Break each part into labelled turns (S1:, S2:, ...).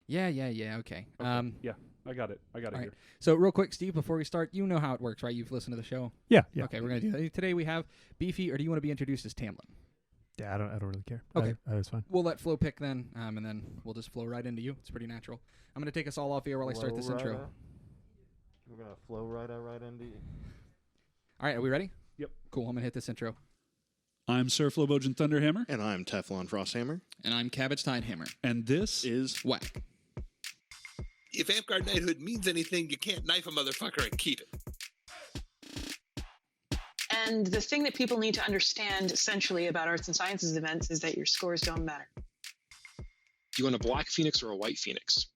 S1: Yeah. Okay.
S2: Yeah, I got it. I got it
S1: all
S2: here.
S1: right. So real quick, Steve, before we start, you know how it works, right? You've listened to the show.
S3: Yeah.
S1: Okay, we're gonna do that. Today we have Beefy, or do you want to be introduced as Tamlin?
S3: Yeah, I don't really care.
S1: Okay.
S3: That's fine.
S1: We'll let Flo pick then, and then we'll just flow right into you. It's pretty natural. I'm gonna take us all off here while I start this intro.
S4: We're gonna flow right into you.
S1: All right, are we ready?
S2: Yep.
S1: Cool. I'm gonna hit this intro.
S5: I'm Sir Flowbojan Thunderhammer.
S6: And I'm Teflon Frosthammer.
S7: And I'm Cabbage Tidehammer.
S5: And this
S6: is
S7: WAK.
S8: If Amtgard knighthood means anything, you can't knife a motherfucker and keep it.
S9: And the thing that people need to understand essentially about arts and sciences events is that your scores don't matter.
S10: Do you want a black phoenix or a white phoenix?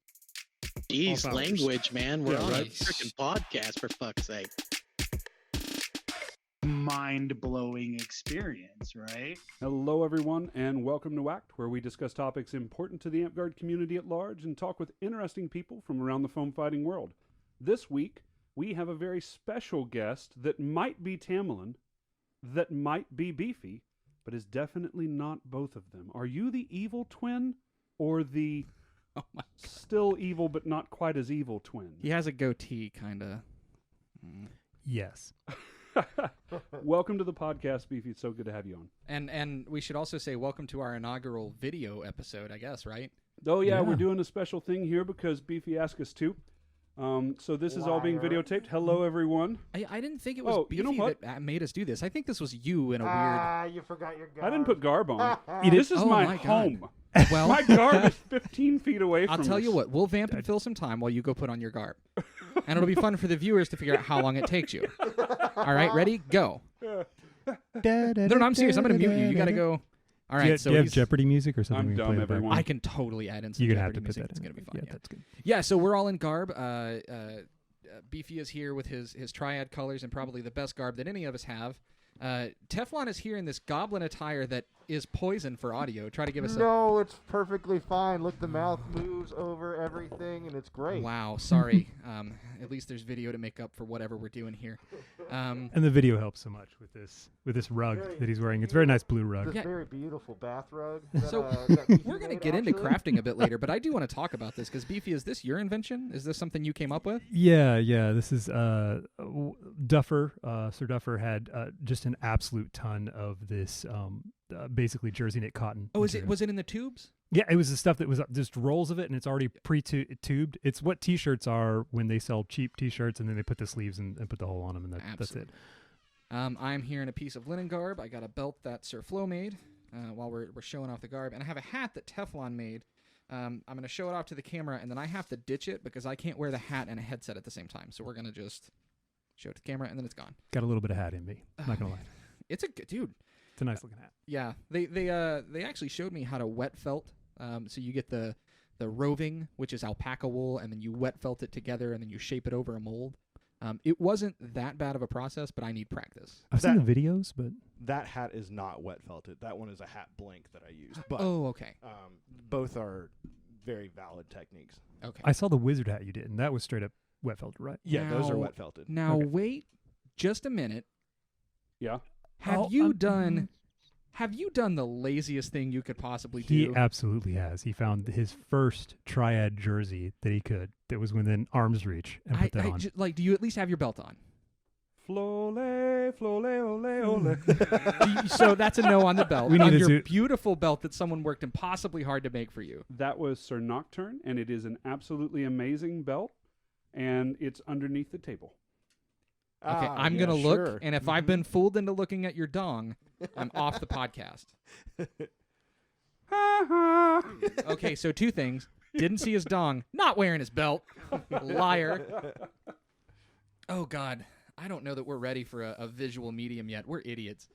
S11: Jeez, language, man. We're on a
S5: right.
S11: freaking podcast, for fuck's sake.
S12: Mind-blowing experience, right?
S2: Hello, everyone, and welcome to WAK, where we discuss topics important to the Amtgard community at large and talk with interesting people from around the foam fighting world. This week, we have a very special guest that might be Tamlin, that might be Beefy, but is definitely not both of them. Are you the evil twin or the still evil but not quite as evil twin?
S1: He has a goatee, kind of.
S3: Yes.
S2: Welcome to the podcast, Beefy. It's so good to have you on.
S1: And we should also say welcome to our inaugural video episode, I guess, right?
S2: Oh, yeah, we're doing a special thing here because Beefy asked us to. So this is all being videotaped. Hello, everyone.
S1: I didn't think it was Beefy that made us do this. I think this was you in a weird...
S4: You forgot your garb.
S2: I didn't put garb on. This is my home.
S1: Well,
S2: my garb is 15 feet away from
S1: I'll tell
S2: us.
S1: you what, we'll vamp and fill some time while you go put on your garb. And it'll be fun for the viewers to figure out how long it takes you. All right, ready? Go. No, I'm serious. I'm going to mute you. You got to go. All right.
S3: Do you have Jeopardy music or something?
S2: I'm dumb, everyone.
S1: I can totally add in some
S3: You're gonna
S1: Jeopardy
S3: have to
S1: music.
S3: put that
S1: It's
S3: in.
S1: going to be fun.
S3: Yeah, that's good.
S1: Yeah, so we're all in garb. Beefy is here with his triad colors and probably the best garb that any of us have. Teflon is here in this goblin attire that is poison for audio. Try to give us
S4: No, it's perfectly fine. Look, the mouth moves over everything, and it's great.
S1: Wow, sorry. At least there's video to make up for whatever we're doing here.
S3: And the video helps so much with this rug that he's wearing. It's a very nice blue rug.
S4: This very beautiful bath rug.
S1: So we're going to get into crafting a bit later, but I do want to talk about this because Beefy, is this your invention? Is this something you came up with?
S3: Yeah. This is Duffer. Sir Duffer had just an absolute ton of this basically jersey knit cotton.
S1: Oh, was it in the tubes?
S3: Yeah, it was the stuff that was just rolls of it, and it's already pre-tubed. It's what T-shirts are when they sell cheap T-shirts, and then they put the sleeves and put the hole on them, and that's it.
S1: I'm here in a piece of linen garb. I got a belt that Sir Flo made while we're showing off the garb, and I have a hat that Teflon made. I'm going to show it off to the camera, and then I have to ditch it because I can't wear the hat and a headset at the same time. So we're going to just show it to the camera, and then it's gone.
S3: Got a little bit of hat in me. I'm not going to lie.
S1: It's a good dude.
S3: It's a nice looking hat.
S1: Yeah, they actually showed me how to wet felt. So you get the roving, which is alpaca wool, and then you wet felt it together, and then you shape it over a mold. It wasn't that bad of a process, but I need practice.
S3: I've seen the videos, but
S6: that hat is not wet felted. That one is a hat blank that I used. But,
S1: okay.
S6: Both are very valid techniques.
S1: Okay.
S3: I saw the wizard hat you did, and that was straight up wet felted, right?
S6: Yeah, those are wet felted.
S1: Now wait just a minute.
S2: Yeah.
S1: Have you done the laziest thing you could possibly do?
S3: He absolutely has. He found his first triad jersey that was within arm's reach, and put that on.
S1: Do you at least have your belt on?
S2: Flole, ole, ole.
S1: So that's a no on the belt.
S3: We need
S1: your beautiful belt that someone worked impossibly hard to make for you.
S2: That was Sir Nocturne, and it is an absolutely amazing belt, and it's underneath the table.
S1: Okay, I'm going to look, and if I've been fooled into looking at your dong, I'm off the podcast. Okay, so two things. Didn't see his dong, not wearing his belt. Liar. Oh, God. I don't know that we're ready for a visual medium yet. We're idiots.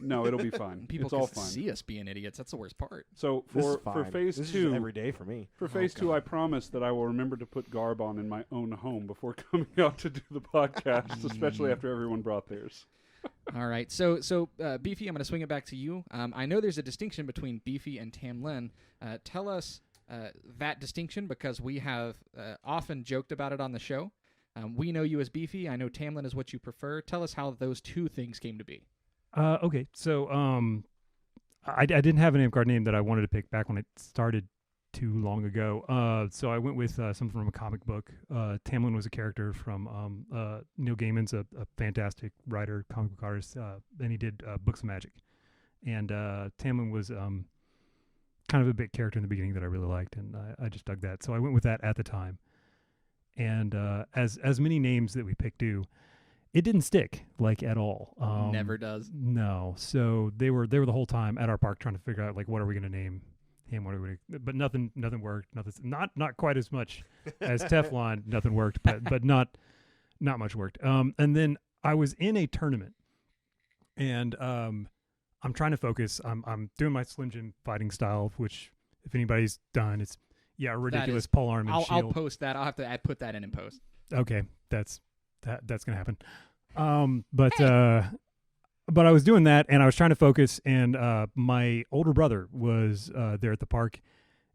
S2: No, it'll be fine.
S1: People
S2: it's all
S1: can
S2: fine.
S1: see us being idiots. That's the worst part.
S2: So for phase
S6: this
S2: 2,
S6: is every day for me.
S2: For phase 2, I promise that I will remember to put garb on in my own home before coming out to do the podcast, especially after everyone brought theirs.
S1: All right. So Beefy, I'm going to swing it back to you. I know there's a distinction between Beefy and Tamlin. Tell us that distinction because we have often joked about it on the show. We know you as Beefy. I know Tamlin is what you prefer. Tell us how those two things came to be.
S3: Okay, so I didn't have an Amtgard name that I wanted to pick back when I started too long ago. So I went with something from a comic book. Tamlin was a character from Neil Gaiman's a fantastic writer, comic book artist, and he did books of magic. And Tamlin was kind of a big character in the beginning that I really liked, and I just dug that. So I went with that at the time. And as many names that we picked do, it didn't stick like at all.
S1: Never does.
S3: No. So they were the whole time at our park trying to figure out like what are we going to name him? What are we? But nothing worked. Not quite as much as Teflon. Nothing worked, but not much worked. And then I was in a tournament, and I'm trying to focus. I'm doing my Slim Jim fighting style, which if anybody's done, it's a ridiculous pole arm and shield.
S1: I'll post that. I'll have to put that in post.
S3: Okay, that's gonna happen. But I was doing that, and I was trying to focus, and my older brother was there at the park,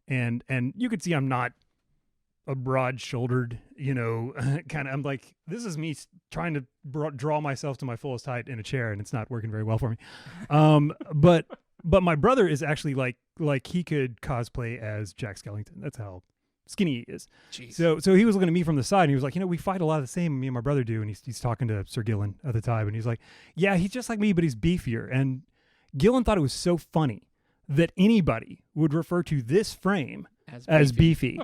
S3: and you could see I'm not a broad-shouldered, kind of. I'm like, this is me trying to draw myself to my fullest height in a chair, and it's not working very well for me. But my brother is actually like he could cosplay as Jack Skellington. That's how skinny he is.
S1: Jeez.
S3: So he was looking at me from the side, and he was like, we fight a lot of the same, me and my brother do. And he's talking to Sir Gillen at the time, and he's like, yeah, he's just like me, but he's beefier. And Gillen thought it was so funny that anybody would refer to this frame as beefy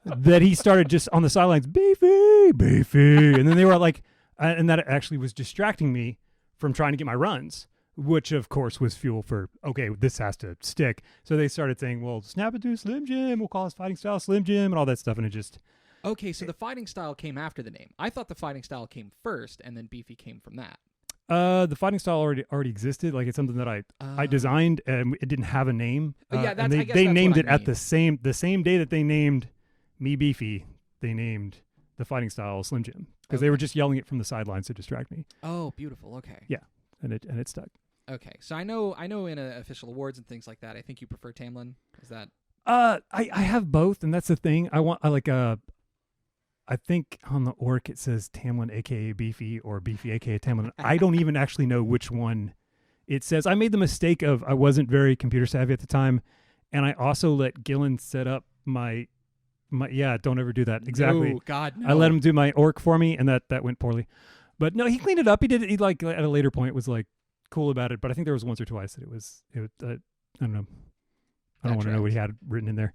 S3: that he started just on the sidelines, beefy. And then they were like, and that actually was distracting me from trying to get my runs, which of course was fuel for, okay, this has to stick. So they started saying, well, snap it to Slim Jim, we'll call his fighting style Slim Jim, and all that stuff. And it just...
S1: Okay, so the fighting style came after the name. I thought the fighting style came first, and then Beefy came from that.
S3: The fighting style already existed. Like, it's something that I designed, and it didn't have a name.
S1: And
S3: they named it at the same day that they named me Beefy. They named the fighting style Slim Jim because they were just yelling it from the sidelines to distract me.
S1: Oh, beautiful. Okay.
S3: Yeah, and it stuck.
S1: Okay, so I know in official awards and things like that, I think you prefer Tamlin. Is that?
S3: I have both, and that's the thing. I think on the orc it says Tamlin, aka Beefy, or Beefy, aka Tamlin. I don't even actually know which one it says. I made the mistake of I wasn't very computer savvy at the time, and I also let Gillen set up my don't ever do that. Exactly.
S1: Oh God, no.
S3: I let him do my orc for me, and that went poorly. But no, he cleaned it up. He did it. He like at a later point was like cool about it. But I think there was once or twice that it was I don't know. I don't want to know what he had written in there.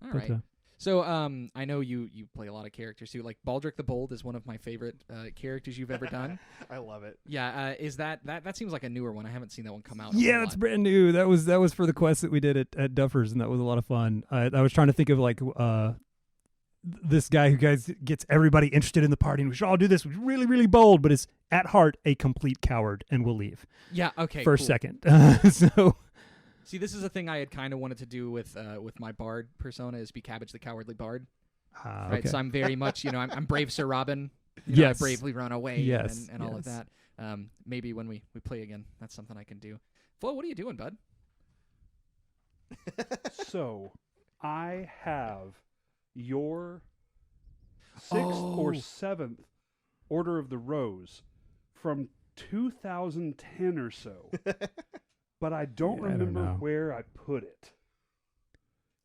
S1: All right. So I know you play a lot of characters too. Like Baldrick the Bold is one of my favorite characters you've ever done.
S6: I love it.
S1: Yeah, is that seems like a newer one. I haven't seen that one come out.
S3: Yeah, that's brand new. That was for the quest that we did at Duffers, and that was a lot of fun. I was trying to think of like this guy who gets everybody interested in the party, and we should all do this. We're really, really bold, but is at heart a complete coward and will leave.
S1: Yeah. Okay.
S3: First,
S1: cool.
S3: second. So.
S1: See, this is a thing I had kind of wanted to do with my bard persona is be Cabbage the Cowardly Bard. Right,
S3: okay.
S1: so I'm very much, I'm brave Sir Robin.
S3: Yes.
S1: I bravely run away.
S3: Yes.
S1: And all of that. Maybe when we play again, that's something I can do. Flo, what are you doing, bud?
S2: So, I have your 6th or 7th Order of the Rose from 2010 or so. But I don't remember where I put it.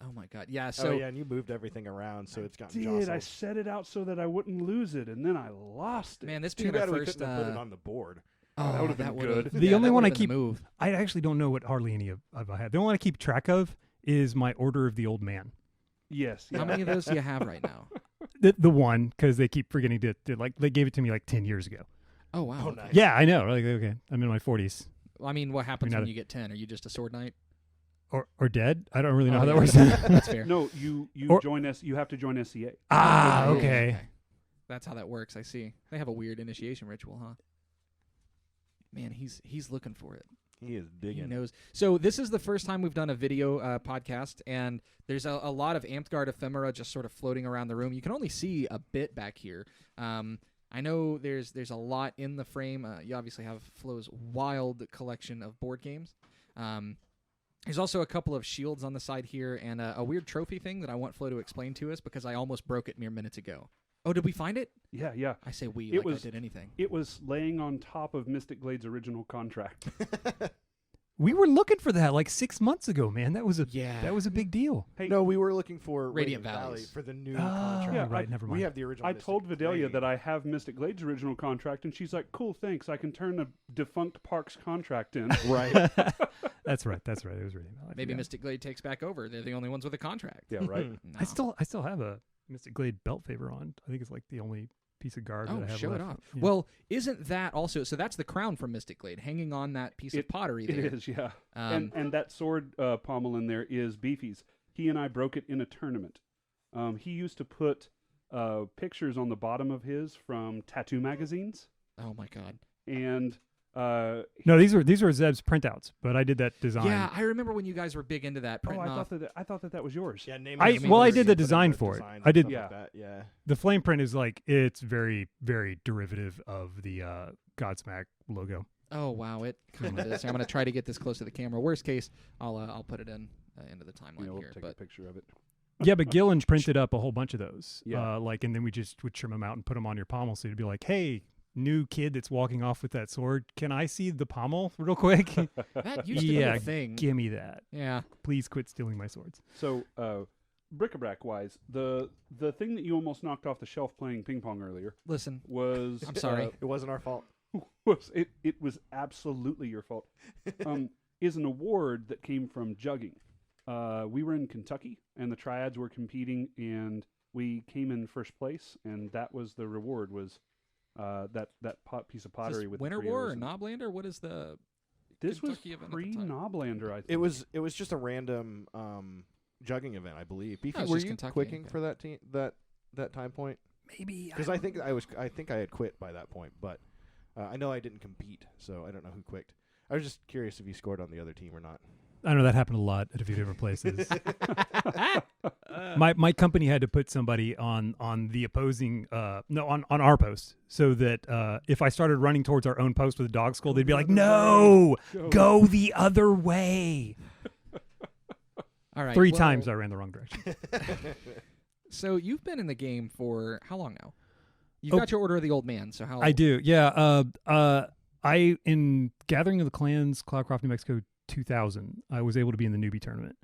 S1: Oh my God! Yeah. So
S6: and you moved everything around, so it's gotten
S2: jostled.
S6: jostled.
S2: I set it out so that I wouldn't lose it, and then I lost it.
S1: Man, this
S6: Too
S1: being our
S6: bad we
S1: first.
S6: couldn't have put it on the board.
S2: That would have been good.
S3: The only one I keep. I actually don't know what hardly any of I had. The only one I keep track of is my Order of the Old Man.
S2: Yes.
S1: How many of those do you have right now?
S3: The one, because they keep forgetting to like they gave it to me like 10 years ago.
S1: Oh wow!
S6: Oh, nice.
S3: Yeah, I know. Like, okay, I'm in my 40s.
S1: Well, I mean, what happens when you get 10? Are you just a sword knight?
S3: Or dead? I don't really know how that
S1: yeah,
S3: works.
S1: That's fair.
S2: No, you join us. You have to join SCA.
S3: Ah, okay.
S1: That's how that works. I see. They have a weird initiation ritual, huh? Man, he's looking for it.
S6: He is digging.
S1: He knows. So this is the first time we've done a video podcast, and there's a lot of Amtgard ephemera just sort of floating around the room. You can only see a bit back here. I know there's a lot in the frame. You obviously have Flo's wild collection of board games. There's also a couple of shields on the side here and a weird trophy thing that I want Flo to explain to us because I almost broke it mere minutes ago. Oh, did we find it?
S2: Yeah.
S1: I say we
S2: I
S1: did anything.
S2: It was laying on top of Mystic Glade's original contract.
S3: We were looking for that like 6 months ago, man. That was a big deal.
S6: Hey, no, we were looking for
S1: Radiant
S6: Valley
S1: Valleys.
S6: for the new contract.
S2: Yeah,
S3: right. Never mind.
S6: We have the original.
S2: I
S6: Mystic
S2: told Vidalia
S6: Blade.
S2: that I have Mystic Glade's original contract, and she's like, "Cool, thanks. I can turn a defunct Parks contract in."
S6: Right.
S3: That's right. It was Radiant Valley.
S1: Maybe Mystic Glade takes back over. They're the only ones with a contract.
S2: Yeah, right.
S1: No.
S3: I still have a Mystic Glade belt favor on. I think it's like the only piece of garb that I have
S1: show
S3: left.
S1: it off.
S3: Yeah.
S1: Well, isn't that also... So that's the crown from Mystic Glade, hanging on that piece of pottery there.
S2: It is, yeah. And that sword pommel in there is Beefy's. He and I broke it in a tournament. He used to put pictures on the bottom of his from tattoo magazines.
S1: Oh, my God.
S2: And...
S3: no, these were Zeb's printouts, but I did that design.
S1: Yeah, I remember when you guys were big into that.
S2: I thought that was yours.
S6: Yeah,
S3: I did the design for it. I did.
S6: Yeah. Like that, yeah.
S3: The flame print is like it's very, very derivative of the Godsmack logo.
S1: Oh wow, it kind of is. I'm gonna try to get this close to the camera. Worst case, I'll put it in into the timeline
S2: We'll
S1: here.
S2: take
S1: But
S2: a picture of it.
S3: Yeah, but Gillen printed up a whole bunch of those.
S2: Yeah.
S3: And then we just would trim them out and put them on your pommel, so you'd be like, hey, new kid that's walking off with that sword, can I see the pommel real quick?
S1: that used to be a thing.
S3: Give me that.
S1: Yeah.
S3: Please quit stealing my swords.
S2: So, bric-a-brac wise, the thing that you almost knocked off the shelf playing ping pong earlier.
S1: Listen,
S2: was
S1: I'm sorry.
S6: It wasn't our fault.
S2: It was absolutely your fault. Is an award that came from jugging. We were in Kentucky, and the triads were competing, and we came in first place, and that was the reward. Was that piece of pottery
S1: is this
S2: with
S1: Winter
S2: the 3
S1: War
S2: arrows
S1: or
S2: in it.
S1: Knoblander? What is the?
S2: This
S1: Kentucky
S2: was
S1: event at the time?
S2: pre-Knoblander, I think.
S6: It was just a random jugging event, I believe. Beefy,
S1: it's
S6: were
S1: just
S6: you
S1: Kentucky,
S6: quicking
S1: okay.
S6: for that time point?
S3: Maybe
S6: Because I think I had quit by that point, but I know I didn't compete, so I don't know who quicked. I was just curious if you scored on the other team or not.
S3: I know that happened a lot at a few different places. My company had to put somebody on the opposing on our post so that if I started running towards our own post with a dog skull, they'd be like, "No, go the other way."
S1: All right.
S3: 3 times I ran the wrong direction.
S1: So you've been in the game for how long now? You've got your Order of the Old Man. So how?
S3: I do. Yeah. I in Gathering of the Clans, Cloudcroft, New Mexico, 2000. I was able to be in the newbie tournament.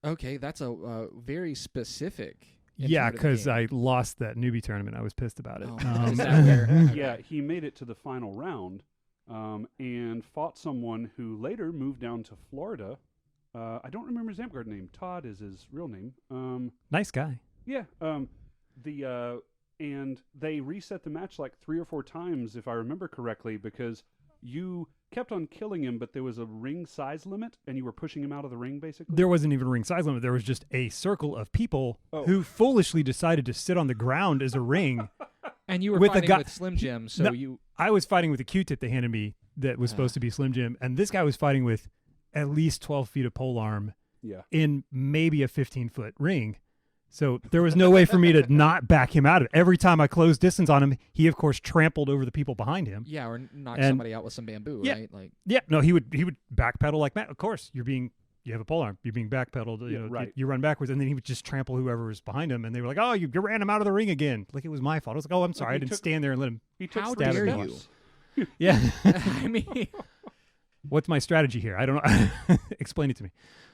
S1: Okay, that's a very specific.
S3: Yeah, because I lost that newbie tournament. I was pissed about it.
S1: Oh, is that where?
S2: Yeah, he made it to the final round and fought someone who later moved down to Florida. I don't remember his Amp Guard name. Todd is his real name.
S3: Nice guy.
S2: Yeah. And they reset the match like 3 or 4 times, if I remember correctly, because you kept on killing him, but there was a ring size limit, and you were pushing him out of the ring, basically?
S3: There wasn't even a ring size limit. There was just a circle of people who foolishly decided to sit on the ground as a ring.
S1: And you were
S3: with
S1: fighting
S3: a guy,
S1: with Slim Jim, so
S3: no, I was fighting with a Q-tip they handed me that was supposed to be Slim Jim, and this guy was fighting with at least 12 feet of polearm in maybe a 15-foot ring. So there was no way for me to not back him out of it. Every time I closed distance on him, he of course trampled over the people behind him.
S1: Yeah, or knock somebody out with some bamboo, right?
S3: No, he would backpedal like Matt. Of course, you have a polearm. You're being backpedaled.
S2: Right.
S3: You run backwards, and then he would just trample whoever was behind him. And they were like, "Oh, you ran him out of the ring again." Like it was my fault. I was like, "Oh, I'm sorry. I didn't stand there and let him."
S1: How
S3: stab
S1: dare
S3: him.
S1: you?
S3: Yeah.
S1: I mean,
S3: what's my strategy here? I don't know. Explain it to me.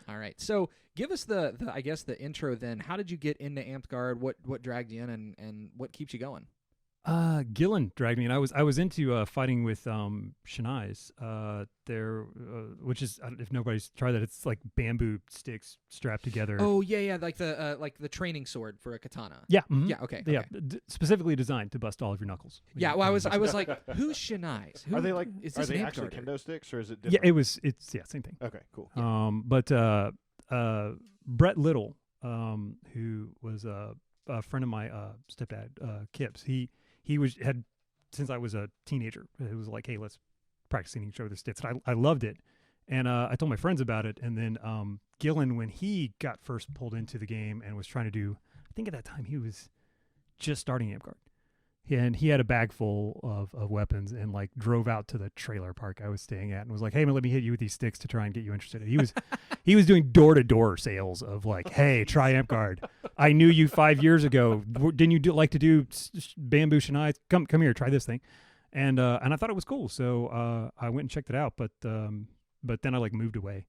S1: All right. So give us the I guess the intro then. How did you get into Amped Guard? What dragged you in, and what keeps you going?
S3: Gillen dragged me, and I was into fighting with Shanais. Which is if nobody's tried that, it's like bamboo sticks strapped together.
S1: Oh yeah, like the training sword for a katana.
S3: Yeah.
S1: Yeah. Okay.
S3: Yeah. Specifically designed to bust all of your knuckles.
S1: Yeah. Well, I was like, who's Shanais?
S6: Are they like?
S1: Is
S6: Are
S1: this
S6: they
S1: an
S6: actually
S1: Amped
S6: kendo sticks, or is it different?
S3: Yeah. It's same thing.
S6: Okay. Cool.
S3: But Brett Little, who was a friend of my stepdad, Kip's, he had since I was a teenager. It was like, hey, let's practicing each other's sticks. And I loved it, and I told my friends about it. And then Gillen, when he got first pulled into the game and was trying to do, I think at that time he was just starting Amp Guard, and he had a bag full of weapons and like drove out to the trailer park I was staying at and was like, hey man, let me hit you with these sticks to try and get you interested. He was doing door-to-door sales of like, hey, try Amp Guard. I knew you 5 years ago. Didn't you like to do bamboo Shanais? Come here, try this thing. And I thought it was cool. So I went and checked it out. But but then I like moved away,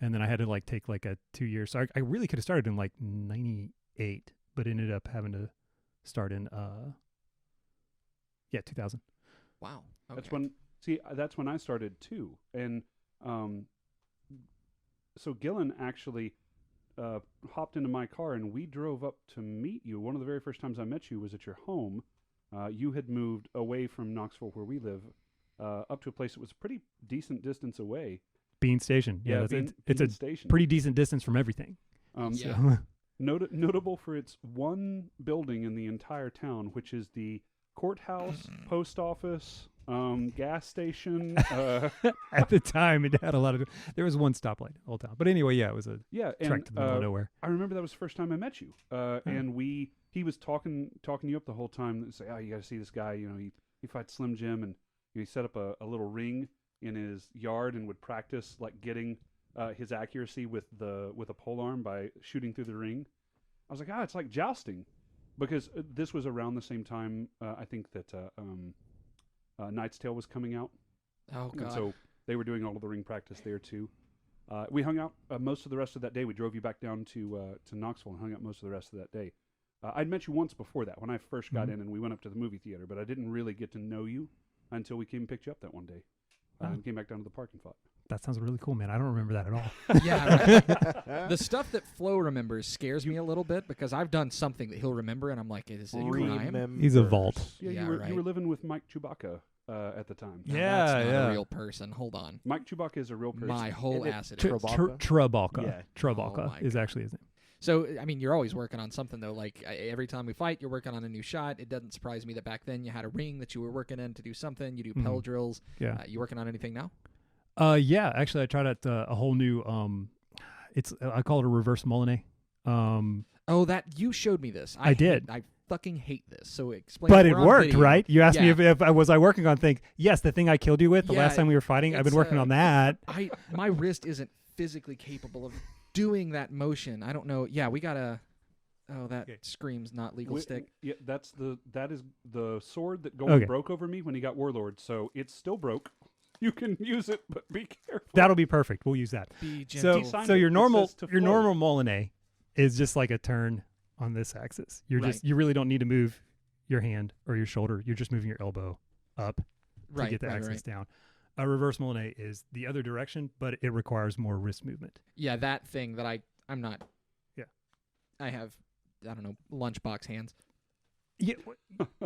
S3: and then I had to like take like a 2 years. So I really could have started in like 98, but ended up having to start in 2000.
S1: Wow.
S2: Okay. That's when I started too, and so Gillen actually hopped into my car and we drove up to meet you. One of the very first times I met you was at your home. You had moved away from Knoxville, where we live, up to a place that was a pretty decent distance away.
S3: Bean Station. Yeah, it's a
S2: Station.
S3: Pretty decent distance from everything.
S2: Notable for its one building in the entire town, which is the courthouse, post office, gas station.
S3: At the time, it had a lot of. There was one stoplight the whole time, but anyway, it was a trek to the middle of nowhere.
S2: I remember that was the first time I met you, and he was talking you up the whole time. And say, you got to see this guy. You know, he fights Slim Jim, and he set up a little ring in his yard and would practice like getting his accuracy with a polearm by shooting through the ring. I was like, it's like jousting, because this was around the same time I think that Knight's Tale was coming out.
S1: Oh God!
S2: And so they were doing all of the ring practice there too. We hung out most of the rest of that day. We drove you back down to Knoxville and hung out most of the rest of that day. I'd met you once before that when I first got in and we went up to the movie theater, but I didn't really get to know you until we came and picked you up that one day and came back down to the park and fought.
S3: That sounds really cool, man. I don't remember that at all.
S1: Yeah, right. The stuff that Flo remembers scares me a little bit because I've done something that he'll remember, and I'm like, is it a crime?
S3: He's a vault.
S2: Yeah, you were living with Mike Chewbacca at the time.
S1: No, that's not a real person. Hold on.
S2: Mike Chewbacca is a real person.
S1: My whole acid.
S3: Trabalka.
S6: Yeah.
S3: Trabalka is actually his name.
S1: So, I mean, you're always working on something, though. Like, every time we fight, you're working on a new shot. It doesn't surprise me that back then you had a ring that you were working in to do something. You do pell drills.
S3: Yeah.
S1: You working on anything now?
S3: Yeah. Actually, I tried out a whole new, I call it a reverse Molinet.
S1: You showed me this.
S3: I did.
S1: I fucking hate this. So explain.
S3: But it worked, right? You asked me if I was working on thing. Yes, the thing I killed you with the last time we were fighting. I've been working on that.
S1: My wrist isn't physically capable of doing that motion. I don't know. Yeah, we gotta. Oh, that screams not legal stick.
S2: Yeah, that is the sword that Golden broke over me when he got Warlord. So it's still broke. You can use it, but be careful.
S3: That'll be perfect. We'll use that.
S1: Be gentle.
S3: So your normal Molinet is just like a turn on this axis. You really don't need to move your hand or your shoulder. You're just moving your elbow up to get the axis down. A reverse Molinet is the other direction, but it requires more wrist movement.
S1: Yeah, that thing that I'm not.
S3: Yeah.
S1: I have, I don't know, lunchbox hands.
S3: Yeah,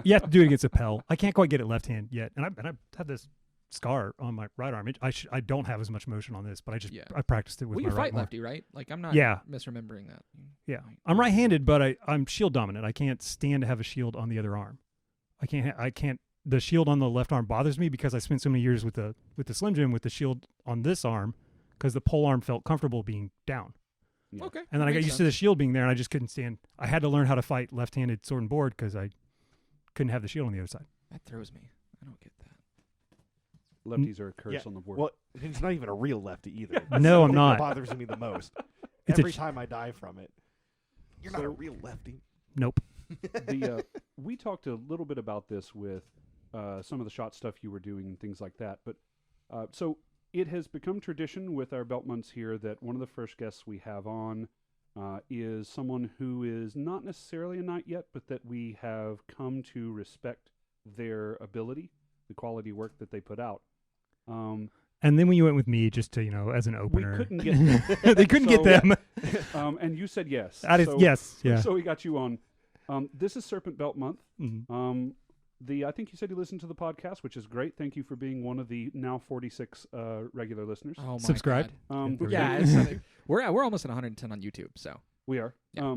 S3: you have to do it against a Pell. I can't quite get it left hand yet, and I have this scar on my right arm. I don't have as much motion on this, but I practiced it with my right arm.
S1: You fight lefty, right? Like I'm not misremembering that.
S3: Yeah, I'm right-handed, but I'm shield dominant. I can't stand to have a shield on the other arm. I can't. The shield on the left arm bothers me because I spent so many years with the Slim Jim with the shield on this arm because the pole arm felt comfortable being down.
S2: Yeah.
S1: Okay.
S3: And then I got used to the shield being there, and I just couldn't stand. I had to learn how to fight left-handed sword and board because I couldn't have the shield on the other side.
S1: That throws me. I don't get that.
S2: Lefties are a curse on the board.
S6: Well, he's not even a real lefty either.
S3: No, I'm not.
S6: That bothers me the most.
S3: It's
S6: Every time I die from it. You're not a real lefty.
S3: Nope.
S2: We talked a little bit about this with some of the shot stuff you were doing and things like that. But so it has become tradition with our belt months here that one of the first guests we have on is someone who is not necessarily a knight yet, but that we have come to respect their ability, the quality work that they put out.
S3: And then when you went with me, just to as an opener,
S2: we couldn't get them.
S3: They couldn't get them.
S2: And you said yes.
S3: Yes. Yeah.
S2: So we got you on. This is Serpent Belt month.
S3: Mm-hmm.
S2: I think you said you listened to the podcast, which is great. Thank you for being one of the now 46 regular listeners.
S1: Oh my
S3: Subscribe.
S1: God. We're almost at 110 on YouTube, so
S2: we are.
S1: Yeah.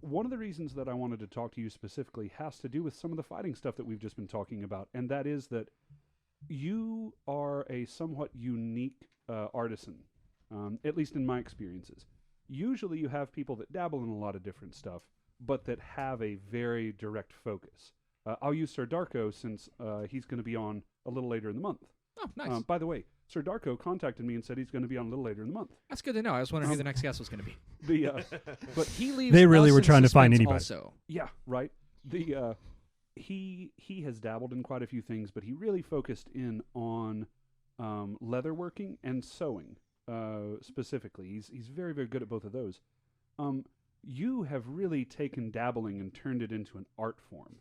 S2: One of the reasons that I wanted to talk to you specifically has to do with some of the fighting stuff that we've just been talking about, and that is that you are a somewhat unique artisan, at least in my experiences. Usually you have people that dabble in a lot of different stuff, but that have a very direct focus. I'll use Sir Darko since he's going to be on a little later in the month.
S1: Oh, nice.
S2: By the way, Sir Darko contacted me and said he's going to be on a little later in the month.
S1: That's good to know. I was wondering who the next guest was going to be.
S2: But
S1: he leaves.
S3: They really
S1: us
S3: were
S1: in
S3: trying to find
S1: suspense
S3: anybody.
S1: Also.
S2: Yeah, right. He has dabbled in quite a few things, but he really focused in on leatherworking and sewing specifically. He's very, very good at both of those. You have really taken dabbling and turned it into an art form.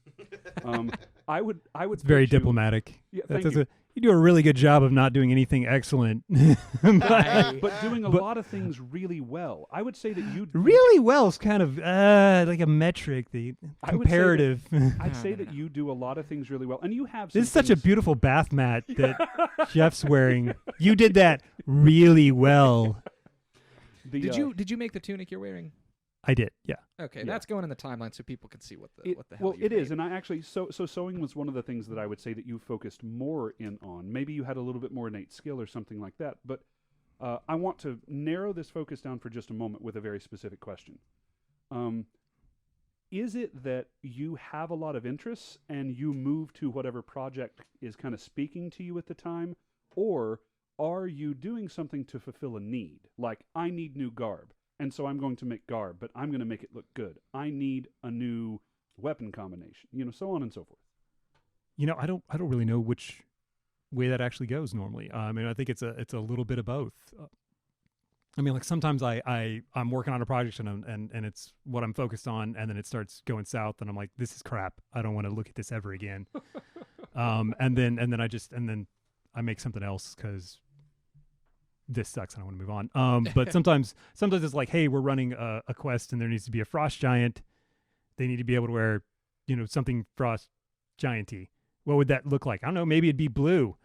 S2: I would.
S3: It's very diplomatic.
S2: Yeah, thank you.
S3: You do a really good job of not doing anything excellent,
S2: but doing a lot of things really well. I would say that you
S3: really well is kind of like a metric. The comparative.
S2: I'd say that you do a lot of things really well, and you have.
S3: This is such a beautiful bath mat that Jeff's wearing. You did that really well.
S1: Did you make the tunic you're wearing?
S3: I did, yeah.
S1: Okay, that's going in the timeline so people can see what the hell
S2: well,
S1: you
S2: it is, and I actually so sewing was one of the things that I would say that you focused more in on. Maybe you had a little bit more innate skill or something like that, but I want to narrow this focus down for just a moment with a very specific question. Is it that you have a lot of interests and you move to whatever project is kind of speaking to you at the time, or are you doing something to fulfill a need? Like, I need new garb. And so I'm going to make garb, but I'm going to make it look good. I need a new weapon combination, so on and so forth.
S3: I don't really know which way that actually goes normally. I mean, I think it's a little bit of both. I mean, like sometimes I'm working on a project and it's what I'm focused on, and then it starts going south, and I'm like, this is crap. I don't want to look at this ever again. and then I make something else because this sucks and I want to move on. But sometimes it's like, hey, we're running a quest and there needs to be a frost giant. They need to be able to wear, something frost gianty. What would that look like? I don't know. Maybe it'd be blue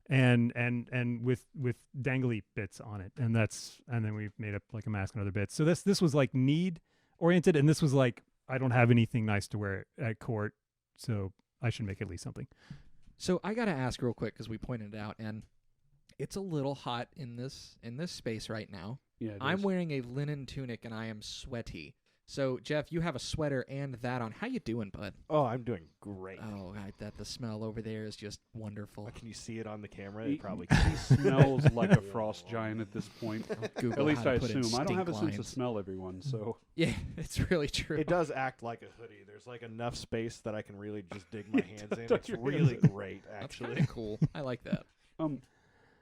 S3: and with dangly bits on it. And then we've made up like a mask and other bits. So this was like need oriented. And this was like, I don't have anything nice to wear at court, so I should make at least something.
S1: So I got to ask real quick, because we pointed it out, and it's a little hot in this space right now.
S2: Yeah,
S1: I'm wearing a linen tunic and I am sweaty. So Jeff, you have a sweater and that on. How you doing, bud?
S6: Oh, I'm doing great.
S1: Oh, the smell over there is just wonderful.
S6: Can you see it on the camera?
S2: He
S6: It probably
S2: he smells like a frost giant at this point. At least I assume. I don't have a sense of smell, everyone. So
S1: yeah, it's really true.
S6: It does act like a hoodie. There's like enough space that I can really just dig my hands in. It's really great, actually.
S1: That's cool. I like that.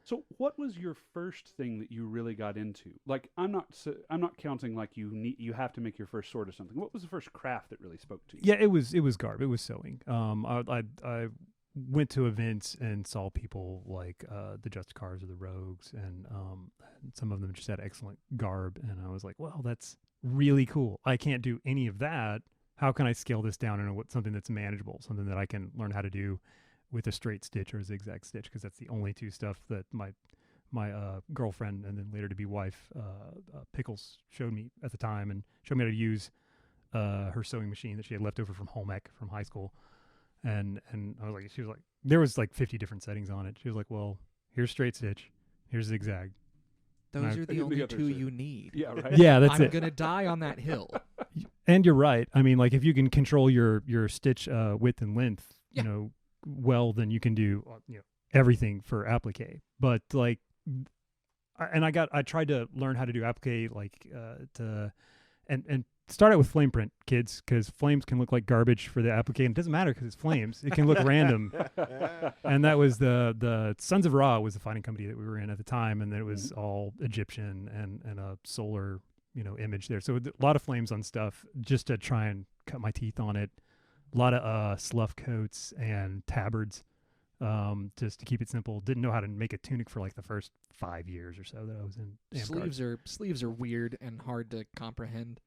S2: So what was your first thing that you really got into? Like, I'm not counting like you have to make your first sword or something. What was the first craft that really spoke to you?
S3: Yeah, it was garb. It was sewing. I went to events and saw people like the Justicars or the Rogues, and some of them just had excellent garb, and I was like, well, that's really cool. I can't do any of that. How can I scale this down into something that's manageable, something that I can learn how to do with a straight stitch or a zigzag stitch, because that's the only two stuff that my girlfriend and then later to be wife, Pickles, showed me at the time, and showed me how to use her sewing machine that she had left over from home ec from high school. And I was like, she was like, there was like 50 different settings on it. She was like, well, here's straight stitch, here's zigzag.
S1: Those are the only two you need.
S2: Yeah, right.
S3: Yeah, that's
S1: I'm
S3: it.
S1: I'm gonna die on that hill.
S3: And you're right. I mean, like if you can control your stitch width and length, well, then you can do everything for applique. But like, I tried to learn how to do applique and start out with flame print, kids, because flames can look like garbage for the applique, and it doesn't matter because it's flames. It can look random. And that was the Sons of Ra was the fighting company that we were in at the time, and then it was all Egyptian and a solar image there. So a lot of flames on stuff just to try and cut my teeth on it. A lot of slough coats and tabards, just to keep it simple. Didn't know how to make a tunic for like the first 5 years or so that I was in Amgard.
S1: Sleeves are weird and hard to comprehend.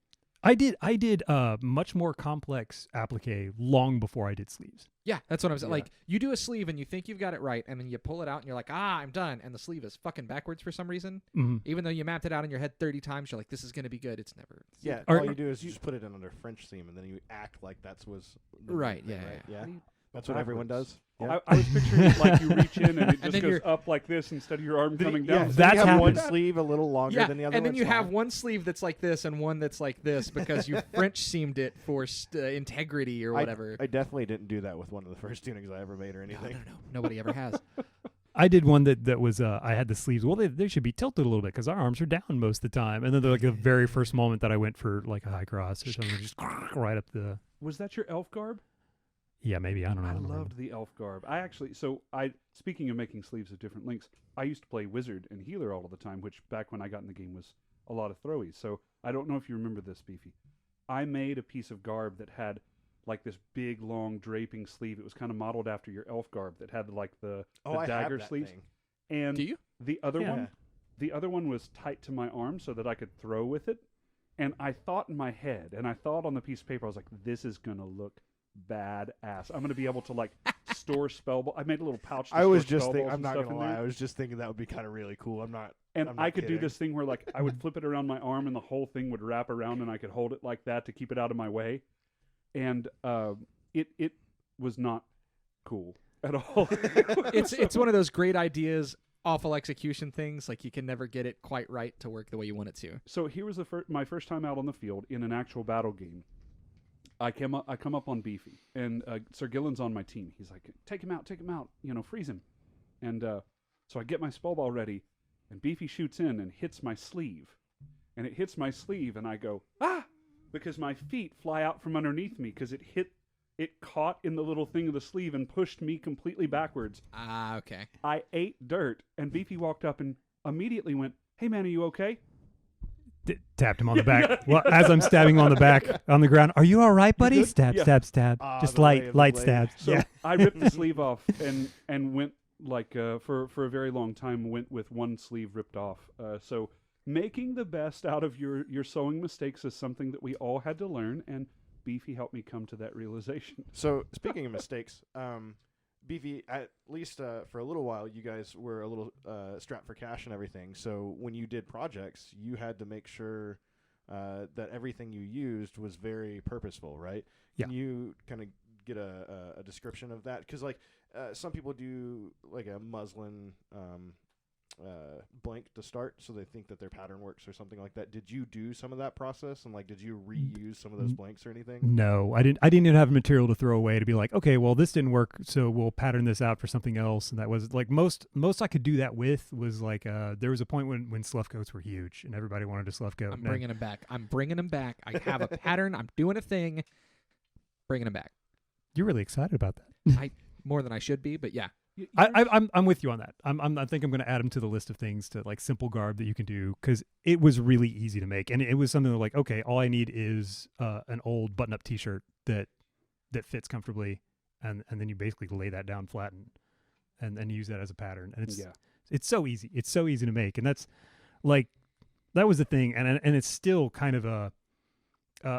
S3: I did much more complex applique long before I did sleeves.
S1: Yeah, that's what I'm saying. Yeah. Like, you do a sleeve and you think you've got it right, and then you pull it out and you're like, I'm done. And the sleeve is fucking backwards for some reason.
S3: Mm-hmm.
S1: Even though you mapped it out in your head 30 times, you're like, this is going to be good. It's never.
S6: Yeah, all you do is you just put it in under French seam, and then you act like that was.
S1: Right,
S6: thing,
S1: yeah.
S6: Right? Yeah. That's what everyone does.
S2: Yeah. I was picturing it like you reach in and it just goes up like this instead of your arm coming down.
S6: Yeah, that's you have one sleeve a little longer than the other.
S1: And then you have one sleeve that's like this and one that's like this because you French seamed it for integrity or whatever.
S6: I definitely didn't do that with one of the first tunics I ever made or anything.
S1: No. Nobody ever has.
S3: I did one that was I had the sleeves. Well, they should be tilted a little bit because our arms are down most of the time. And then like the very first moment that I went for like a high cross or something, just right up the.
S2: Was that your elf garb?
S3: Yeah, maybe. I don't know.
S2: I loved the elf garb. Speaking of making sleeves of different links, I used to play wizard and healer all of the time, which back when I got in the game was a lot of throwies. So I don't know if you remember this, Beefy. I made a piece of garb that had like this big, long draping sleeve. It was kind of modeled after your elf garb that had like the dagger sleeves.
S6: Thing.
S2: And
S1: do you?
S2: The other one was tight to my arm so that I could throw with it. And I thought in my head, and I thought on the piece of paper, I was like, this is going to look badass. I'm going to be able to like store spell ball. I made a little pouch.
S6: I was just thinking, I'm not going to lie, I was just thinking that would be kind of really cool. I'm not
S2: could do this thing where like I would flip it around my arm and the whole thing would wrap around and I could hold it like that to keep it out of my way. And it was not cool at all.
S1: It's one of those great ideas, awful execution things. Like you can never get it quite right to work the way you want it to.
S2: So here was my first time out on the field in an actual battle game. I come up on Beefy, and Sir Gillen's on my team. He's like, take him out, freeze him. And so I get my spell ball ready, and Beefy shoots in and hits my sleeve. And it hits my sleeve, and I go, ah! Because my feet fly out from underneath me because it caught in the little thing of the sleeve and pushed me completely backwards.
S1: Ah, okay.
S2: I ate dirt, and Beefy walked up and immediately went, hey man, are you okay?
S3: Tapped him on the back. Well, as I'm stabbing on the back on the ground. Are you all right, buddy? Stab, stab, stab. Just light stabs.
S2: So I ripped the sleeve off and went like for a very long time went with one sleeve ripped off. So making the best out of your sewing mistakes is something that we all had to learn, and Beefy helped me come to that realization.
S6: So speaking of mistakes, Beefy, at least for a little while, you guys were a little strapped for cash and everything. So when you did projects, you had to make sure that everything you used was very purposeful, right?
S3: Yeah.
S6: Can you kind of get a description of that? Because like some people do like a muslin blank to start, so they think that their pattern works or something like that. Did you do some of that process, and like did you reuse some of those blanks or anything?
S3: No, I didn't even have material to throw away to be like, okay, well this didn't work, so we'll pattern this out for something else. And that was like most I could do that with was like there was a point when slough coats were huge and everybody wanted a slough coat.
S1: I'm bringing them back. I have a pattern. I'm doing a thing. Bringing them back.
S3: You're really excited about that.
S1: More than I should be, but yeah.
S3: I'm with you on that. I think I'm going to add them to the list of things to like simple garb that you can do, because it was really easy to make, and it was something like, okay, all I need is an old button-up T-shirt that fits comfortably, and then you basically lay that down flat and use that as a pattern, and it's so easy. It's so easy to make, and that's like that was the thing, and it's still kind of a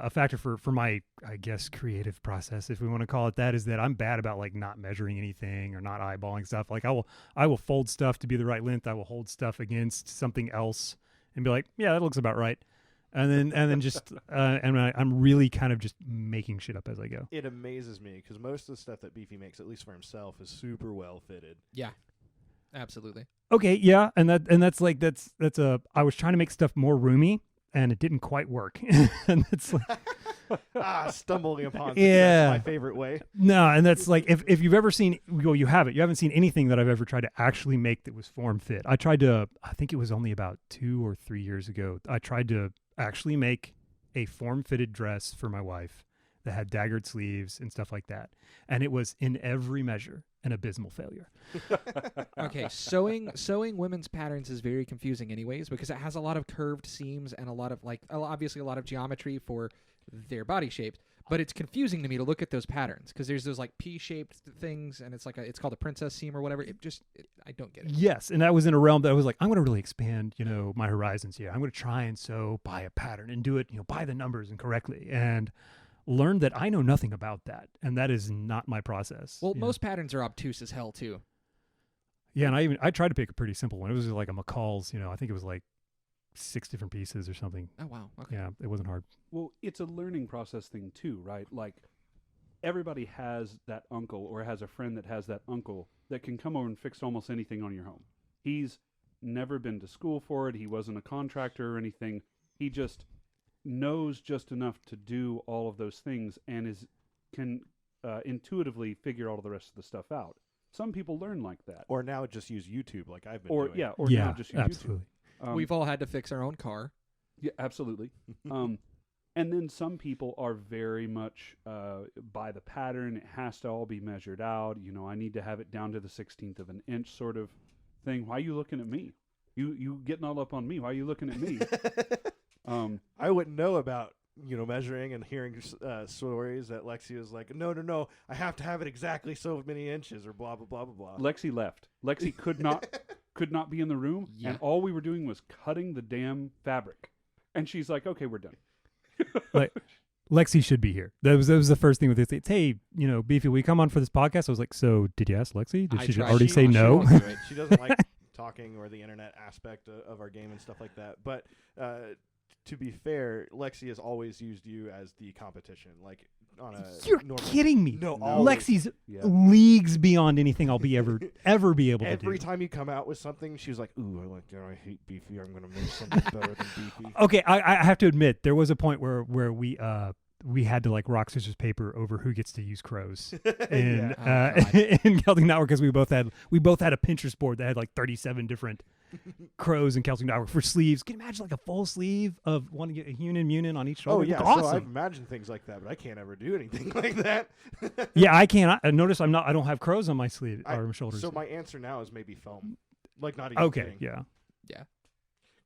S3: factor for my, I guess, creative process, if we want to call it that, is that I'm bad about like not measuring anything or not eyeballing stuff. Like I will fold stuff to be the right length. I will hold stuff against something else and be like, yeah, that looks about right. And then just and I'm really kind of just making shit up as I go.
S6: It amazes me because most of the stuff that Beefy makes, at least for himself, is super well fitted.
S1: Yeah, absolutely.
S3: Okay, yeah, and that's I was trying to make stuff more roomy, and it didn't quite work. And it's like
S6: stumbling upon
S3: yeah,
S6: that's my favorite way.
S3: No, and that's like if you've ever seen, well, you haven't seen anything that I've ever tried to actually make that was form fit. I think it was only about 2 or 3 years ago, I tried to actually make a form fitted dress for my wife that had daggered sleeves and stuff like that, and it was in every measure an abysmal failure.
S1: Okay, sewing women's patterns is very confusing anyways, because it has a lot of curved seams and a lot of obviously a lot of geometry for their body shapes, but it's confusing to me to look at those patterns because there's those like P-shaped things, and it's like it's called a princess seam or whatever. I don't get it.
S3: Yes, and that was in a realm that I was like, I'm going to really expand, my horizons here. I'm going to try and sew by a pattern and do it, by the numbers and correctly, and learned that I know nothing about that, and that is not my process.
S1: Well, most patterns are obtuse as hell too.
S3: Yeah, and I tried to pick a pretty simple one. It was like a McCall's, I think it was like 6 different pieces or something.
S1: Oh wow. Okay.
S3: Yeah, it wasn't hard.
S2: Well, it's a learning process thing too, right? Like everybody has that uncle or has a friend that has that uncle that can come over and fix almost anything on your home. He's never been to school for it. He wasn't a contractor or anything. He just knows just enough to do all of those things and can intuitively figure all of the rest of the stuff out. Some people learn like that,
S6: or now just use YouTube, like I've been doing.
S2: Now just use
S3: absolutely.
S2: YouTube.
S1: We've all had to fix our own car.
S2: Yeah, absolutely. And then some people are very much by the pattern. It has to all be measured out. You know, I need to have it down to the 16th of an inch sort of thing. Why are you looking at me? You getting all up on me? Why are you looking at me?
S6: I wouldn't know about, measuring and hearing stories that Lexi was like, no, I have to have it exactly so many inches or blah, blah, blah, blah, blah.
S2: Lexi left. Lexi could not be in the room, and all we were doing was cutting the damn fabric. And she's like, okay, we're done.
S3: Like, Lexi should be here. That was the first thing with this. It's, hey, Beefy, will you come on for this podcast? I was like, so did you ask Lexi? Did she already say no?
S6: She won't do it. She doesn't like talking or the internet aspect of our game and stuff like that. But to be fair, Lexi has always used you as the competition. Like on a
S3: You're kidding me.
S6: No,
S3: Lexi's leagues beyond anything I'll be ever be able to do.
S6: Every time you come out with something, she was like, "Ooh, I hate Beefy. I'm going to make something better than Beefy."
S3: Okay, I have to admit there was a point where we had to like rock scissors paper over who gets to use crows in Celtic Network, because we both had a Pinterest board that had like 37 different crows in Celtic Network for sleeves. Can you imagine like a full sleeve of one a Munin on each shoulder?
S6: Oh yeah,
S3: awesome.
S6: So I've imagined things like that, but I can't ever do anything like that.
S3: Yeah, I can't. Notice I don't have crows on my sleeve or my shoulders.
S6: So my answer now is maybe foam. Like not even
S3: okay,
S6: kidding.
S3: yeah.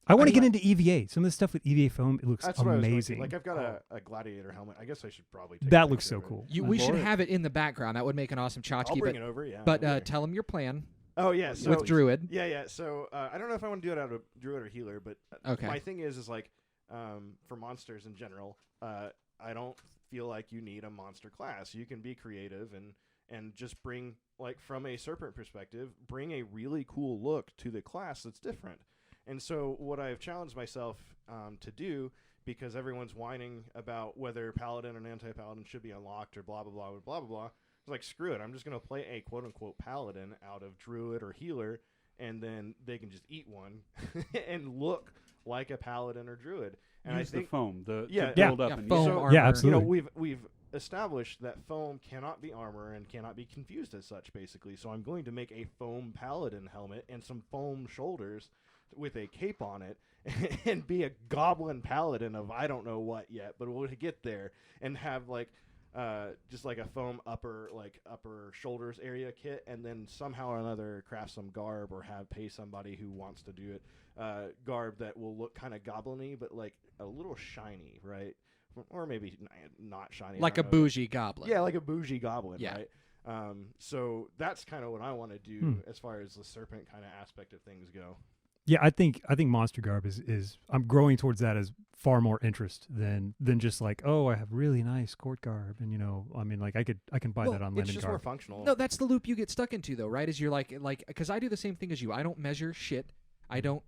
S6: I
S3: want to get into EVA. Some of the stuff with EVA foam, it looks
S6: That's what
S3: amazing.
S6: Like I've got a gladiator helmet. I guess I should probably take
S3: that looks so cool.
S1: We should have it in the background. That would make an awesome tchotchke.
S6: I'll bring it over, yeah.
S1: But tell them your plan.
S6: Oh yeah, so
S1: with Druid.
S6: Yeah. So I don't know if I want to do it out of Druid or Healer, but my thing is like for monsters in general, I don't feel like you need a monster class. You can be creative and just bring, like, from a Serpent perspective, bring a really cool look to the class that's different. And so what I've challenged myself to do, because everyone's whining about whether Paladin and Anti-Paladin should be unlocked or blah, blah, blah, blah, blah, blah. It's like, screw it. I'm just going to play a quote-unquote Paladin out of Druid or Healer, and then they can just eat one and look like a Paladin or Druid. And
S2: use
S6: I think
S2: the foam, to
S6: yeah,
S2: build up.
S6: Yeah,
S2: and
S6: foam
S2: use
S6: armor.
S3: Yeah, absolutely.
S6: We've established that foam cannot be armor and cannot be confused as such, basically. So I'm going to make a foam Paladin helmet and some foam shoulders with a cape on it and be a goblin paladin of I don't know what yet, but we'll get there and have like just like a foam upper shoulders area kit, and then somehow or another craft some garb or pay somebody who wants to do it garb that will look kind of goblin-y but like a little shiny, right? Or maybe not shiny,
S1: like a bougie goblin.
S6: Yeah, like a bougie goblin,
S1: yeah.
S6: Right? So that's kind of what I want to do as far as the serpent kind of aspect of things go.
S3: Yeah, I think monster garb is I'm growing towards that as far more interest than just like, oh, I have really nice court garb, and I mean, like I can buy that on Linen
S6: It's just
S3: Garb.
S6: more functional.
S1: No, that's the loop you get stuck into though, right? Is you're like because I do the same thing as you. I don't measure shit. I don't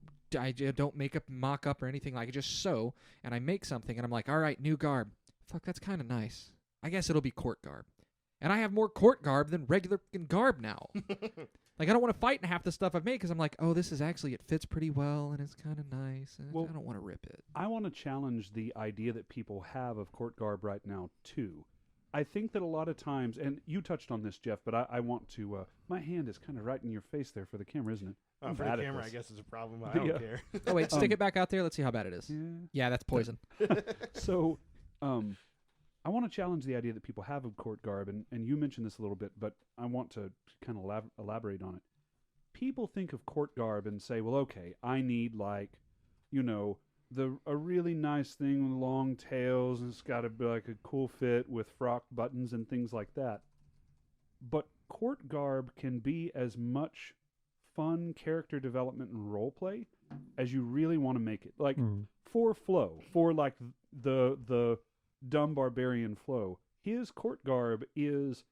S1: make a mock up or anything. Like I just sew and I make something and I'm like, all right, new garb. Fuck, that's kind of nice. I guess it'll be court garb. And I have more court garb than regular garb now. Like, I don't want to fight in half the stuff I've made because I'm like, oh, this is actually, it fits pretty well and it's kind of nice. And I don't want to rip it.
S2: I want to challenge the idea that people have of court garb right now, too. I think that a lot of times, and you touched on this, Jeff, but I want to, my hand is kind of right in your face there for the camera, isn't it?
S6: For the camera, I guess it's a problem. I don't care.
S1: Oh, wait, stick it back out there. Let's see how bad it is. Yeah, that's poison.
S2: So, I want to challenge the idea that people have of court garb, and you mentioned this a little bit, but I want to kind of elaborate on it. People think of court garb and say, well, okay, I need like, a really nice thing with long tails, and it's got to be like a cool fit with frock buttons and things like that. But court garb can be as much fun character development and role play as you really want to make it. Like for Flo, for like the dumb barbarian Flo, his court garb is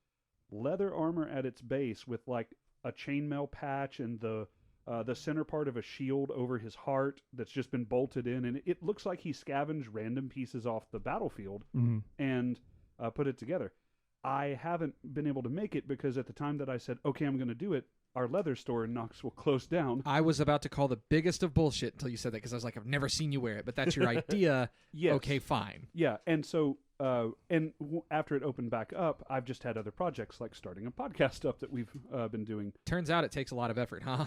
S2: leather armor at its base with like a chainmail patch and the center part of a shield over his heart that's just been bolted in, and it looks like he scavenged random pieces off the battlefield and put it together. I haven't been able to make it because at the time that I said, okay, I'm going to do it, our leather store in Knoxville closed down.
S1: I was about to call the biggest of bullshit until you said that, because I was like, I've never seen you wear it, but that's your idea.
S2: Yes.
S1: Okay, fine.
S2: Yeah, and so after it opened back up, I've just had other projects like starting a podcast up that we've been doing.
S1: Turns out it takes a lot of effort, huh?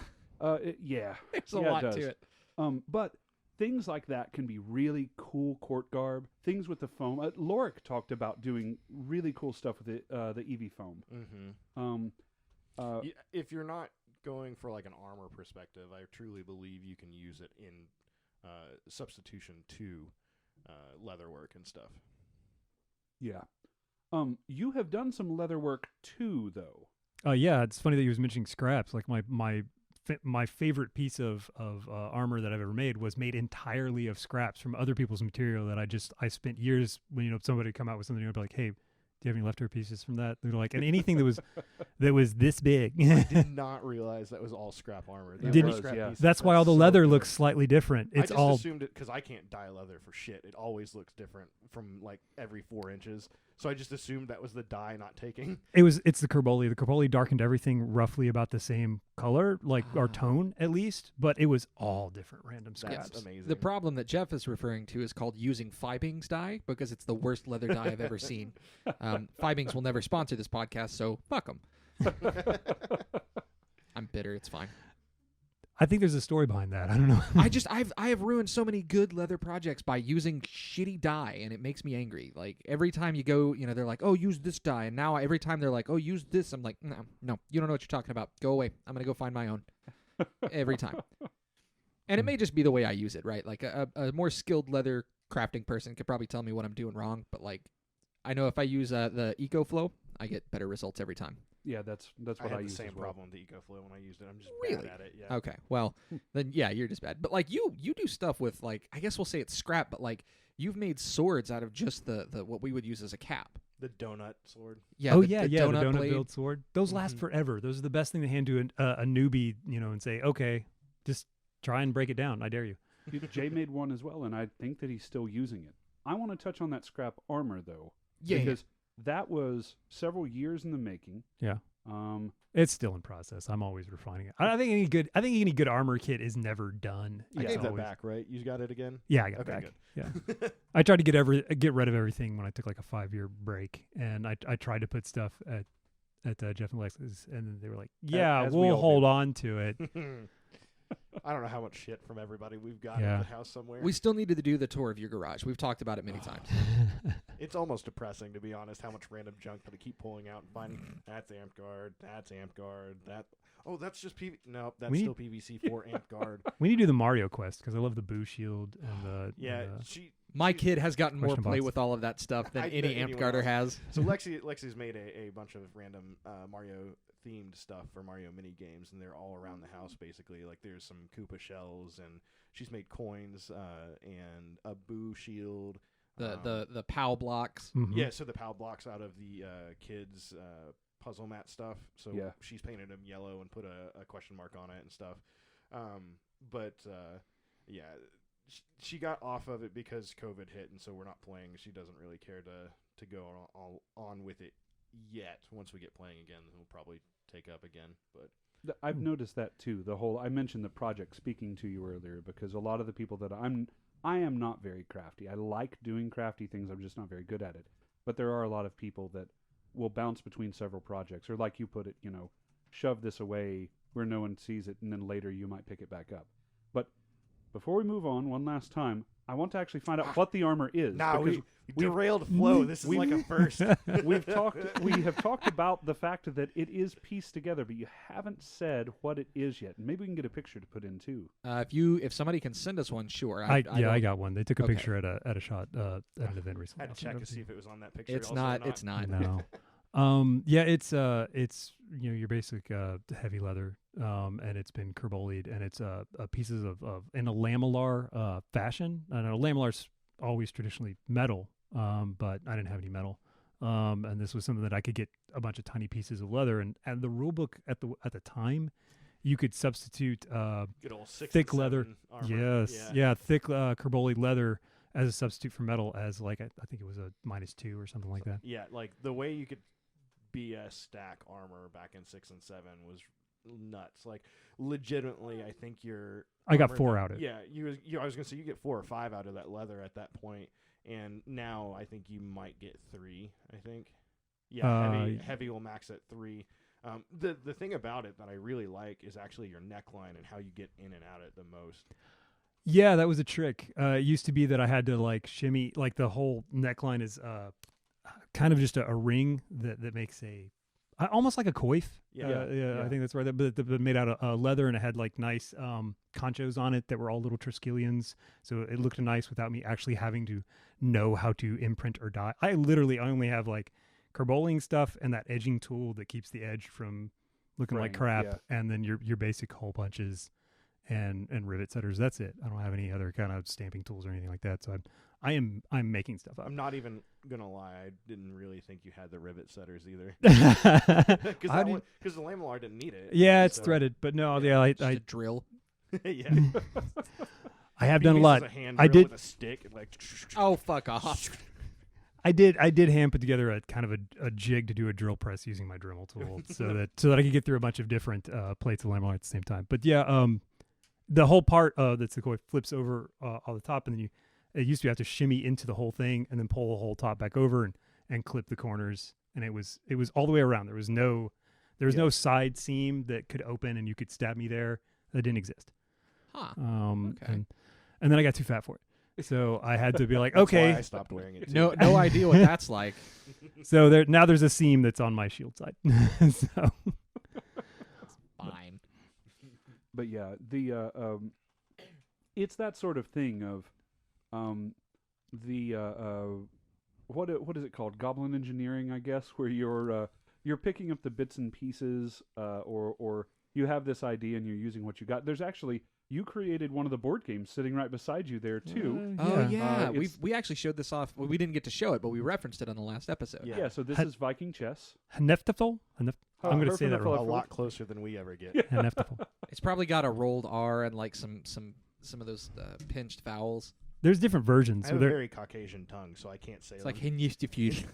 S2: Yeah.
S1: There's a lot to it.
S2: But things like that can be really cool court garb. Things with the foam. Lorik talked about doing really cool stuff with the Eevee foam.
S6: If you're not going for like an armor perspective, I truly believe you can use it in substitution to leatherwork and stuff.
S2: Yeah. You have done some leatherwork too, though.
S3: Yeah, it's funny that you was mentioning scraps. Like my favorite piece of armor that I've ever made was made entirely of scraps from other people's material that I spent years when somebody would come out with something, I'd be like, hey, do you have any leftover pieces from that? They're like, and anything that was this big.
S6: I did not realize that was all scrap armor.
S3: That's why all the leather looks slightly different.
S6: I just assumed it because I can't dye leather for shit. It always looks different from like every 4 inches. So I just assumed that was the dye not taking.
S3: It's the Kerboli. The Kerboli darkened everything roughly about the same color, like our tone at least, but it was all different random scraps.
S6: That's amazing.
S1: The problem that Jeff is referring to is called using Fibings dye because it's the worst leather dye I've ever seen. Fibings will never sponsor this podcast, so fuck them. I'm bitter. It's fine.
S3: I think there's a story behind that. I don't know.
S1: I have ruined so many good leather projects by using shitty dye, and it makes me angry. Like every time you go, they're like, "Oh, use this dye," and now every time they're like, "Oh, use this," I'm like, "No, you don't know what you're talking about. Go away. I'm gonna go find my own." Every time. And it may just be the way I use it, right? Like a more skilled leather crafting person could probably tell me what I'm doing wrong, but like, I know if I use the EcoFlow, I get better results every time.
S2: Yeah, that's what I use.
S6: The same
S2: as well.
S6: problem with the EcoFlow when I used it. I'm just
S1: really
S6: bad at it. Yeah.
S1: Okay. Well, then yeah, you're just bad. But like you do stuff with like, I guess we'll say it's scrap, but like you've made swords out of just the what we would use as a cap.
S6: The donut sword.
S1: Yeah.
S3: The
S1: donut blade.
S3: build sword. Those last forever. Those are the best thing to hand to a newbie, and say, okay, just try and break it down. I dare you.
S2: Jay made one as well, and I think that he's still using it. I want to touch on that scrap armor though, because that was several years in the making.
S3: Yeah. It's still in process. I'm always refining it. I think any good armor kit is never done.
S6: I gave that back, right? You got it again?
S3: Yeah, I got it back. Good. Yeah. I tried to get rid of everything when I took like a 5-year break, and I tried to put stuff at Jeff and Lex's, and then they were like, "Yeah, we'll hold on to it."
S6: I don't know how much shit from everybody we've got in the house somewhere.
S1: We still needed to do the tour of your garage. We've talked about it many times.
S6: It's almost depressing, to be honest, how much random junk that I keep pulling out and finding. That's amp guard. That's amp guard. That's just No, that's still PVC 4 amp guard.
S3: We need to do the Mario quest because I love the Boo shield and the.
S1: My kid has gotten more play with all of that stuff than any amp guarder has.
S6: So Lexi's made a bunch of random Mario themed stuff for Mario mini games, and they're all around the house basically. Like there's some Koopa shells, and she's made coins and a Boo shield.
S1: The POW blocks.
S3: Mm-hmm.
S6: Yeah, so the POW blocks out of the kids puzzle mat stuff. So she's painted them yellow and put a question mark on it and stuff. She got off of it because COVID hit, and so we're not playing. She doesn't really care to go on with it yet. Once we get playing again, we'll probably take up again. But
S2: I've noticed that too. I mentioned the project speaking to you earlier because a lot of the people that I am not very crafty. I like doing crafty things. I'm just not very good at it. But there are a lot of people that will bounce between several projects, or like you put it, shove this away where no one sees it, and then later you might pick it back up. But before we move on, one last time, I want to actually find out what the armor is.
S6: We derailed flow. This is like a first.
S2: We have talked about the fact that it is pieced together, but you haven't said what it is yet. And maybe we can get a picture to put in too.
S1: If somebody can send us one, sure.
S3: I got one. They took a picture at a shot at an event recently.
S6: I had to check to see if it was on that picture.
S1: It's not. It's not.
S3: No. It's your basic heavy leather, and it's been kerbolied, and it's pieces of in a lamellar fashion. I know lamellar's always traditionally metal, but I didn't have any metal, and this was something that I could get a bunch of tiny pieces of leather, and the rule book at the time, you could substitute
S6: good old 6
S3: thick
S6: and 7
S3: leather,
S6: armor.
S3: thick kerbolied leather as a substitute for metal, as like I think it was a -2 or something like that.
S6: Yeah, like the way you could BS stack armor back in 6 and 7 was nuts. Like legitimately, I think
S3: I got 4 out of it.
S6: Yeah, I was gonna say you get 4 or 5 out of that leather at that point, and now I think you might get 3. I think, heavy will max at 3. The thing about it that I really like is actually your neckline and how you get in and out it the most.
S3: Yeah, that was a trick. It used to be that I had to like shimmy, like the whole neckline is kind of just a ring that makes almost like a coif.
S6: Yeah.
S3: I think that's right. But made out of leather, and it had like nice conchos on it that were all little Triskelions. So it looked nice without me actually having to know how to imprint or dye. I only have like carboling stuff and that edging tool that keeps the edge from looking like crap, and then your basic hole punches and rivet setters. That's it. I don't have any other kind of stamping tools or anything like that. So I'm making stuff up.
S6: I'm not even gonna lie. I didn't really think you had the rivet setters either. Because the Lamellar didn't need it.
S3: Yeah, it's threaded, but no, I
S1: a drill.
S6: Yeah.
S3: I have done a lot.
S6: I did with a stick. Like,
S1: oh, fuck off.
S3: I did hand put together a kind of a jig to do a drill press using my Dremel tool, so that I could get through a bunch of different plates of Lamellar at the same time. But yeah, the whole part that's the coif flips over on the top, and then it used to have to shimmy into the whole thing and then pull the whole top back over and clip the corners, and it was all the way around. There was no side seam that could open and you could stab me there. That didn't exist.
S1: Huh.
S3: Okay. And then I got too fat for it, so I had to be like,
S6: That's
S3: okay.
S6: why I stopped wearing it. Too.
S1: No idea what that's like.
S3: So now there's a seam that's on my shield side. So
S1: fine.
S2: But yeah, it's that sort of thing of what is it called? Goblin engineering, I guess, where you're picking up the bits and pieces, or you have this idea and you're using what you got. There's actually, you created one of the board games sitting right beside you there too.
S1: Oh yeah, we actually showed this off. Well, we didn't get to show it, but we referenced it on the last episode.
S2: Yeah. So this is Viking chess.
S3: Hneftafel? I'm going to say that
S6: a
S3: wrong.
S6: lot closer than we ever get.
S3: Hneftafel.
S1: It's probably got a rolled R and like some of those pinched vowels.
S3: There's different versions.
S6: I have a very Caucasian tongue, so I can't say
S1: it's
S6: them.
S1: like Hneftafel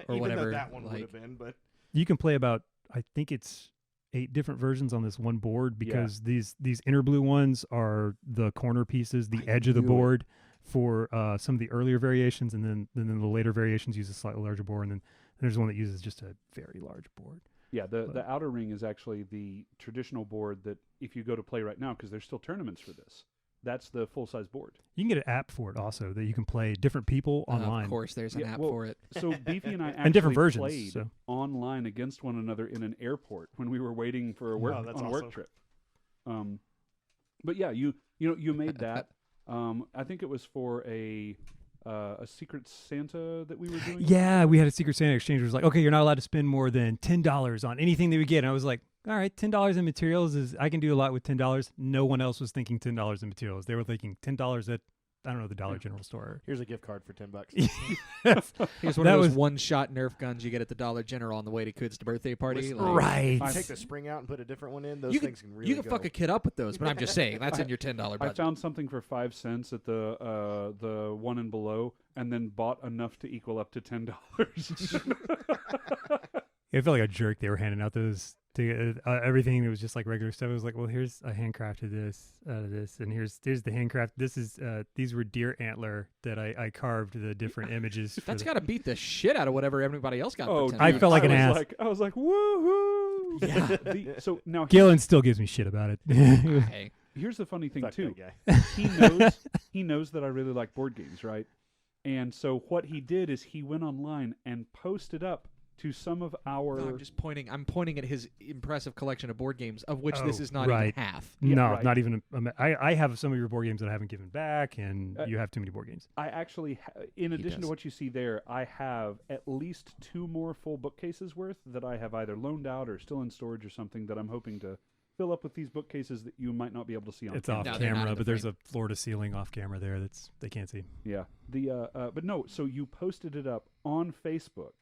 S1: or
S6: Even
S1: whatever.
S6: Though that one
S1: like,
S6: would have been, but
S3: you can play about, I think it's 8 different versions on this one board, because these inner blue ones are the corner pieces, the edge of the board for some of the earlier variations, and then the later variations use a slightly larger board, and then there's one that uses just a very large board.
S2: Yeah, the outer ring is actually the traditional board that if you go to play right now, because there's still tournaments for this, that's the full-size board.
S3: You can get an app for it also that you can play different people online.
S1: Of course, there's an app for it.
S2: So Beefy and I actually
S3: and different versions,
S2: played online against one another in an airport when we were waiting for a work trip. But yeah, you made that. I think it was for a Secret Santa that we were doing.
S3: Yeah, we had a Secret Santa exchange. It was like, okay, you're not allowed to spend more than $10 on anything that we get. And I was like, all right, $10 in materials I can do a lot with $10. No one else was thinking $10 in materials. They were thinking $10 at, I don't know, the Dollar General store.
S6: Here's a gift card for $10.
S1: Here's one of those one-shot Nerf guns you get at the Dollar General on the way to Kud's birthday party.
S3: Right.
S6: If I take the spring out and put a different one in, those things can really
S1: You can fuck a kid up with those, but I'm just saying, that's in your $10 budget.
S2: I found something for 5 cents at the one and below, and then bought enough to equal up to $10.
S3: I felt like a jerk. They were handing out those everything that was just like regular stuff. It was like, well, here's a handcrafted this out of this, and here's the handcraft. This is these were deer antler that I carved the different images.
S1: That's got to beat the shit out of whatever everybody else got.
S2: Oh,
S1: for 10.
S3: I felt like an ass.
S2: I was like, woohoo!
S3: Yeah.
S2: So now
S3: Gillen still gives me shit about it.
S1: Hey.
S2: Here's the funny thing
S6: Fuck
S2: too.
S6: that guy.
S2: He knows that I really like board games, right? And so what he did is he went online and posted up to some of our.
S1: No, I'm pointing at his impressive collection of board games, of which this is not
S3: right.
S1: even half.
S3: No,
S2: Yeah, right.
S3: not even. I have some of your board games that I haven't given back, and you have too many board games.
S2: I actually, in addition to what you see there, I have at least 2 more full bookcases worth that I have either loaned out or still in storage or something that I'm hoping to fill up with these bookcases that you might not be able to see on
S3: It's
S2: camera.
S3: off
S1: No, they're not
S3: camera,
S1: in the
S3: but there's
S1: frame.
S3: a floor to ceiling off camera there that's they can't see.
S2: Yeah. But no, so you posted it up on Facebook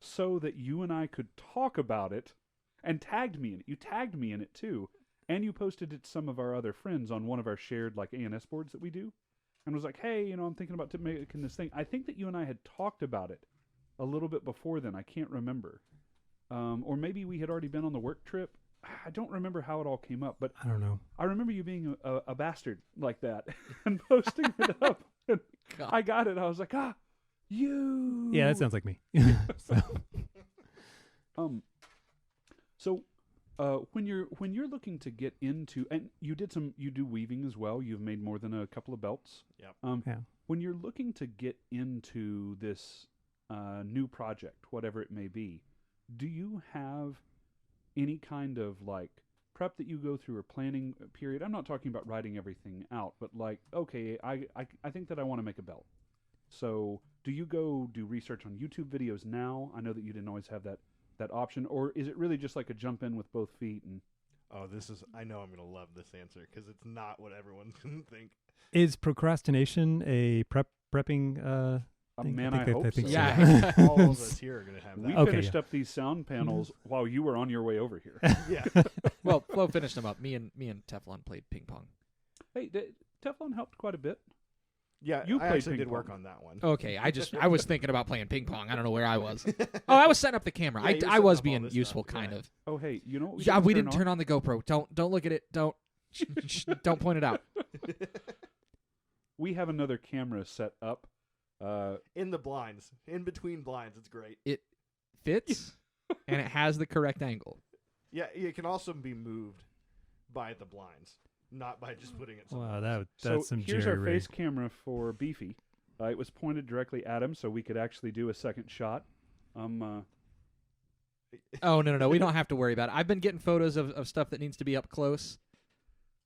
S2: so that you and I could talk about it and tagged me in it. You tagged me in it too. And you posted it to some of our other friends on one of our shared like ANS boards that we do. And was like, hey, I'm thinking about making this thing. I think that you and I had talked about it a little bit before then. I can't remember. Or maybe we had already been on the work trip. I don't remember how it all came up, but
S3: I don't know.
S2: I remember you being a bastard like that and posting it up. And I got it. I was like, you.
S3: Yeah, that sounds like me. So
S2: So when when you're looking to get into, and you do weaving as well. You've made more than a couple of belts.
S6: Yep.
S3: Yeah.
S2: When you're looking to get into this new project, whatever it may be, do you have any kind of like prep that you go through or planning period? I'm not talking about writing everything out, but like, okay, I think that I want to make a belt. So do you go do research on YouTube videos now? I know that you didn't always have that option, or is it really just like a jump in with both feet? And
S6: I know I'm going to love this answer because it's not what everyone can think.
S3: Is procrastination a prepping thing?
S2: Man, I hope so.
S1: Yeah.
S6: All of us here are going to have that.
S2: We finished up these sound panels while you were on your way over here.
S6: Yeah.
S1: Well, Flo finished them up. Me and Teflon played ping pong.
S2: Hey, Teflon helped quite a bit.
S6: Yeah,
S2: You
S6: I
S2: played
S6: actually
S2: ping
S6: did work
S2: pong.
S6: on that one.
S1: Okay, I was thinking about playing ping pong. I don't know where I was. Oh, I was setting up the camera.
S6: Yeah, you were
S1: I
S6: setting
S1: was
S6: up all
S1: being
S6: this
S1: useful,
S6: stuff,
S1: kind
S6: yeah.
S1: of.
S2: Oh, hey, you know what
S1: Yeah, we didn't turn on the GoPro. Don't look at it. Don't don't point it out.
S2: We have another camera set up.
S6: In the blinds, in between blinds, it's great.
S1: It fits and it has the correct angle.
S6: Yeah, it can also be moved by the blinds, not by just putting it somewhere.
S3: Wow,
S6: else.
S3: that's
S2: So
S3: some
S2: here's our
S3: jerry
S2: face camera for Beefy. It was pointed directly at him, so we could actually do a second shot.
S1: Oh no, we don't have to worry about it. I've been getting photos of stuff that needs to be up close.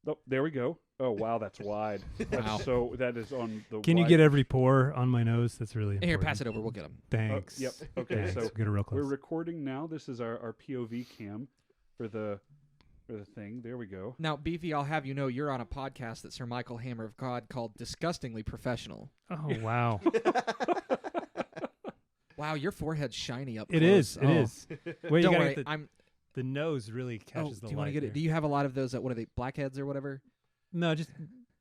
S2: Oh, there we go. Oh wow, that's wide. That's
S1: Wow.
S2: So that is on the.
S3: Can you
S2: wide-
S3: get every pore on my nose? That's really important.
S1: Here, pass it over. We'll get them.
S3: Thanks.
S2: Yep. Okay.
S3: Thanks.
S2: So
S3: We'll get it real close.
S2: we're recording now. This is our POV cam for the thing. There we go.
S1: Now, Beefy, I'll have you know you're on a podcast that Sir Michael Hammer of God called Disgustingly Professional.
S3: Oh wow.
S1: Wow, your forehead's shiny up
S3: It
S1: close.
S3: is. It is. Wait,
S1: Don't
S3: you gotta
S1: worry,
S3: get
S1: the
S3: the nose really catches
S1: do
S3: the
S1: you want
S3: light.
S1: to get it?
S3: there.
S1: Do you have a lot of those? What are they? Blackheads or whatever?
S3: No, just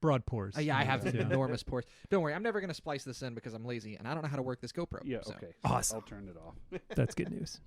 S3: broad pores.
S1: Yeah, I have
S3: Yeah.
S1: enormous pores. Don't worry, I'm never gonna splice this in because I'm lazy and I don't know how to work this GoPro.
S2: Yeah.
S1: so.
S2: Okay.
S3: Awesome.
S2: I'll turn it off.
S3: That's good news.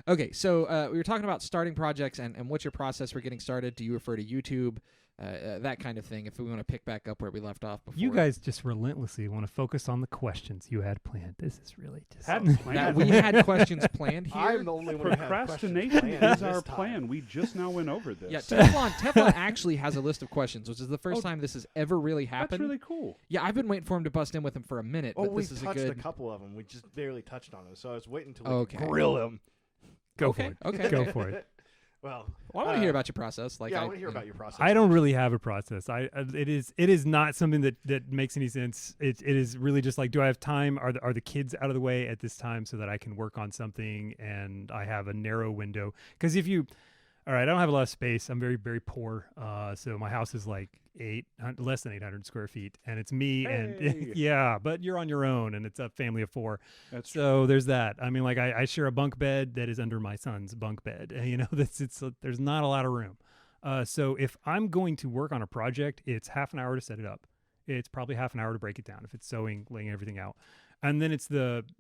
S1: Okay, so we were talking about starting projects and what's your process for getting started? Do you refer to YouTube, that kind of thing? If we want to pick back up where we left off before.
S3: You guys just relentlessly want to focus on the questions you had planned. This is really just
S2: Hadn't
S1: That
S2: planned.
S1: we had questions planned here.
S6: I'm the only one who had questions
S2: Procrastination
S6: planned
S2: is our
S6: this time.
S2: plan. We just now went over this.
S1: Yeah, Teflon actually has a list of questions, which is the first time this has ever really
S2: That's
S1: happened.
S2: really cool.
S1: Yeah, I've been waiting for him to bust in with him for a minute,
S6: Oh,
S1: but
S6: we
S1: this is
S6: touched
S1: a
S6: a
S1: good.
S6: couple of them. We just barely touched on them, so I was waiting to
S1: Okay.
S6: grill him.
S3: go
S1: Okay,
S3: for it.
S1: okay.
S3: Go for it.
S6: Well,
S1: Well, I want to hear about your process. Like,
S6: yeah, I want to hear about your process.
S3: I don't really have a process. It is not something that makes any sense. It is really just like, do I have time? Are the kids out of the way at this time so that I can work on something and I have a narrow window? Because all right, I don't have a lot of space. I'm very, very poor. So my house is like less than 800 square feet, and it's me
S2: Hey.
S3: and yeah, but you're on your own, and it's a family of 4.
S2: That's
S3: So there's that. I mean, like I share a bunk bed that is under my son's bunk bed. You know, there's not a lot of room. So if I'm going to work on a project, it's half an hour to set it up. It's probably half an hour to break it down if it's sewing, laying everything out, and then it's I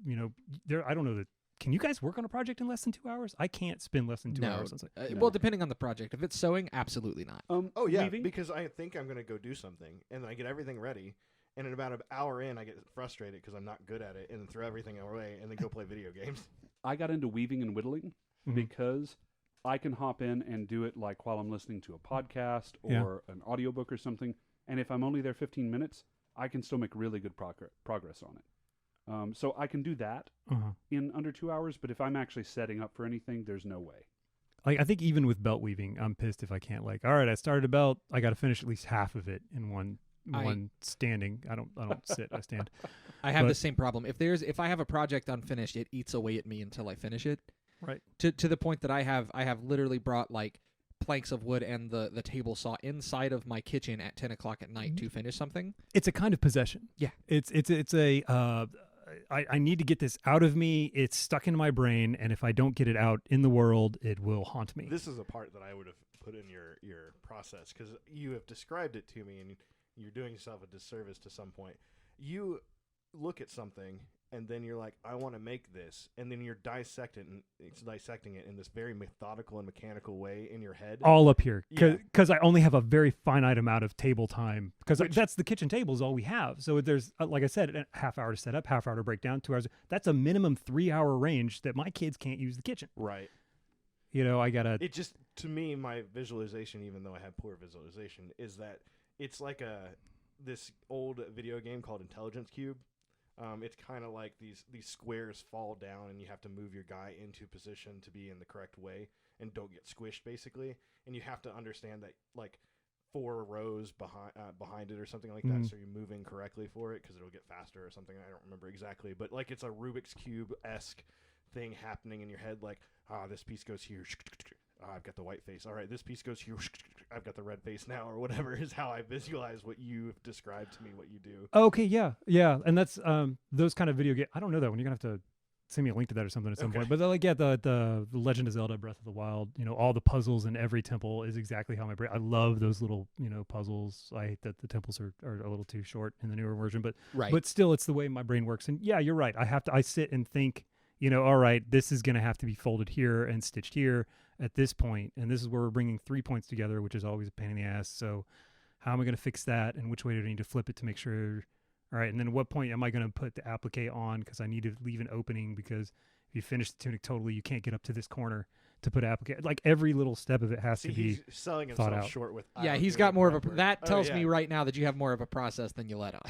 S3: don't know that. Can you guys work on a project in less than 2 hours? I can't spend less than 2 hours on something.
S1: Well, depending on the project. If it's sewing, absolutely not.
S6: Oh yeah,
S2: weaving?
S6: because I think I'm going to go do something, and then I get everything ready, and in about an hour in, I get frustrated because I'm not good at it, and then throw everything away, and then go play video games.
S2: I got into weaving and whittling because I can hop in and do it like while I'm listening to a podcast or an audiobook or something. And if I'm only there 15 minutes, I can still make really good progress on it. So I can do that in under 2 hours, but if I'm actually setting up for anything, there's no way.
S3: Like I think even with belt weaving, I'm pissed if I can't all right, I started a belt, I got to finish at least half of it in one standing. I don't sit, I stand.
S1: I have the same problem. If I have a project unfinished, it eats away at me until I finish it.
S3: Right.
S1: To the point that I have literally brought like planks of wood and the table saw inside of my kitchen at 10 o'clock at night to finish something.
S3: It's a kind of possession.
S1: Yeah.
S3: It's a I need to get this out of me. It's stuck in my brain, and if I don't get it out in the world, it will haunt me.
S6: This is a part that I would have put in your process, because you have described it to me, and you're doing yourself a disservice to some point. You look at something, and then you're like, I want to make this, and then you're dissecting it in this very methodical and mechanical way in your head.
S3: All up here,
S6: Yeah.
S3: because I only have a very finite amount of table time, because that's the kitchen table is all we have. So there's, like I said, a half hour to set up, half hour to break down, 2 hours. That's a minimum 3 hour range that my kids can't use the kitchen.
S6: Right.
S3: You know, I gotta.
S6: It just to me, my visualization, even though I have poor visualization, is that it's like this old video game called Intelligence Cube. It's kind of like these squares fall down, and you have to move your guy into position to be in the correct way and don't get squished, basically. And you have to understand that, like, 4 rows behind it or something like that, so you're moving correctly for it because it'll get faster or something. I don't remember exactly, but like it's a Rubik's Cube-esque thing happening in your head, like, this piece goes here. I've got the white face. All right, this piece goes here. I've got the red face now, or whatever is how I visualize what you've described to me, what you do.
S3: Okay, yeah. And that's those kind of video games. I don't know that one. You're going to have to send me a link to that or something at some point. But like, yeah, the Legend of Zelda Breath of the Wild, all the puzzles in every temple is exactly how my brain. I love those little, puzzles. I hate that the temples are a little too short in the newer version, but still it's the way my brain works. And yeah, you're right. I sit and think, all right, this is going to have to be folded here and stitched here at this point, and this is where we're bringing 3 points together, which is always a pain in the ass. So how am I going to fix that, and which way do I need to flip it to make sure? All right, and then at what point am I going to put the applique on, because I need to leave an opening, because if you finish the tunic totally, you can't get up to this corner to put applique. Like every every little step of it has to be
S6: he's selling
S3: thought
S6: himself
S3: out.
S6: short with.
S1: He's got more of a. That tells me right now that you have more of a process than you let on.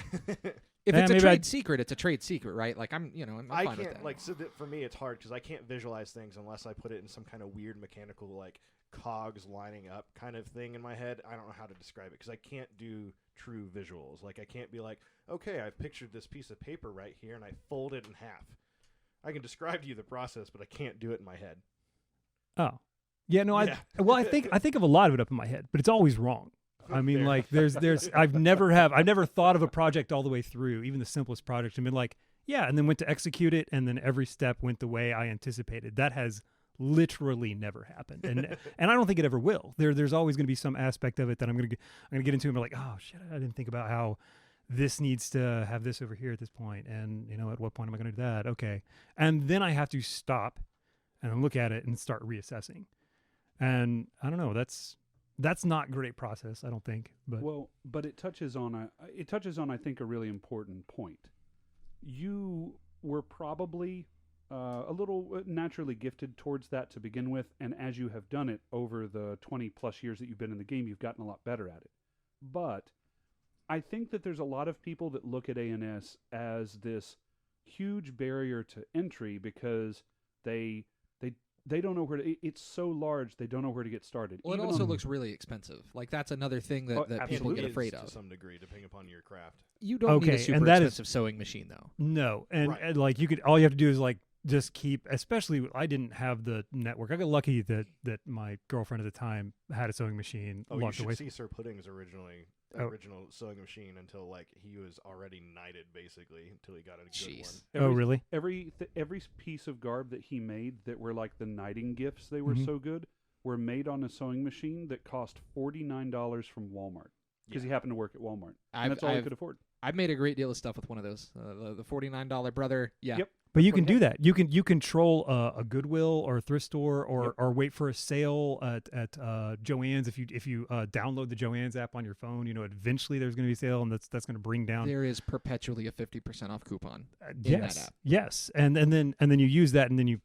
S1: If it's a trade secret, it's a trade secret, right? Like I'm
S6: I
S1: fine with
S6: can't
S1: that.
S6: so that for me it's hard because I can't visualize things unless I put it in some kind of weird mechanical like cogs lining up kind of thing in my head. I don't know how to describe it because I can't do true visuals. Like I can't be like, okay, I've pictured this piece of paper right here and I fold it in half. I can describe to you the process, but I can't do it in my head.
S3: Oh, yeah, no, I I think of a lot of it up in my head, but it's always wrong. I mean, like there's I've never thought of a project all the way through, even the simplest project, and been like, yeah, and then went to execute it, and then every step went the way I anticipated. That has literally never happened, and I don't think it ever will. There's always going to be some aspect of it that I'm gonna get into and be like, oh shit, I didn't think about how this needs to have this over here at this point, and at what point am I going to do that? Okay, and then I have to stop and look at it and start reassessing, and I don't know, that's not great process, I don't think.
S2: But it touches on I think a really important point. You were probably a little naturally gifted towards that to begin with, and as you have done it over the 20 plus years that you've been in the game, you've gotten a lot better at it. But I think that there's a lot of people that look at ANS as this huge barrier to entry because they don't know where to. It's so large, they don't know where to get started.
S1: Well, it also looks really expensive. Like that's another thing that people get afraid of.
S6: To some degree, depending upon your craft.
S1: You don't need a super expensive sewing machine, though.
S3: No, and like all you have to do is like just keep. Especially, I didn't have the network. I got lucky that my girlfriend at the time had a sewing machine.
S6: Oh, you should see Sir Pudding's original sewing machine until like he was already knighted, basically, until he got a good one.
S3: Really?
S2: Every piece of garb that he made that were like the knighting gifts, they were so good, were made on a sewing machine that cost $49 from Walmart because he happened to work at Walmart. And that's all he could afford.
S1: I've made a great deal of stuff with one of those. The $49 brother. Yeah.
S2: Yep.
S3: But you can do that. You control a Goodwill or a thrift store or wait for a sale at Joann's. If you download the Joann's app on your phone, eventually there's going to be a sale, and that's going to bring down.
S1: There is perpetually a 50% off coupon in that app.
S3: Yes, and then you use that, and then you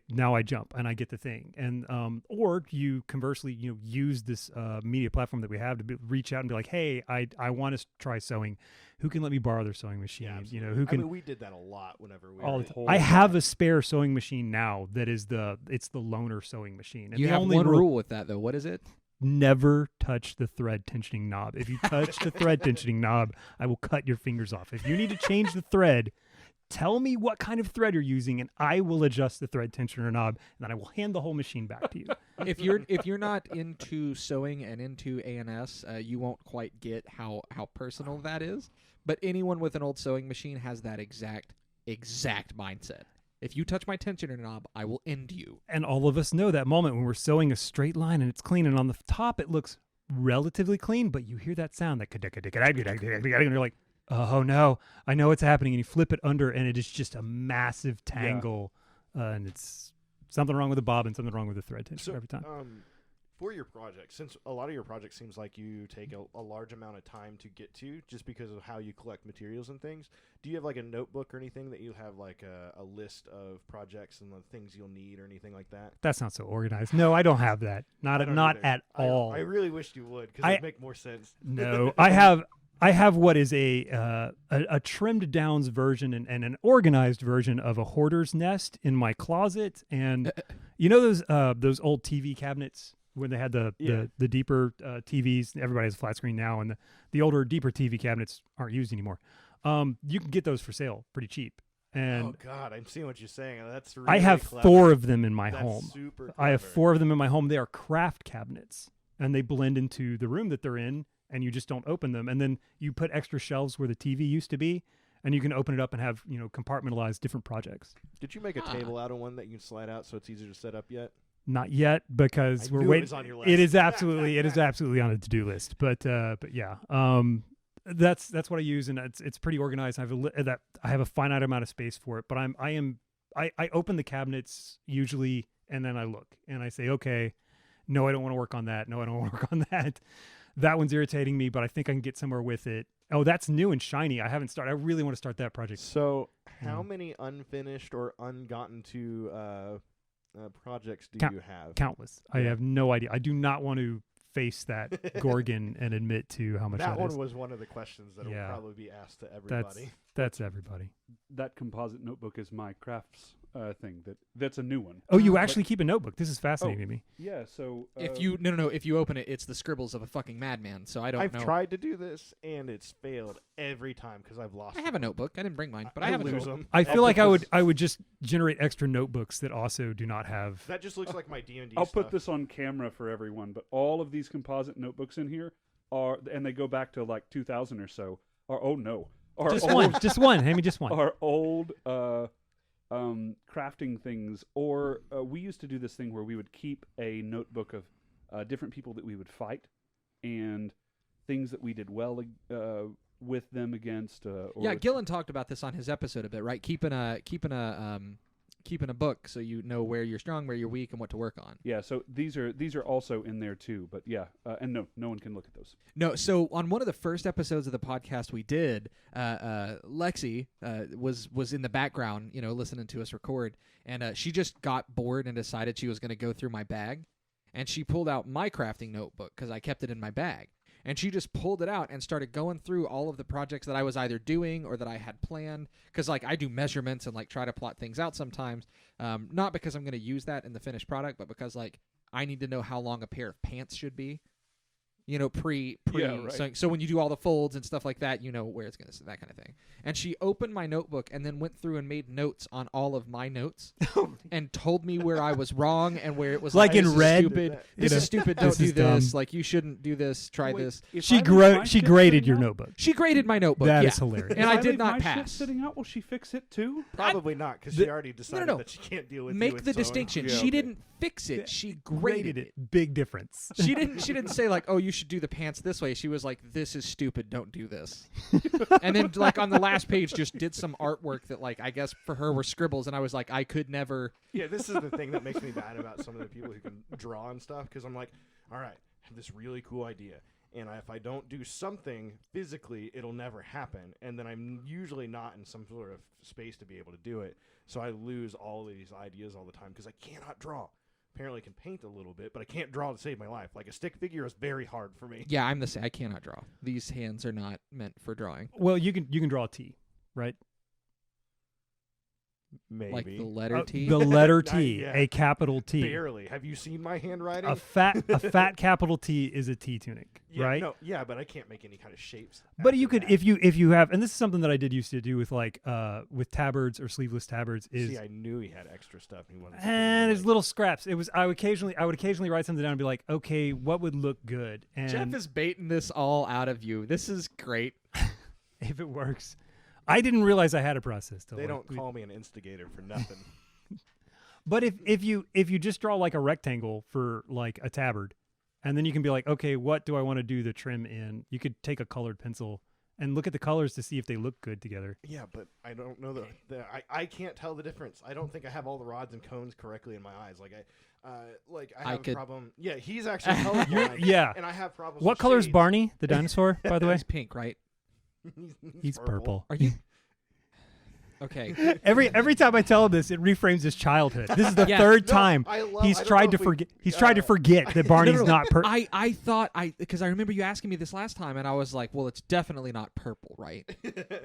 S3: now I jump and I get the thing, and or you conversely use this media platform that we have to reach out and be like, hey, I want to try sewing. Who can let me borrow their sewing machine?
S6: Yeah,
S3: who can?
S6: I mean, we did that a lot whenever we were.
S3: I have a spare sewing machine now that is it's the loaner sewing machine. And
S1: you have one rule with that though. What is it?
S3: Never touch the thread tensioning knob. If you touch the thread tensioning knob, I will cut your fingers off. If you need to change the thread, tell me what kind of thread you're using, and I will adjust the thread tensioner knob, and then I will hand the whole machine back to you.
S1: If you're not into sewing and into ANS, you won't quite get how personal that is. But anyone with an old sewing machine has that exact mindset. If you touch my tensioner knob, I will end you.
S3: And all of us know that moment when we're sewing a straight line and it's clean, and on the top it looks relatively clean, but you hear that sound, that and you're like, oh no, I know what's happening, and you flip it under, and it is just a massive tangle, and it's something wrong with the bobbin, something wrong with the thread tensioner every time.
S6: For your project, since a lot of your project seems like you take a large amount of time to get to just because of how you collect materials and things, do you have like a notebook or anything that you have like a list of projects and the things you'll need or anything like that?
S3: That's not so organized. No, I don't have that. Not at all.
S6: I really wished you would because it'd make more sense.
S3: No, I have what is a trimmed down version and an organized version of a hoarder's nest in my closet, and you know those old TV cabinets when they had the deeper TVs. Everybody has a flat screen now, and the older, deeper TV cabinets aren't used anymore. You can get those for sale pretty cheap. And
S6: oh God, I'm seeing what you're saying. That's really
S3: I have
S6: clever.
S3: 4 of them in my
S6: That's
S3: home.
S6: Super clever.
S3: I have 4 of them in my home. They are craft cabinets, and they blend into the room that they're in, and you just don't open them. And then you put extra shelves where the TV used to be, and you can open it up and have compartmentalize different projects.
S6: Did you make a table out of one that you can slide out so it's easier to set up yet?
S3: Not yet, because we're waiting. It is absolutely on the to-do list. But yeah, that's what I use, and it's pretty organized. I have a finite amount of space for it, but I open the cabinets usually, and then I look and I say, okay, no, I don't want to work on that. No, I don't want to work on that. That one's irritating me, but I think I can get somewhere with it. Oh, that's new and shiny. I haven't started. I really want to start that project.
S6: So, how many unfinished or ungotten to projects do you have?
S3: Countless. Yeah. I have no idea. I do not want to face that Gorgon and admit to how much that
S6: one
S3: is.
S6: was one of the questions that will probably be asked to everybody.
S3: That's everybody.
S2: That composite notebook is my crafts thing. That's a new one.
S3: Oh, you actually keep a notebook. This is fascinating to me.
S2: Yeah. So
S1: if you if you open it, it's the scribbles of a fucking madman. So I've
S6: tried to do this and it's failed every time because I've lost.
S1: I have a notebook. I didn't bring mine, but I have
S6: lose
S1: a
S6: them.
S3: I feel like I would just generate extra notebooks that also do not have.
S6: That just looks like my D&D.
S2: I'll put this on camera for everyone, but all of these composite notebooks in here and they go back to like 2000 or so.
S3: Just one. Hand me just one.
S2: Are old crafting things, or we used to do this thing where we would keep a notebook of different people that we would fight and things that we did well with them against.
S1: Gillen talked about this on his episode a bit, right? Keeping a book so you know where you're strong, where you're weak, and what to work on.
S2: Yeah, so these are also in there too. But yeah, and no one can look at those.
S1: No, so on one of the first episodes of the podcast we did, Lexi was in the background, listening to us record, and she just got bored and decided she was going to go through my bag, and she pulled out my crafting notebook because I kept it in my bag. And she just pulled it out and started going through all of the projects that I was either doing or that I had planned. Because, I do measurements and, try to plot things out sometimes. Not because I'm going to use that in the finished product, but because, I need to know how long a pair of pants should be. Pre.
S2: Yeah, right.
S1: So when you do all the folds and stuff like that, you know where it's going to sit, that kind of thing. And she opened my notebook and then went through and made notes on all of my notes and told me where I was wrong and where it was
S3: in red.
S1: Stupid. This is stupid. Don't do this. You shouldn't do this. Try this.
S3: She graded your notebook.
S1: She graded my notebook.
S3: That is hilarious.
S1: And I did
S2: leave
S1: not
S2: my shit
S1: pass.
S2: sitting out, will she fix it too?
S6: Probably not, because she already decided that she can't deal with it.
S1: Make the distinction.
S6: Yeah,
S1: she didn't fix it. She graded it.
S3: Big difference.
S1: She didn't say oh, you should do the pants this way. She was like, this is stupid. Don't do this. And then on the last page just did some artwork that I guess for her were scribbles, and I was like, I could never.
S6: Yeah, this is the thing that makes me mad about some of the people who can draw and stuff, because I'm like, all right, I have this really cool idea, and if I don't do something physically, it'll never happen, and then I'm usually not in some sort of space to be able to do it, so I lose all of these ideas all the time because I cannot draw. Apparently can paint a little bit, but I can't draw to save my life. A stick figure is very hard for me.
S1: Yeah, I'm the same. I cannot draw. These hands are not meant for drawing.
S3: Well, you can draw a T, right?
S6: Maybe
S1: the letter T.
S3: The letter T, a capital T.
S6: Barely. Have you seen my handwriting?
S3: A fat capital T is a T tunic, right?
S6: No, yeah, but I can't make any kind of shapes.
S3: But you could, if you have, and this is something that I used to do with with tabards or sleeveless tabards.
S6: See, I knew he had extra stuff. He wanted.
S3: And there's little scraps. I would occasionally write something down and be like, okay, what would look good? And
S1: Jeff is baiting this all out of you. This is great.
S3: If it works. I didn't realize I had a process.
S6: They don't call me an instigator for nothing.
S3: But if you just draw a rectangle for a tabard, and then you can be like, okay, what do I want to do the trim in? You could take a colored pencil and look at the colors to see if they look good together.
S6: Yeah, but I don't know I can't tell the difference. I don't think I have all the rods and cones correctly in my eyes. I have a problem. Yeah, he's actually colorblind.
S3: Yeah,
S6: and I have problems.
S3: What
S6: with
S3: color is
S6: shades.
S3: Barney, the dinosaur? By the way,
S1: He's pink, right?
S3: he's purple.
S1: Are you? Okay.
S3: Every time I tell him this, it reframes his childhood. This is the
S1: Yeah.
S3: third
S6: No,
S3: time he's tried to forget. He's tried to forget that Barney's not purple.
S1: I thought because I remember you asking me this last time, and I was like, well, it's definitely not purple, right?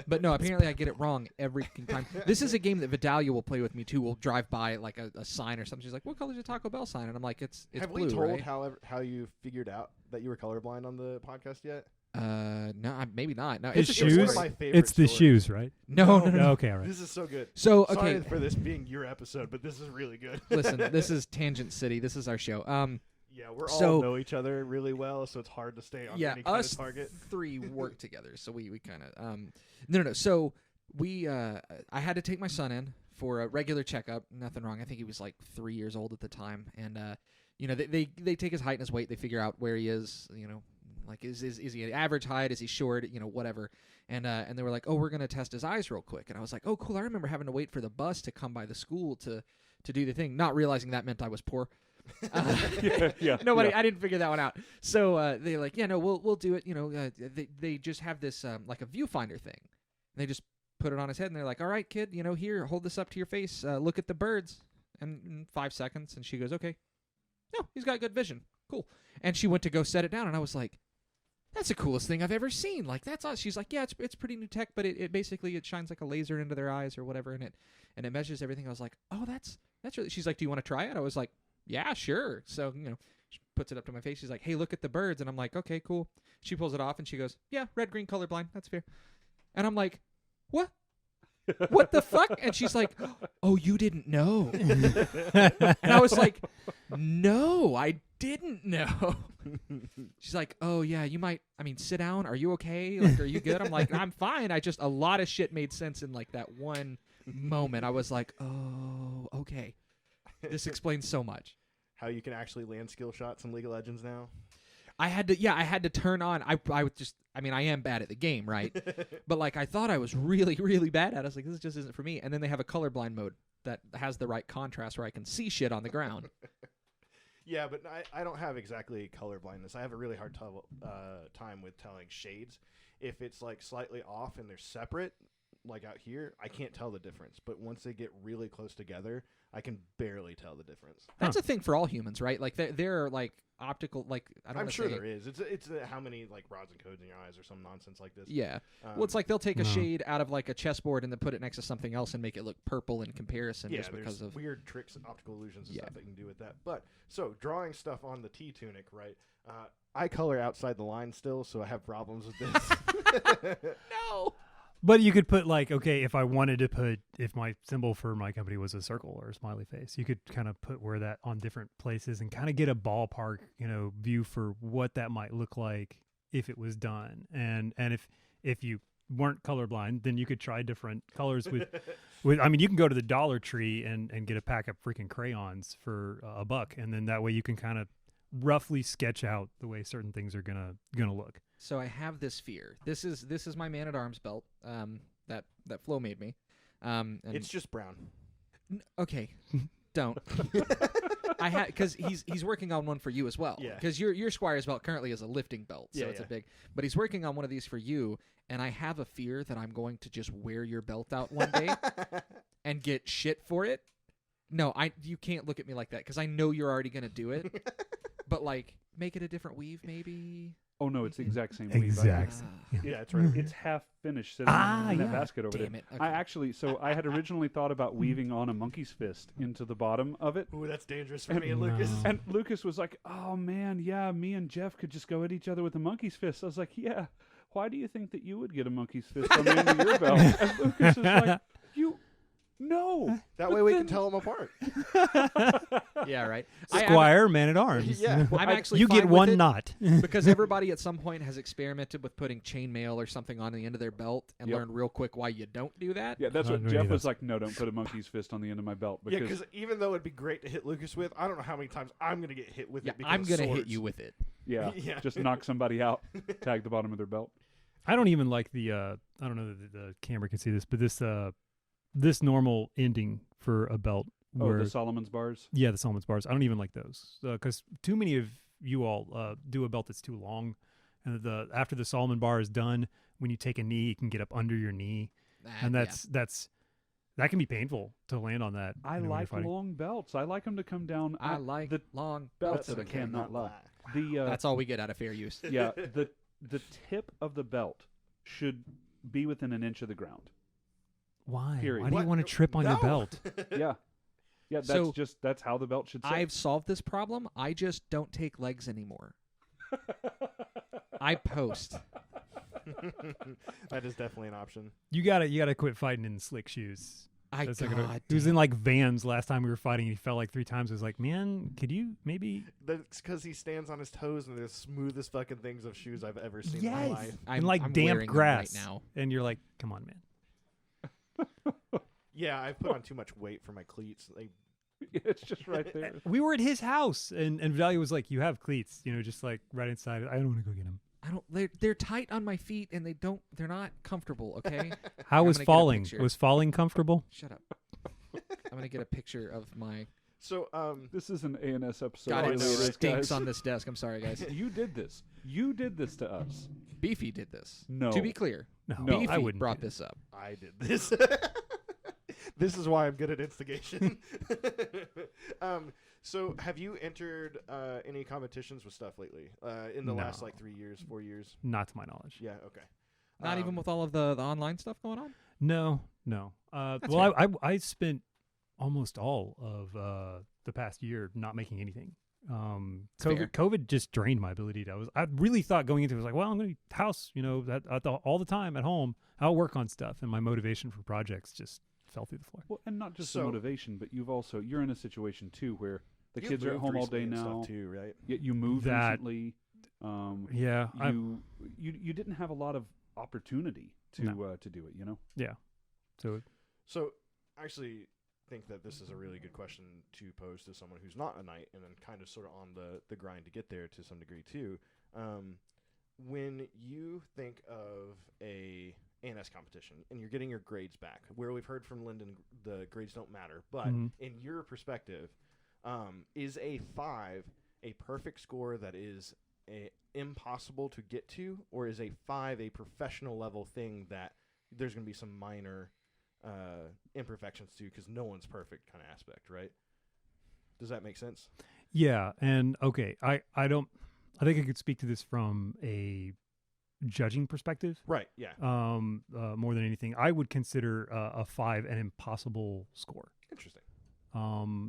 S1: But no, apparently I get it wrong every time. This is a game that Vidalia will play with me too. We'll drive by like a sign or something. She's like, what color is a Taco Bell sign? And I'm like, it's
S6: Have
S1: blue,
S6: we told
S1: right?
S6: how you figured out that you were colorblind on the podcast yet?
S1: No, maybe not. No,
S3: His
S1: it's
S3: shoes.
S6: one of my favorite
S3: It's the
S6: stories.
S3: shoes, right?
S1: No.
S3: Okay, all right.
S6: This is so good.
S1: So
S6: Sorry
S1: okay,
S6: for this being your episode, but this is really good.
S1: listen, this is Tangent City. This is our show.
S6: Yeah, we're
S1: So-
S6: all know each other really well, so it's hard to stay on any kind
S1: us
S6: of target.
S1: three work together, so we kind of no. So we I had to take my son in for a regular checkup. Nothing wrong. I think he was like 3 years old at the time, and they take his height and his weight. They figure out where he is. Like is he average height? Is he short? Whatever. And they were like, oh, we're gonna test his eyes real quick. And I was like, oh, cool. I remember having to wait for the bus to come by the school to do the thing, not realizing that meant I was poor. I didn't figure that one out. So they're like, yeah, no, we'll do it. They just have this like a viewfinder thing. And they just put it on his head, and they're like, all right, kid, here, hold this up to your face. Look at the birds. And in 5 seconds, and she goes, okay. No, he's got good vision. Cool. And she went to go set it down, and I was like, that's the coolest thing I've ever seen. Like, that's awesome. She's like, yeah, it's pretty new tech, but it basically it shines like a laser into their eyes or whatever, and it measures everything. I was like, oh, that's really. She's like, do you want to try it? I was like, yeah, sure. So she puts it up to my face. She's like, hey, look at the birds, and I'm like, okay, cool. She pulls it off, and she goes, yeah, red, green, colorblind. That's fair. And I'm like, what? What the fuck? And she's like, oh, you didn't know. And I was like, no, I didn't know. She's like, oh, yeah, you might, sit down. Are you okay? Like, are you good? I'm like, I'm fine. A lot of shit made sense in like that one moment. I was like, oh, okay. This explains so much.
S6: How you can actually land skill shots in League of Legends now.
S1: I had to turn on. I am bad at the game, right? But like I thought I was really, really bad at it. I was like, this just isn't for me. And then they have a colorblind mode that has the right contrast where I can see shit on the ground.
S6: Yeah, but I don't have exactly color blindness. I have a really hard time with telling shades. If it's like slightly off and they're separate, like out here, I can't tell the difference. But once they get really close together, I can barely tell the difference.
S1: That's a thing for all humans, right? Like there are like optical, like
S6: I'm sure there is. It's how many like rods and codes in your eyes or some nonsense like this.
S1: Yeah. Well, it's like they'll take a shade out of like a chessboard and then put it next to something else and make it look purple in comparison.
S6: Yeah,
S1: just because of
S6: weird tricks and optical illusions and stuff that you can do with that. But so drawing stuff on the tunic, right? I color outside the line still, so I have problems with this.
S1: No.
S3: But you could put like, okay, if I wanted to put, if my symbol for my company was a circle or a smiley face, you could kind of put where that on different places and kind of get a ballpark, view for what that might look like if it was done. And if you weren't colorblind, then you could try different colors with you can go to the Dollar Tree and get a pack of freaking crayons for $1, and then that way you can kind of roughly sketch out the way certain things are gonna look.
S1: So I have this fear. This is my Man-at-Arms belt that Flo made me. And
S6: it's just brown.
S1: Okay, don't. I had because he's working on one for you as well.
S6: Yeah.
S1: Because your Squire's belt currently is a lifting belt, so it's a big. But he's working on one of these for you, and I have a fear that I'm going to just wear your belt out one day and get shit for it. No, you can't look at me like that because I know you're already gonna do it. But like, make it a different weave, maybe.
S2: Oh no, it's the exact same.
S3: Exact.
S6: Yeah, it's right.
S2: It's half finished sitting in that basket over
S1: Damn
S2: there.
S1: it. Okay.
S2: I had originally thought about weaving on a monkey's fist into the bottom of it.
S6: Ooh, that's dangerous for me and Lucas.
S2: And Lucas was like, "Oh man, yeah, me and Jeff could just go at each other with a monkey's fist." I was like, "Yeah, why do you think that you would get a monkey's fist on the end of your belt?" And Lucas was like, "No."
S6: That way we can tell them apart.
S1: Yeah, right.
S3: Squire, Man-at-Arms.
S6: Yeah.
S1: I'm actually
S3: you
S1: fine
S3: get
S1: with
S3: one
S1: it
S3: knot.
S1: because everybody at some point has experimented with putting chainmail or something on the end of their belt and learned real quick why you don't do that.
S2: Yeah, that's what Jeff was like. No, don't put a monkey's fist on the end of my belt.
S6: Because even though it'd be great to hit Lucas with, I don't know how many times I'm going to get hit with it. Because
S1: I'm
S6: of
S1: gonna hit
S6: swords.
S1: you with it.
S2: Yeah, just knock somebody out, tag the bottom of their belt.
S3: I don't even like the I don't know that the camera can see this, but this normal ending for a belt.
S2: Oh, the Solomon's bars?
S3: Yeah, the Solomon's bars. I don't even like those because too many of you all do a belt that's too long. And after the Solomon bar is done, when you take a knee, you can get up under your knee. And that can be painful to land on that.
S2: I like long belts. I like them to come down.
S1: I like the long
S2: belts that I cannot lie.
S1: That's all we get out of fair use.
S2: Yeah, the tip of the belt should be within an inch of the ground.
S3: Why?
S2: Period.
S3: Why do you want to trip on your belt?
S2: Yeah. Yeah, that's how the belt should sit.
S1: I've solved this problem. I just don't take legs anymore. I post.
S6: That is definitely an option.
S3: You gotta quit fighting in slick shoes. He was in like Vans last time we were fighting. And he fell like 3 times. I was like, man, could you maybe?
S6: That's because he stands on his toes and they're the smoothest fucking things of shoes I've ever seen in my life.
S3: And like damp grass
S1: right now.
S3: And you're like, come on, man.
S6: Yeah, I've put on too much weight for my cleats.
S2: It's just right there.
S3: We were at his house, and Vidalia was like, "You have cleats, just like right inside." I don't want to go get them.
S1: I don't. They're tight on my feet, and they're not comfortable. Okay.
S3: How was falling? Was falling comfortable?
S1: Shut up. I'm gonna get a picture of my.
S6: So
S2: this is an ANS episode.
S1: God, it stinks on this desk. I'm sorry, guys.
S2: You did this. You did this to us.
S1: Beefy did this.
S2: No.
S1: To be clear,
S3: no,
S1: Beefy
S3: I wouldn't
S1: brought this up.
S6: I did this. This is why I'm good at instigation. So have you entered any competitions with stuff lately? In the last 3 years, 4 years?
S3: Not to my knowledge.
S6: Yeah. Okay.
S1: Not even with all of the online stuff going on?
S3: No. Well, I spent almost all of the past year not making anything. COVID just drained my ability to. I really thought going into it was like, well, I'm going to house, all the time at home. I'll work on stuff, and my motivation for projects just fell through the floor.
S2: Well, and not just the motivation, but you're in a situation too where the kids are at home all day now.
S6: Too, right?
S2: You moved recently.
S3: Yeah.
S2: You didn't have a lot of opportunity to do it.
S3: Yeah.
S6: So actually think that this is a really good question to pose to someone who's not a knight and then kind of sort of on the grind to get there to some degree too. When you think of a ANS competition and you're getting your grades back, where we've heard from Lyndon the grades don't matter, but in your perspective, is a 5 a perfect score that is impossible to get to, or is a 5 a professional level thing that there's going to be some minor imperfections to, because no one's perfect kind of aspect, right? Does that make sense?
S3: Yeah, and okay, I think I could speak to this from a judging perspective.
S6: Right, yeah.
S3: More than anything, I would consider a 5 an impossible score.
S6: Interesting.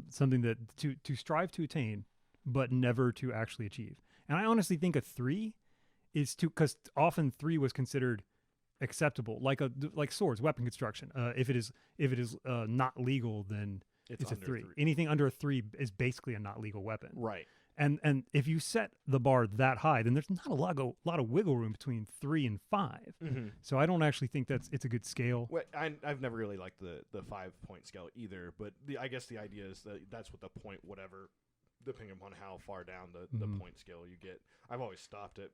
S3: Something that to strive to attain, but never to actually achieve. And I honestly think a 3 is because often 3 was considered acceptable, like swords, weapon construction. If it is not legal, then it's a 3. Anything under a 3 is basically a not legal weapon.
S6: Right.
S3: And if you set the bar that high, then there's not a lot of wiggle room between 3 and 5.
S6: Mm-hmm.
S3: So I don't actually think it's a good scale.
S6: Well, I've never really liked the 5-point scale either, but I guess the idea is that's what the point, whatever, depending upon how far down the point scale you get. I've always stopped at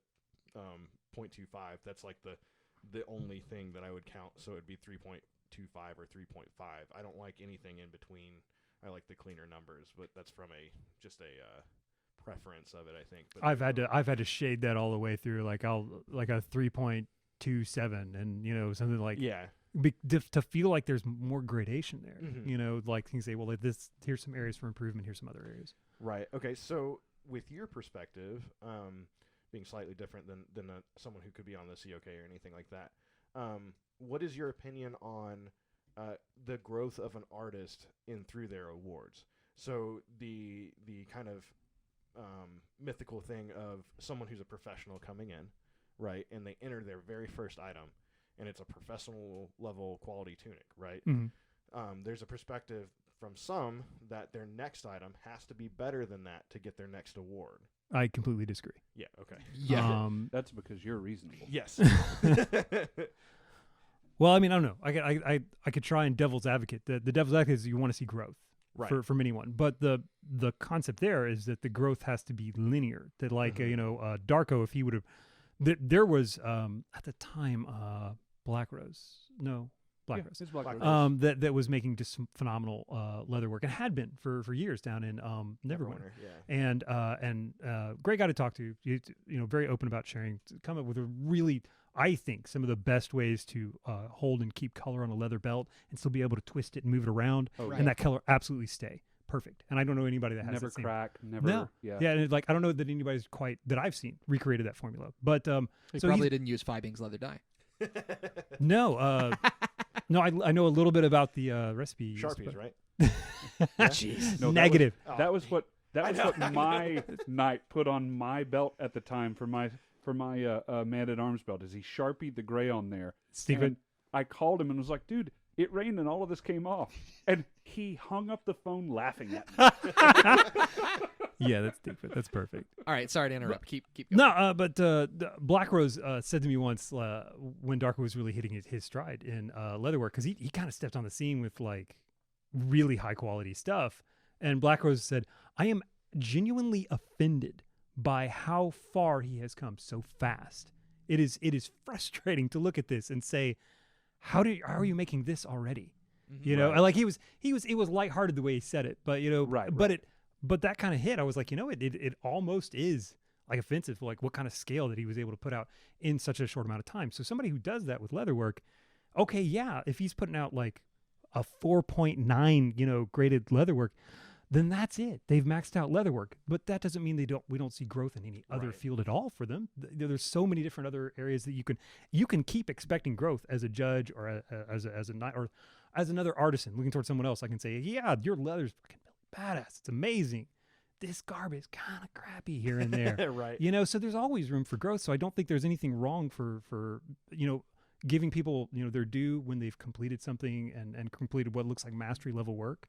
S6: 0.25. That's like the only thing that I would count. So it'd be 3.25 or 3.5. I don't like anything in between. I like the cleaner numbers, but that's from just a preference of it, I think. But
S3: I've had to shade that all the way through, like a 3.27, and something like to feel like there's more gradation there.
S6: Mm-hmm.
S3: Like you say, well, here's some areas for improvement, here's some other areas.
S6: Right. Okay. So with your perspective, being slightly different than someone who could be on the COK or anything like that, what is your opinion on the growth of an artist through their awards? So the kind of mythical thing of someone who's a professional coming in, right, and they enter their very first item, and it's a professional level quality tunic, right?
S3: Mm-hmm.
S6: There's a perspective from some that their next item has to be better than that to get their next award.
S3: I completely disagree.
S6: Yeah. Okay.
S3: Yeah.
S2: That's because you're reasonable.
S6: Yes.
S3: Well, I mean, I don't know. I could try and devil's advocate. The devil's advocate is you want to see growth.
S6: Right.
S3: From anyone, but the concept there is that the growth has to be linear. That Darko, if he would have there was at the time Black Rose. No. Black Rose.
S2: It's Black Rose.
S3: That was making just some phenomenal leather work and had been for years down in Neverwinter.
S6: Yeah.
S3: And great guy to talk to. You know, very open about sharing. Come up with a really, I think, some of the best ways to hold and keep color on a leather belt and still be able to twist it and move it around, and that color absolutely stay perfect. And I don't know anybody that has
S2: never
S3: that same,
S2: crack, never.
S3: No.
S2: Yeah.
S3: And like I don't know that anybody's quite that I've seen recreated that formula. But
S1: He
S3: so
S1: probably didn't use Fibing's leather dye.
S3: No. No, I know a little bit about the recipe.
S6: Sharpies, right?
S3: Jeez.
S2: No,
S3: Negative.
S2: That was what my knight put on my belt at the time for my man-at-arms belt. Is he sharpied the gray on there?
S3: Stephen,
S2: I called him and was like, "Dude, it rained and all of this came off," and he hung up the phone laughing at me.
S3: Yeah, that's stupid. That's perfect.
S1: All right, sorry to interrupt. Keep going.
S3: No, but Black Rose said to me once when Darko was really hitting his stride in leatherwork, because he kind of stepped on the scene with like really high quality stuff, and Black Rose said, "I am genuinely offended by how far he has come so fast. It is frustrating to look at this and say, how are you making this already?" You know, like it was lighthearted the way he said it, but you know, but that kind of hit. I was like, you know, it almost is like offensive for like what kind of scale that he was able to put out in such a short amount of time. So somebody who does that with leatherwork, okay, yeah, if he's putting out like a 4.9, you know, graded leatherwork, then that's it. They've maxed out leatherwork, but that doesn't mean we don't see growth in any other field at all for them. There's so many different other areas that you can keep expecting growth as a judge or as a knight or as another artisan looking towards someone else. I can say, yeah, your leather's fucking badass. It's amazing. This garb is kind of crappy here and there.
S6: Right.
S3: You know, so there's always room for growth. So I don't think there's anything wrong for you know, giving people, you know, their due when they've completed something and completed what looks like mastery level work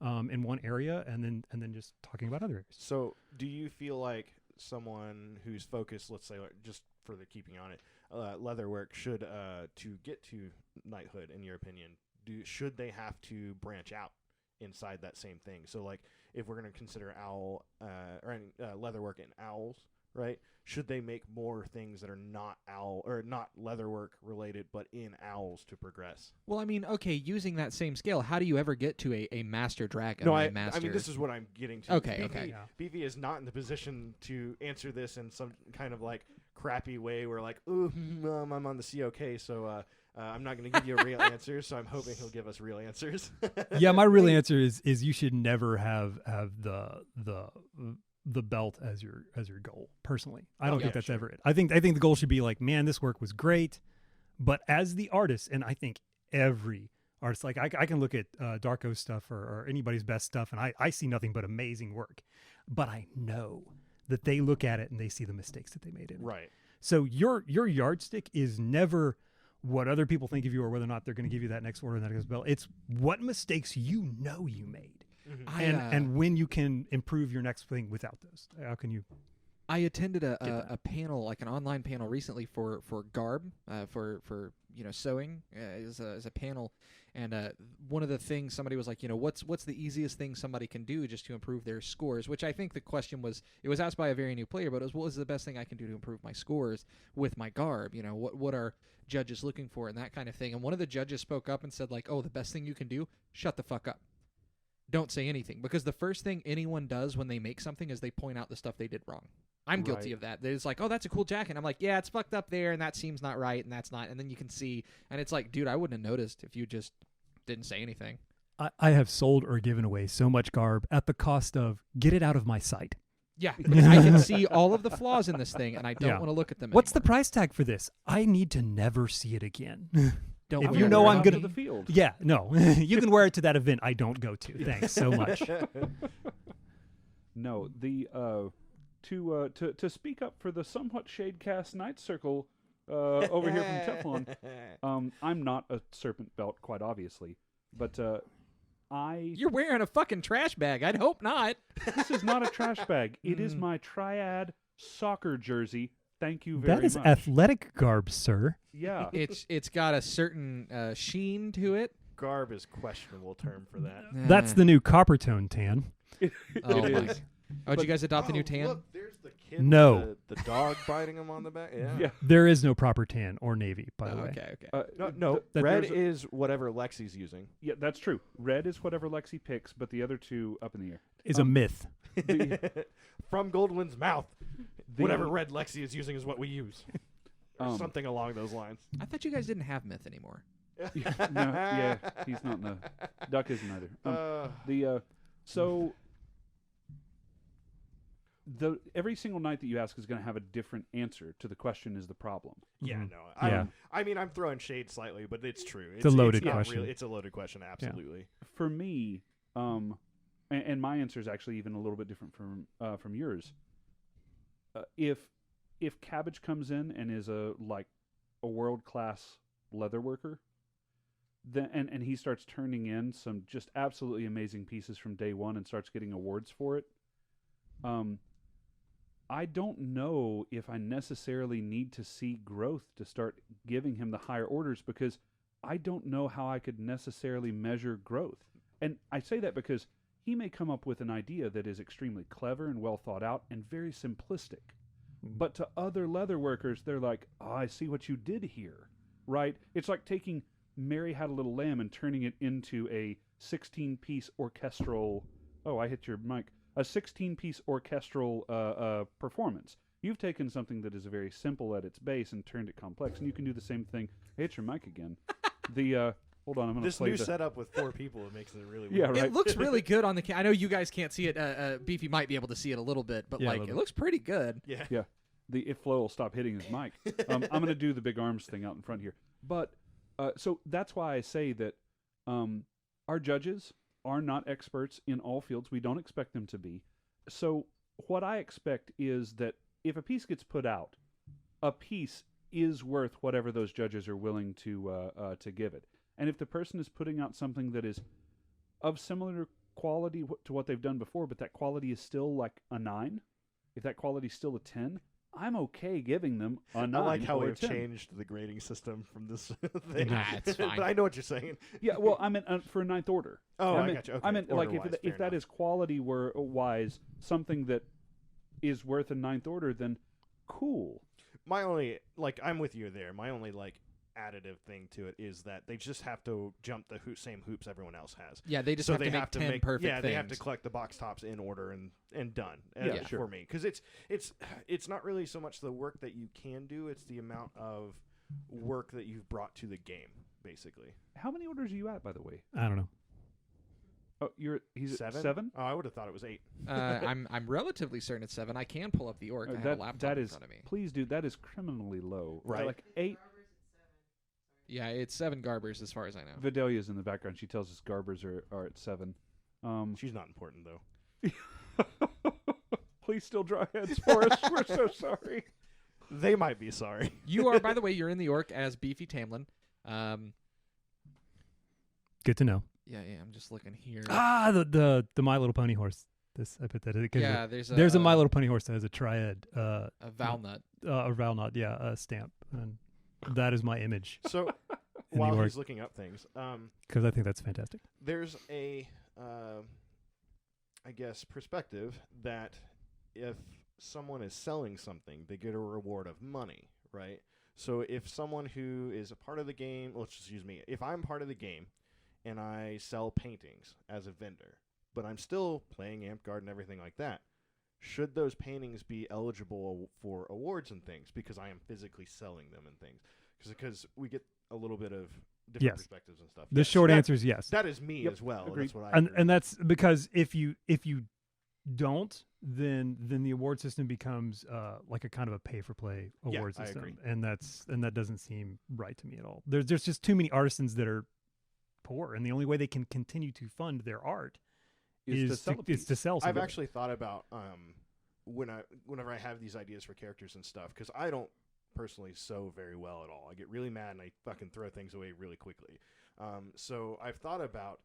S3: in one area, and then just talking about other areas.
S6: So do you feel like someone who's focused, let's say, just for the keeping on it, leatherwork should to get to knighthood, in your opinion, should they have to branch out inside that same thing? So like if we're going to consider owl leatherwork and owls, right, should they make more things that are not owl or not leatherwork related but in owls to progress?
S1: Well, I mean, okay, using that same scale, how do you ever get to a master dragon?
S6: No,
S1: or
S6: I
S1: master...
S6: mean, this is what I'm getting to.
S1: Okay, okay.
S6: Beefy is not in the position to answer this in some kind of like crappy way where like, ooh, I'm on the COK, so I'm not going to give you a real answer, so I'm hoping he'll give us real answers.
S3: Yeah, my real answer is you should never have the belt as your goal. Personally, I don't think that's ever it. I think the goal should be like, man, this work was great, but as the artist, and I think every artist, like I can look at Darko's stuff or anybody's best stuff, and I see nothing but amazing work, but I know that they look at it and they see the mistakes that they made in it.
S6: Right.
S3: So your yardstick is never what other people think of you or whether or not they're going to give you that next order and that next belt. It's what mistakes you know you made. Mm-hmm. And when you can improve your next thing without those. How can you?
S1: I attended a panel, like an online panel recently for garb, for you know, sewing as a panel, and one of the things somebody was like, you know, what's the easiest thing somebody can do just to improve their scores? Which I think the question was, it was asked by a very new player, but it was, what was the best thing I can do to improve my scores with my garb? You know, what are judges looking for and that kind of thing? And one of the judges spoke up and said like, oh, the best thing you can do, shut the fuck up. Don't say anything, because the first thing anyone does when they make something is they point out the stuff they did wrong. I'm guilty of that. It's like, oh, that's a cool jacket. I'm like, yeah, it's fucked up there, and that seems not right, and that's not. And then you can see, and it's like, dude, I wouldn't have noticed if you just didn't say anything.
S3: I have sold or given away so much garb at the cost of get it out of my sight.
S1: Yeah, I can see all of the flaws in this thing, and I don't want to look at them
S3: What's
S1: anymore.
S3: the price tag for this? I need to never see it again.
S1: Don't
S3: if
S1: wear
S3: you
S1: it
S3: know
S1: out
S3: I'm
S1: to
S3: gonna
S2: the field.
S3: Yeah, no, you can wear it to that event I don't go to. Thanks so much.
S2: No, the to speak up for the somewhat shadecast Night Circle over here from Teflon. I'm not a Serpent Belt, quite obviously, but
S1: You're wearing a fucking trash bag. I'd hope not.
S2: This is not a trash bag. It is my Triad soccer jersey. Thank you very much.
S3: That is athletic garb, sir.
S2: Yeah.
S1: It's got a certain sheen to it.
S6: Garb is questionable term for that.
S3: That's the new copper tone tan.
S2: It
S1: Oh,
S2: is.
S1: Oh, did you guys adopt the new tan?
S6: Look, there's the kid
S3: No.
S6: with the dog biting him on the back? Yeah.
S3: There is no proper tan or navy, by the way.
S1: Okay.
S6: No,
S3: That
S6: red
S2: there's
S6: is whatever Lexi's using.
S2: Yeah, that's true. Red is whatever Lexi picks, but the other two up in the air.
S3: Is a myth.
S6: From Goldwyn's mouth, whatever red Lexi is using is what we use. Or something along those lines.
S1: I thought you guys didn't have myth anymore.
S2: No, he's not in the Duck isn't either. Every single knight that you ask is going to have a different answer to the question. Is the problem?
S6: Yeah,
S3: Mm-hmm.
S6: no. I mean, I'm throwing shade slightly, but it's true.
S3: It's a loaded question.
S6: Really, it's a loaded question, absolutely.
S2: For me, and my answer is actually even a little bit different from yours. If Cabbage comes in and is a world-class leather worker, then and he starts turning in some just absolutely amazing pieces from day one and starts getting awards for it, I don't know if I necessarily need to see growth to start giving him the higher orders, because I don't know how I could necessarily measure growth. And I say that because he may come up with an idea that is extremely clever and well thought out and very simplistic. But to other leather workers, they're like, oh, I see what you did here, right? It's like taking Mary Had a Little Lamb and turning it into a 16-piece orchestral... Oh, I hit your mic. A 16-piece orchestral performance. You've taken something that is very simple at its base and turned it complex, and you can do the same thing. I hit your mic again. Hold on, I'm going to play
S6: this new setup with 4 people, it makes it really weird.
S2: Yeah, right.
S1: It looks really good on the I know you guys can't see it. Beefy might be able to see it a little bit, but it looks pretty good.
S6: Yeah.
S2: If Flo will stop hitting his mic. I'm going to do the big arms thing out in front here. But, so that's why I say that our judges are not experts in all fields. We don't expect them to be. So what I expect is that if a piece gets put out, a piece is worth whatever those judges are willing to give it. And if the person is putting out something that is of similar quality to what they've done before, but that quality is still like a 9, if that quality is still a 10, I'm okay giving them a 9.
S6: I like how
S2: or a
S6: we've
S2: 10.
S6: changed the grading system from this thing.
S1: Nah, it's fine.
S6: But I know what you're saying.
S2: Yeah, well, I meant for a 9th order.
S6: Oh,
S2: I
S6: I
S2: meant,
S6: got you. Okay.
S2: I meant like
S6: Order-wise,
S2: if that is quality-wise something that is worth a 9th order, then cool.
S6: My only, I'm with you there. My only, additive thing to it is that they just have to jump the same hoops everyone else has.
S1: Yeah, they just
S6: so
S1: have to make 10 perfect
S6: Yeah, they have
S1: things.
S6: to collect the box tops in order and done.
S2: Yeah, sure.
S6: For me, because it's not really so much the work that you can do; it's the amount of work that you've brought to the game, basically.
S2: How many orders are you at, by the way?
S3: I don't know.
S2: Oh, he's
S6: 7?
S2: at 7?
S6: Oh, I would have thought it was 8.
S1: I'm relatively certain it's 7. I can pull up the orc. I have a laptop in front of me.
S2: Please do. That is criminally low.
S6: Right.
S2: Like 8.
S1: Yeah, it's 7 garbers as far as I know.
S2: Vidalia's in the background. She tells us garbers are at 7.
S6: She's not important though.
S2: Please still draw heads for us. We're so sorry.
S6: They might be sorry.
S1: You are, by the way, you're in the orc as Beefy Tamlin.
S3: Good to know.
S1: Yeah, I'm just looking here.
S3: The My Little Pony horse. I put that in.
S1: Yeah,
S3: there's a My Little Pony horse that has a triad.
S1: A Valnut.
S3: A Valnut, yeah, a stamp. And that is my image.
S6: So while he's looking up things,
S3: because I think that's fantastic.
S6: There's a, I guess, perspective that if someone is selling something, they get a reward of money, right? So if someone who is a part of the game, let's just use me. If I'm part of the game and I sell paintings as a vendor, but I'm still playing Amtgard and everything like that, should those paintings be eligible for awards and things because I am physically selling them and things? Because we get a little bit of different perspectives and stuff.
S3: The short answer is yes.
S6: That is me as well.
S2: Agreed.
S6: That's what I agree.
S3: And that's because if you don't, then the award system becomes like a kind of a pay for play award
S6: I
S3: system,
S6: agree.
S3: and that doesn't seem right to me at all. There's just too many artisans that are poor, and the only way they can continue to fund their art is to sell.
S6: I've actually thought about whenever I have these ideas for characters and stuff, because I don't personally sew very well at all. I get really mad and I fucking throw things away really quickly. So I've thought about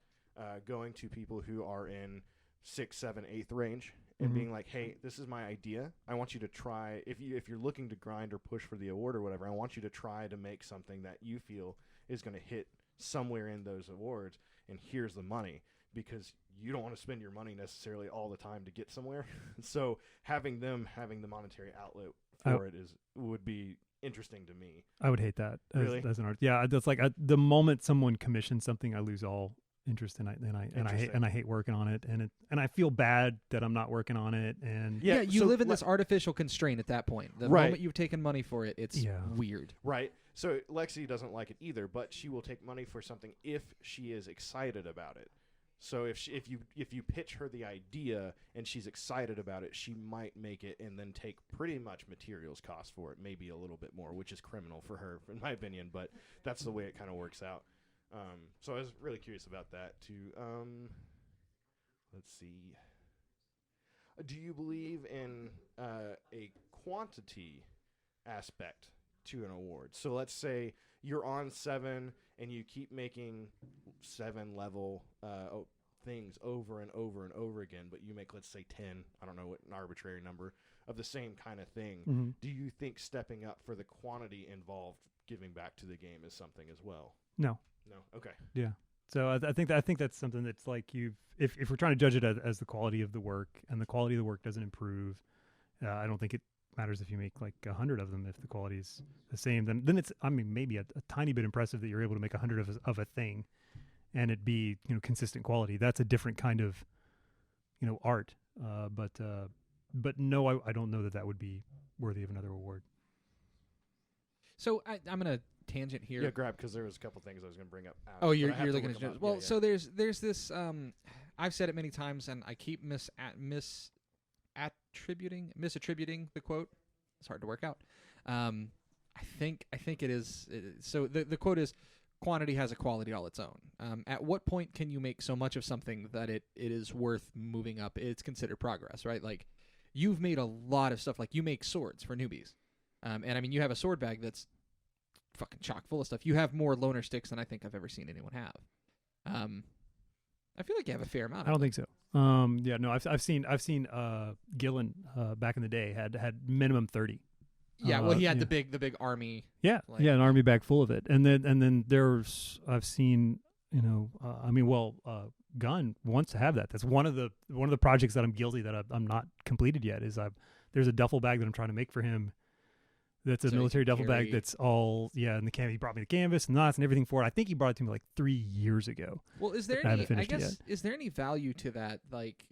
S6: going to people who are in 6th, 7th, 8th range and being like, hey, this is my idea. I want you to try, if you're looking to grind or push for the award or whatever, I want you to try to make something that you feel is going to hit somewhere in those awards, and here's the money, because you don't want to spend your money necessarily all the time to get somewhere. So having the monetary outlet for it would be interesting to me.
S3: I would hate that
S6: really?
S3: as an art. Yeah, that's like the moment someone commissions something, I lose all interest in it, and I hate working on it, and I feel bad that I'm not working on it. And
S1: you live in this artificial constraint at that point. The moment you've taken money for it, it's weird.
S6: Right. So Lexi doesn't like it either, but she will take money for something if she is excited about it. So if you pitch her the idea and she's excited about it, she might make it and then take pretty much materials cost for it, maybe a little bit more, which is criminal for her, in my opinion. But that's the way it kind of works out. So I was really curious about that too. Let's see. Do you believe in a quantity aspect to an award? So let's say you're on 7 and you keep making 7 level things over and over and over again, but you make, let's say, 10, I don't know what, an arbitrary number of the same kind of thing.
S3: Mm-hmm.
S6: Do you think stepping up for the quantity involved giving back to the game is something as well?
S3: No.
S6: Okay.
S3: Yeah. So I think that's something that's like if we're trying to judge it as the quality of the work, and the quality of the work doesn't improve, I don't think it matters if you make like 100 of them. If the quality is the same, then it's, I mean, maybe a tiny bit impressive that you're able to make 100 of a thing, and it be consistent quality. That's a different kind of art. But no, I don't know that would be worthy of another award.
S1: So I'm gonna tangent here.
S6: Yeah, grab, because there was a couple things I was going to bring up.
S1: Oh, you're looking at well. Yeah. So there's this. I've said it many times, and I keep misattributing the quote. It's hard to work out. I think it is. So the quote is, "Quantity has a quality all its own." At what point can you make so much of something that it is worth moving up? It's considered progress, right? Like, you've made a lot of stuff. Like, you make swords for newbies, and I mean, you have a sword bag that's fucking chock full of stuff. You have more loner sticks than I think I've ever seen anyone have. I feel like you have a fair amount.
S3: I don't think so. Yeah, no, I've seen Gillen back in the day had minimum 30.
S1: Yeah, well, he had the big army.
S3: Yeah, an army bag full of it, and then I've seen Gunn wants to have that. That's one of the projects that I'm guilty that I'm not completed yet. There's a duffel bag that I'm trying to make for him. That's a military duffel bag that's all, and he brought me the canvas and knots and everything for it. I think he brought it to me like 3 years ago.
S1: Well, is there is there any value to that? Like,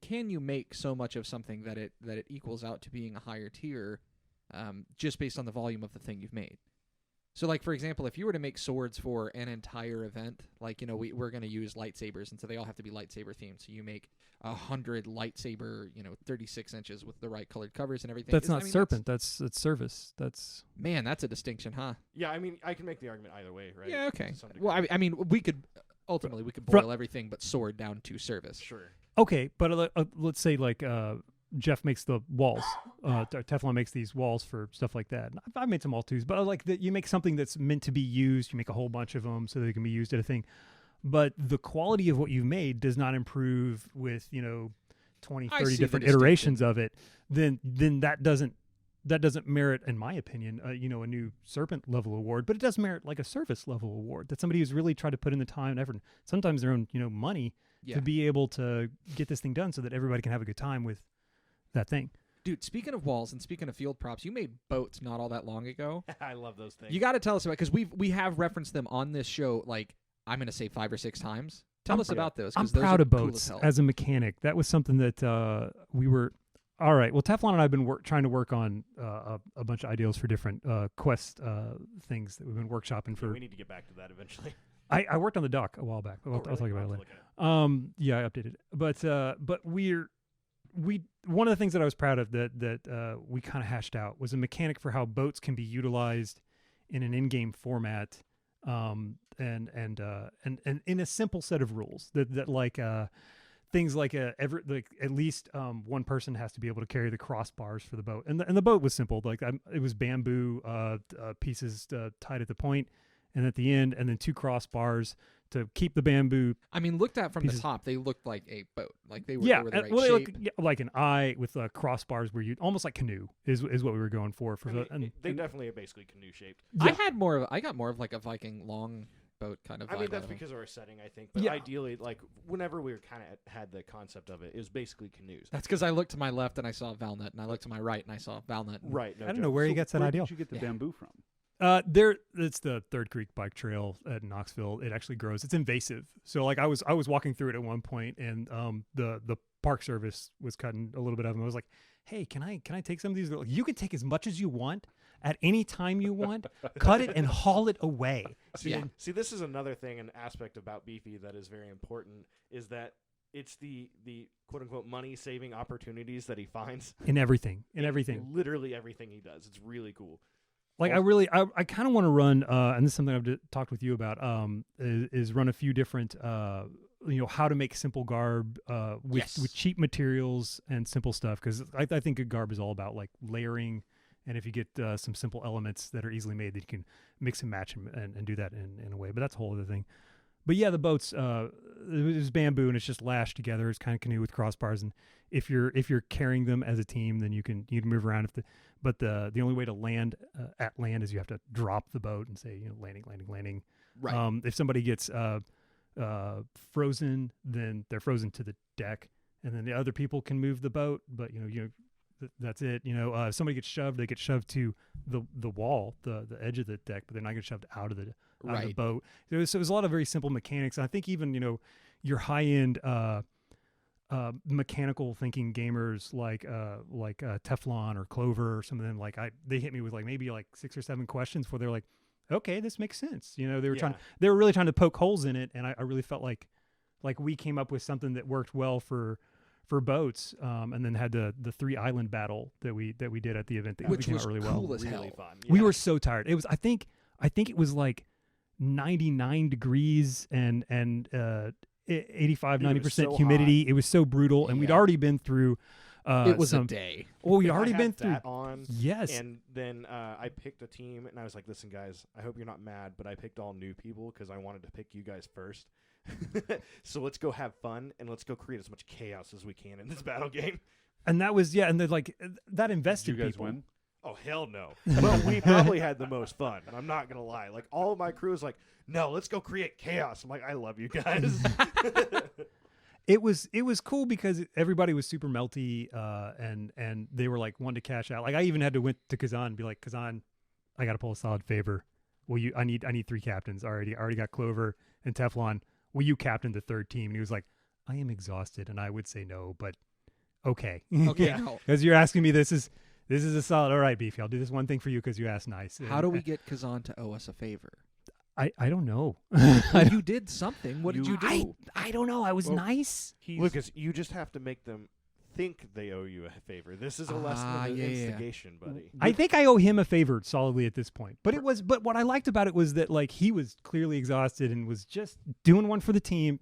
S1: can you make so much of something that it equals out to being a higher tier, just based on the volume of the thing you've made? So, like, for example, if you were to make swords for an entire event, like, we're going to use lightsabers, and so they all have to be lightsaber themed. So you make 100 lightsaber, 36 inches with the right colored covers and everything.
S3: That's Serpent. That's service. That's
S1: a distinction, huh?
S6: Yeah, I mean, I can make the argument either way, right?
S1: Yeah, okay. Well, I mean, we could boil everything but sword down to service.
S6: Sure.
S3: Okay, but let's say like Jeff makes the walls. Teflon makes these walls for stuff like that. I've made some wall twos, but like you make something that's meant to be used. You make a whole bunch of them so they can be used at a thing. But the quality of what you've made does not improve with 20, 30 different iterations of it. Then that doesn't merit, in my opinion, a new Serpent level award. But it does merit like a service level award. That somebody who's really tried to put in the time and effort, sometimes their own money, to be able to get this thing done so that everybody can have a good time with that thing.
S1: Dude, speaking of walls and speaking of field props, you made boats not all that long ago.
S6: I love those things.
S1: You got to tell us about, because we have referenced them on this show, like, I'm going to say 5 or 6 times. Tell us about those.
S3: I'm proud of boats as a mechanic. That was something that we were... All right. Well, Teflon and I have been trying to work on a bunch of ideals for different quest things that we've been workshopping for...
S6: We need to get back to that eventually.
S3: I worked on the dock a while back. I'll talk about it later. Yeah, I updated it. But one of the things that I was proud of that we kind of hashed out was a mechanic for how boats can be utilized in an in-game format, and in a simple set of rules that like things like at least one person has to be able to carry the crossbars for the boat, and the boat was simple. Like it was bamboo pieces tied at the point and at the end, and then 2 crossbars to keep the bamboo.
S1: I mean, looked at from the top, they looked like a boat. Like they were,
S3: they
S1: were the right
S3: they
S1: shape.
S3: look like an eye with crossbars where you almost like canoe is what we were going for.
S6: They definitely are basically canoe shaped.
S1: Yeah. I got more of like a Viking long boat kind of vibe.
S6: I mean,
S1: out
S6: that's
S1: of 'em.
S6: because of our setting, I think. But
S3: Yeah.
S6: ideally, like, whenever we were kind of had the concept of it, it was basically canoes.
S1: That's because I looked to my left and I saw Valnut, and I looked to my right and I saw Valnut. And
S6: Right. No
S3: I don't
S6: joke.
S3: know where he
S2: So
S3: gets that
S2: where
S3: idea.
S2: did you get the bamboo from?
S3: It's the Third Creek Bike Trail at Knoxville. It actually grows. It's invasive. So like I was walking through it at one point, and the Park Service was cutting a little bit of them. I was like, hey, can I take some of these? They're like, you can take as much as you want at any time you want. Cut it and haul it away.
S6: See, this is another thing, an aspect about Beefy that is very important, is that it's the quote unquote money saving opportunities that he finds
S3: in everything.
S6: Literally everything he does. It's really cool.
S3: Like I kind of want to run, and this is something I've talked with you about, is run a few different, how to make simple garb with cheap materials and simple stuff. Because I think a garb is all about like layering, and if you get some simple elements that are easily made, that you can mix and match and do that in a way. But that's a whole other thing. But yeah, the boats, it's bamboo and it's just lashed together. It's kind of canoe with crossbars, and if you're carrying them as a team, then you can move around. But the only way to land at land is you have to drop the boat and say landing.
S1: Right.
S3: If somebody gets frozen, then they're frozen to the deck, and then the other people can move the boat. But that's it. If somebody gets shoved, they get shoved to the wall, the edge of the deck, but they're not getting shoved out of the boat. So it was a lot of very simple mechanics. And I think even your high end mechanical thinking gamers like Teflon or Clover or some of them, they hit me with maybe 6 or 7 questions before they're like, okay, this makes sense. They were really trying to poke holes in it, and I really felt like we came up with something that worked well for boats, and then had the 3 island battle that we did at the event, that
S1: which
S3: came
S1: was
S3: out really
S1: cool
S3: well.
S1: as
S6: Really
S1: hell.
S6: fun.
S3: We
S6: Yeah.
S3: were so tired. It was I think it was 99 degrees and 85,
S6: Dude, it was
S3: 90%
S6: so
S3: humidity.
S6: hot.
S3: It was so brutal, and we'd
S1: Yeah.
S3: already been through.
S1: It was
S3: some,
S1: a day.
S3: Well, we'd
S6: And I
S3: already
S6: had
S3: been through.
S6: that on.
S3: Yes.
S6: And then I picked a team, and I was like, listen, guys, I hope you're not mad, but I picked all new people because I wanted to pick you guys first. So let's go have fun, and let's go create as much chaos as we can in this battle game.
S3: And that was and then that invested
S2: Did you guys
S3: people.
S2: win?
S6: Oh, hell no. But we probably had the most fun. I'm not going to lie. All of my crew was like, no, let's go create chaos. I'm like, I love you guys.
S3: It was cool because everybody was super melty, and they were one to cash out. I even had to went to Kazan and be like, Kazan, I got to pull a solid favor. Will you? I need 3 captains already. I already got Clover and Teflon. Will you captain the 3rd team? And he was like, I am exhausted, and I would say no, but okay.
S1: Okay, no.
S3: Because you're asking me, this is a solid. All right, Beefy, I'll do this one thing for you because you asked nice.
S1: How do we get Kazan to owe us a favor?
S3: I don't know.
S1: Well, you did something. What did you do?
S3: I don't know. I was nice.
S6: Lucas, you just have to make them think they owe you a favor. This is a lesson of instigation, buddy.
S3: I think I owe him a favor solidly at this point. But what I liked about it was that he was clearly exhausted and was just doing one for the team,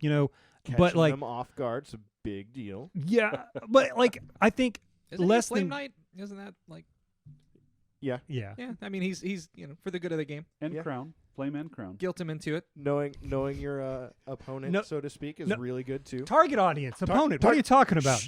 S6: Catching them off guard's a big deal.
S3: Yeah, but I think
S1: Isn't
S3: less
S1: he a flame
S3: than
S1: knight? Isn't that
S6: Yeah.
S3: yeah.
S1: Yeah, I mean he's for the good of the game.
S2: And crown. Flame and crown.
S1: Guilt him into it.
S6: Knowing your opponent,
S3: No-
S6: so to speak, is
S3: no-
S6: really good too.
S3: Target audience, opponent. What are you talking about?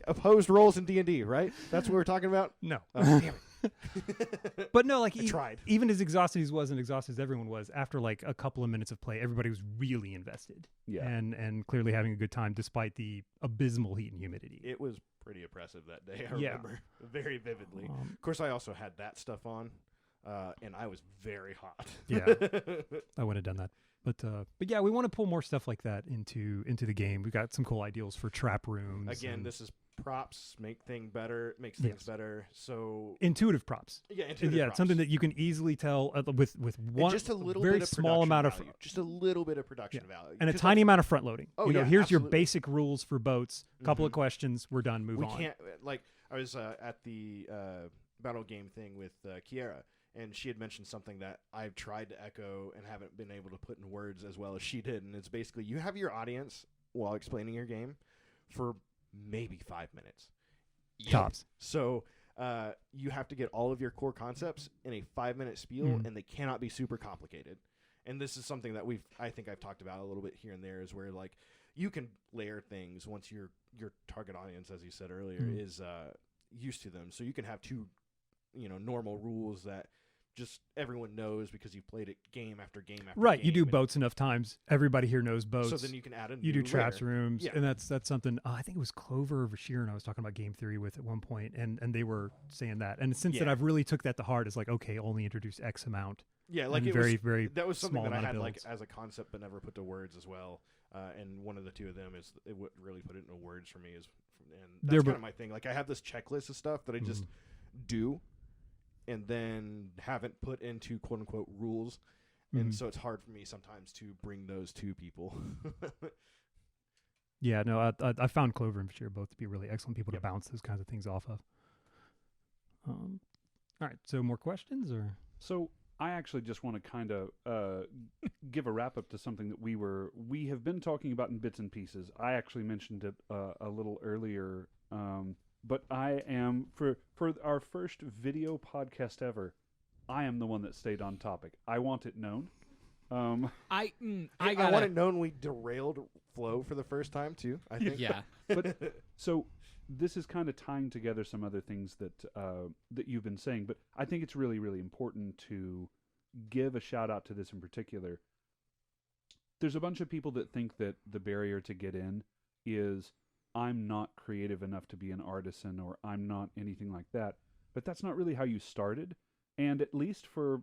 S6: Opposed roles in D&D, right? That's what we're talking about?
S3: No.
S6: Oh, damn it.
S3: But no,
S6: I tried.
S3: even as exhausted as was and exhausted as everyone was, after a couple of minutes of play, everybody was really invested.
S2: Yeah.
S3: And clearly having a good time despite the abysmal heat and humidity.
S6: It was pretty oppressive that day. I
S3: Yeah.
S6: remember very vividly. Of course, I also had that stuff on, and I was very hot.
S3: Yeah. I would have done that. But yeah, we want to pull more stuff like that into the game. We've got some cool ideals for trap rooms.
S6: Again,
S3: and
S6: this is props, makes things better. So
S3: intuitive props.
S6: yeah, intuitive
S3: Yeah,
S6: props.
S3: something that you can easily tell with
S6: And
S3: one
S6: just a little
S3: very
S6: bit of
S3: small
S6: production
S3: amount of
S6: value. Just a little bit of production value,
S3: and a
S6: 'Cause,
S3: tiny amount of front loading.
S6: Oh,
S3: here's
S6: yeah,
S3: your
S6: absolutely.
S3: basic rules for boats. Couple of
S6: Mhm.
S3: questions, we're done. Move
S6: we
S3: on.
S6: can't I was at the battle game thing with Kiera, and she had mentioned something that I've tried to echo and haven't been able to put in words as well as she did, and it's basically you have your audience while explaining your game for maybe 5 minutes.
S3: Tops.
S6: So you have to get all of your core concepts in a 5-minute spiel,
S3: Mhm.
S6: and they cannot be super complicated. And this is something that I think I've talked about a little bit here and there, is where you can layer things once your target audience, as you said earlier,
S3: Mhm.
S6: is used to them. So you can have 2 normal rules that just everyone knows because you played it game after game after
S3: Right.
S6: game.
S3: You do
S6: and
S3: boats enough times. Everybody here knows boats.
S6: So then you can add a
S3: You do
S6: new
S3: traps
S6: layer.
S3: rooms.
S6: Yeah.
S3: And that's something, I think it was Clover or Sheeran I was talking about game theory with at one point, and they were saying that. And since then,
S6: Yeah.
S3: I've really took that to heart. It's like, okay, only introduce X amount.
S6: Yeah, like
S3: and
S6: it
S3: very,
S6: was,
S3: very
S6: that was something
S3: small
S6: that I
S3: amount of
S6: had like
S3: builds.
S6: as a concept but never put to words as well. And one of the two of them is what really put it into words for me is, and that's kind of my thing. Like I have this checklist of stuff that I just do, and then haven't put into quote unquote rules, and so it's hard for me sometimes to bring those to people.
S3: Yeah, no, I found Clover and Sheeran both to be really excellent people to bounce those kinds of things off of. All right, so more questions or?
S2: So I actually just want to kind of give a wrap up to something that we have been talking about in bits and pieces. I actually mentioned it a little earlier, but I am for our first video podcast ever. I am the one that stayed on topic. I want it known.
S1: I
S6: want it known we derailed Flo for the first time too. I think.
S1: Yeah.
S2: But so this is kind of tying together some other things that that you've been saying, but I think it's really, really important to give a shout out to this in particular. There's a bunch of people that think that the barrier to get in is I'm not creative enough to be an artisan or I'm not anything like that, but that's not really how you started. And at least for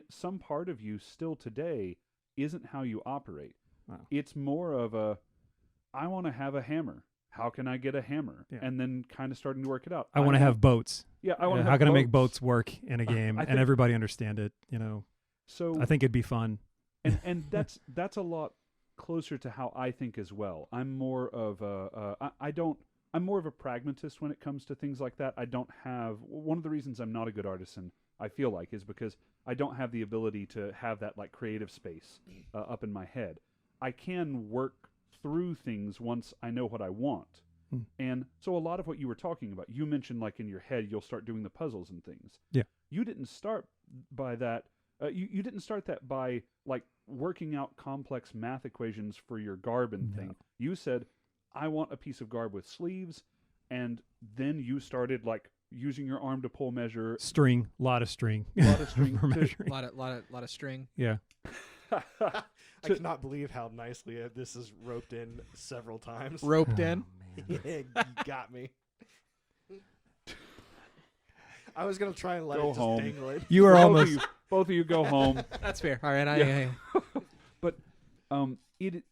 S2: some part of you still today isn't how you operate.
S3: Wow.
S2: It's more of a, I want to have a hammer. How can I get a hammer?
S3: Yeah.
S2: And then kind of starting to work it out.
S3: I want to have boats.
S2: Yeah, I want to have
S3: How can I make
S2: boats.
S3: boats work in a game
S2: I
S3: and
S2: think-
S3: everybody understand it? You know,
S2: So
S3: I think it'd be fun.
S2: and that's a lot closer to how I think as well. I'm more of I'm more of a pragmatist when it comes to things like that. I don't have one of the reasons I'm not a good artisan, I feel like, is because I don't have the ability to have that like creative space up in my head. I can work through things once I know what I want. And so a lot of what you were talking about, you mentioned like in your head you'll start doing the puzzles and things.
S3: Yeah.
S2: You didn't start by that. You didn't start that by like working out complex math equations for your garb and thing. You said, I want a piece of garb with sleeves, and then you started like using your arm to pull measure.
S3: String, lot of string.
S2: Lot of string
S3: for
S2: to-
S3: measuring.
S1: lot of string.
S3: Yeah.
S6: I cannot believe how nicely this is roped in several times.
S1: Roped in.
S6: Yeah, you got me. I was gonna try and let
S2: Go
S6: it just
S2: home.
S6: dangle it.
S3: You are almost.
S2: Both of you go home.
S1: That's fair. All right.
S2: But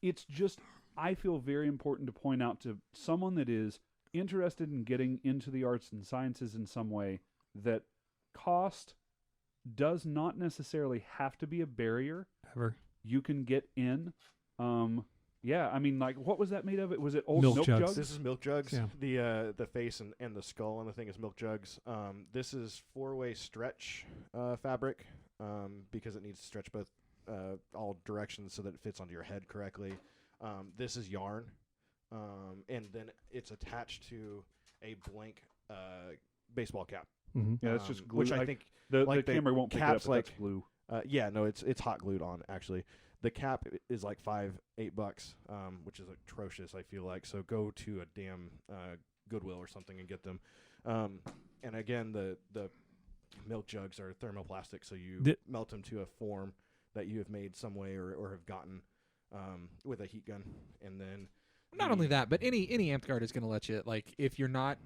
S2: it's just, I feel very important to point out to someone that is interested in getting into the arts and sciences in some way that cost does not necessarily have to be a barrier.
S3: Ever.
S2: You can get in. Yeah, I mean, like, what was that made of? Was it old
S3: Milk
S2: milk
S3: jugs.
S2: jugs?
S6: This is milk jugs.
S3: Yeah.
S6: The face and the skull and the thing is milk jugs. This is 4-way stretch fabric because it needs to stretch both all directions so that it fits onto your head correctly. This is yarn, and then it's attached to a blank baseball cap.
S2: Yeah, that's just glue.
S6: Which I
S2: Like,
S6: think
S2: the
S6: like
S2: camera won't pick it up,
S6: cap's
S2: but that's glue.
S6: Yeah, no, it's hot glued on actually. The cap is like $8, which is atrocious. I feel like so go to a damn Goodwill or something and get them. And again, the milk jugs are thermoplastic, so you melt them to a form that you have made some way or have gotten with a heat gun, and then.
S1: Not only that, but any amped guard is going to let you, like, if you've not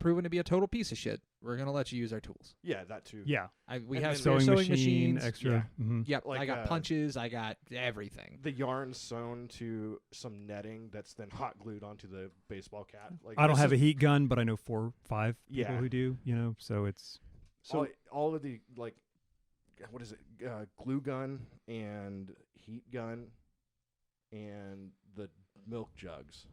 S1: proven to be a total piece of shit, we're going to let you use our tools.
S6: Yeah, that too.
S3: Yeah.
S1: We
S6: And
S1: have
S6: then
S1: sewing
S3: machine,
S1: machines.
S3: extra.
S6: Yeah.
S3: Mhm.
S1: Yep,
S6: Like,
S1: I got punches. I got everything.
S6: The yarn sewn to some netting that's then hot glued onto the baseball cap. Like
S3: I don't
S6: this
S3: have a
S6: is-
S3: heat gun, but I know 4 or 5 people
S6: Yeah.
S3: who do, you know, so it's.
S6: So all of the like, what is it? Glue gun and heat gun, and the milk jugs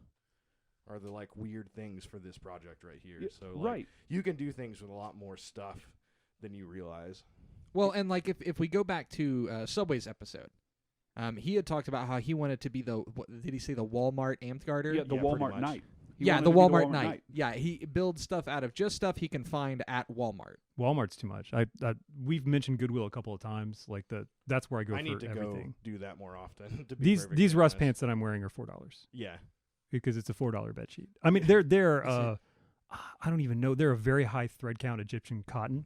S6: are the like weird things for this project right here.
S2: Yeah,
S6: So like,
S2: right.
S6: you can do things with a lot more stuff than you realize.
S1: Well, and like if we go back to Subway's episode, he had talked about how he wanted to be did he say the Walmart amped guarder?
S2: Yeah, the
S6: Yeah, pretty
S2: Walmart
S6: much.
S2: Knight. He
S1: Yeah,
S2: wanted
S1: the
S2: to be
S1: Walmart Knight. Yeah, he builds stuff out of just stuff he can find at Walmart.
S3: Walmart's too much. We've mentioned Goodwill a couple of times. Like that's where I go
S6: I
S3: for
S6: need to
S3: everything.
S6: go do that more often. To be
S3: These rust
S6: honest.
S3: pants that I'm wearing are $4.
S6: Yeah.
S3: Because it's a $4 bed sheet. I mean, they're I don't even know. They're a very high thread count Egyptian cotton.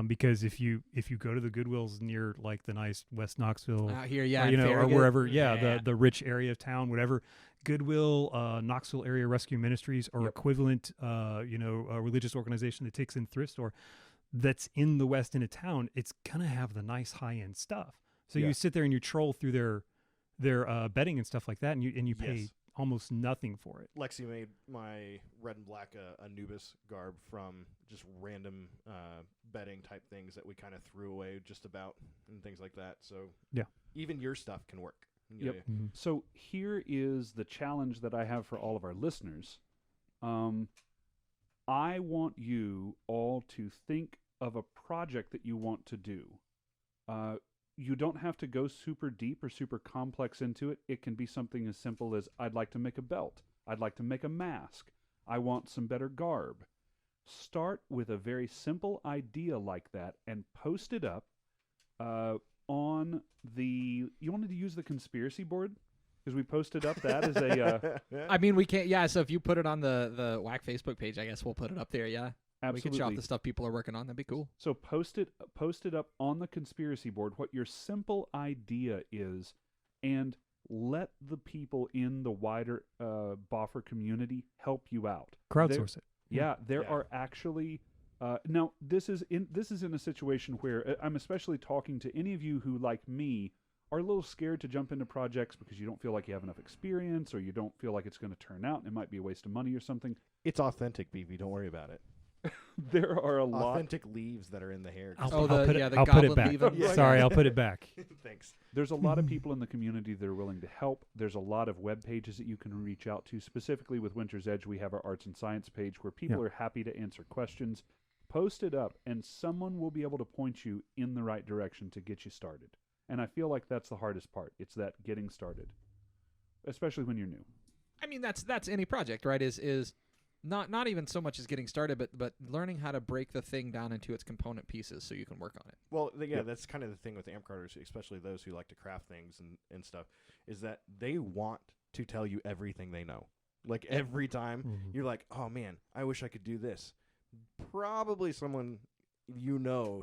S3: because if you go to the Goodwills near like the nice West Knoxville
S1: out here, yeah,
S3: or, or
S1: Farragut.
S3: wherever, the rich area of town, whatever, Goodwill, Knoxville Area Rescue Ministries, or equivalent, a religious organization that takes in thrift store that's in the west end of town, it's gonna have the nice high end stuff. So you sit there and you troll through their bedding and stuff like that, and you pay almost nothing for it.
S6: Lexi made my red and black Anubis garb from just random bedding type things that we kind of threw away just about and things like that. So even your stuff can work.
S2: Yep. Mm-hmm. So here is the challenge that I have for all of our listeners. I want you all to think of a project that you want to do. You don't have to go super deep or super complex into it. It can be something as simple as, I'd like to make a belt. I'd like to make a mask. I want some better garb. Start with a very simple idea like that and post it up on the... You wanted to use the conspiracy board? Because we posted up that as a...
S1: I mean, we can't... Yeah, so if you put it on the WAK Facebook page, I guess we'll put it up there, yeah.
S2: Absolutely.
S1: We can shop the stuff people are working on. That'd be cool.
S2: So post it up on the conspiracy board, what your simple idea is, and let the people in the wider Boffer community help you out.
S3: Crowdsource it.
S2: Yeah, there are actually... now, this is in a situation where I'm especially talking to any of you who, like me, are a little scared to jump into projects because you don't feel like you have enough experience, or you don't feel like it's going to turn out and it might be a waste of money or something.
S6: It's authentic, Beefy. Don't worry about it.
S2: There are a lot
S6: authentic leaves that are in the hair.
S3: I'll put it back. Sorry, I'll put it back.
S6: Thanks.
S2: There's a lot of people in the community that are willing to help. There's a lot of web pages that you can reach out to. Specifically with Winter's Edge, we have our Arts and Science page where people are happy to answer questions. Post it up, and someone will be able to point you in the right direction to get you started. And I feel like that's the hardest part. It's that getting started, especially when you're new.
S1: I mean, that's any project, right? Is not even so much as getting started, but learning how to break the thing down into its component pieces so you can work on it.
S6: Well, that's kind of the thing with amp carders, especially those who like to craft things and stuff, is that they want to tell you everything they know. Like every time you're like, oh man, I wish I could do this. Probably someone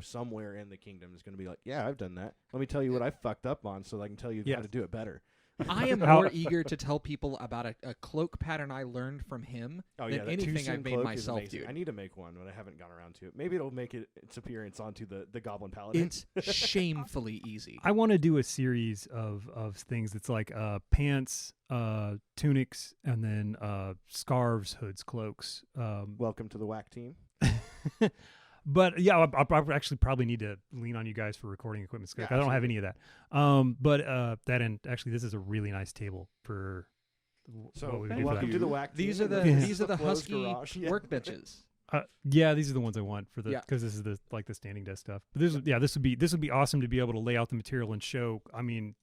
S6: somewhere in the kingdom is going to be like, yeah, I've done that. Let me tell you what I fucked up on so I can tell you how to do it better.
S1: I am more eager to tell people about a cloak pattern I learned from him than anything I've made myself, dude.
S6: I need to make one, but I haven't gone around to it. Maybe it'll make its appearance onto the Goblin Paladin.
S1: It's shamefully easy.
S3: I want to do a series of things that's like pants, tunics, and then scarves, hoods, cloaks.
S6: Welcome to the WAK team.
S3: But yeah, I'll actually probably need to lean on you guys for recording equipment. I don't have any of that. But actually, this is a really nice table for.
S6: So welcome to the WAK team.
S1: These are the Husky workbenches.
S3: Yeah, these are the ones I want for because this is the standing desk stuff. But this would be awesome to be able to lay out the material and show. I mean,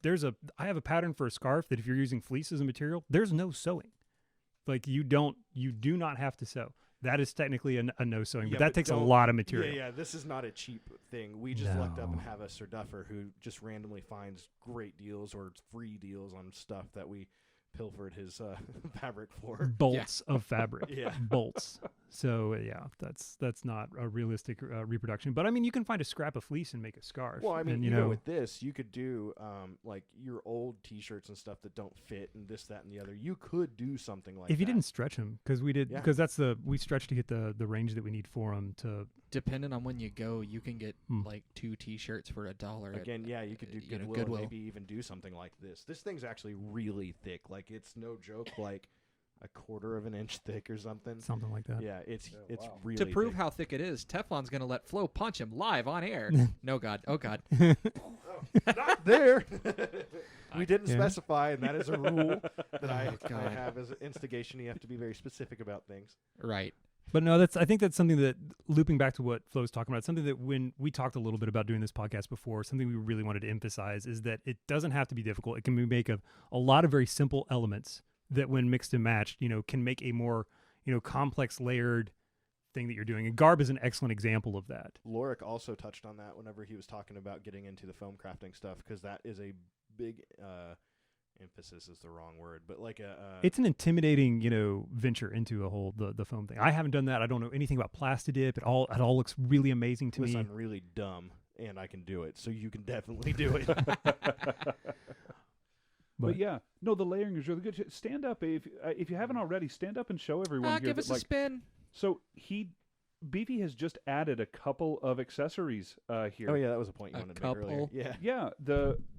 S3: I have a pattern for a scarf that if you're using fleece as a material, there's no sewing. Like you do not have to sew. That is technically a no sewing, but that takes a lot of material.
S6: Yeah, this is not a cheap thing. We just looked up and have a Sir Duffer who just randomly finds great deals or free deals on stuff that we pilfered his fabric for.
S3: Bolts of fabric. Bolts. So that's not a realistic reproduction. But I mean, you can find a scrap of fleece and make a scarf.
S6: Well, I mean, and, with this, you could do like your old T-shirts and stuff that don't fit, and this, that, and the other. You could do something like that.
S3: If you didn't stretch them, because we did, because we stretched to get the range that we need for them to.
S1: Depending on when you go, you can get like 2 T-shirts for $1.
S6: Again, you could do Goodwill. Maybe even do something like this. This thing's actually really thick. Like it's no joke. Like a 1/4 of an inch thick or something.
S3: Something like that.
S6: Yeah, it's really
S1: to prove
S6: thick.
S1: how thick it is. Teflon's gonna let Flo punch him live on air. No God. Oh God.
S6: Not there. We didn't specify, and that is a rule that I have as an instigation. You have to be very specific about things.
S1: Right.
S3: But no, I think that's something that, looping back to what Flo was talking about, something that when we talked a little bit about doing this podcast before, something we really wanted to emphasize is that it doesn't have to be difficult. It can be made of a lot of very simple elements that when mixed and matched, can make a more, complex layered thing that you're doing. And garb is an excellent example of that.
S6: Lorik also touched on that whenever he was talking about getting into the foam crafting stuff, because that is a big emphasis is the wrong word, but like a
S3: it's an intimidating, venture into a whole the foam thing. I haven't done that. I don't know anything about plastidip. It all looks really amazing to
S6: listen,
S3: me.
S6: I'm really dumb and I can do it, so you can definitely do it.
S2: But yeah, no, the layering is really good. Stand up if you haven't already. Stand up and show everyone here.
S1: Give us a spin.
S2: So Beefy has just added a couple of accessories here.
S6: Oh yeah, that was a point you wanted to make earlier.
S2: Yeah.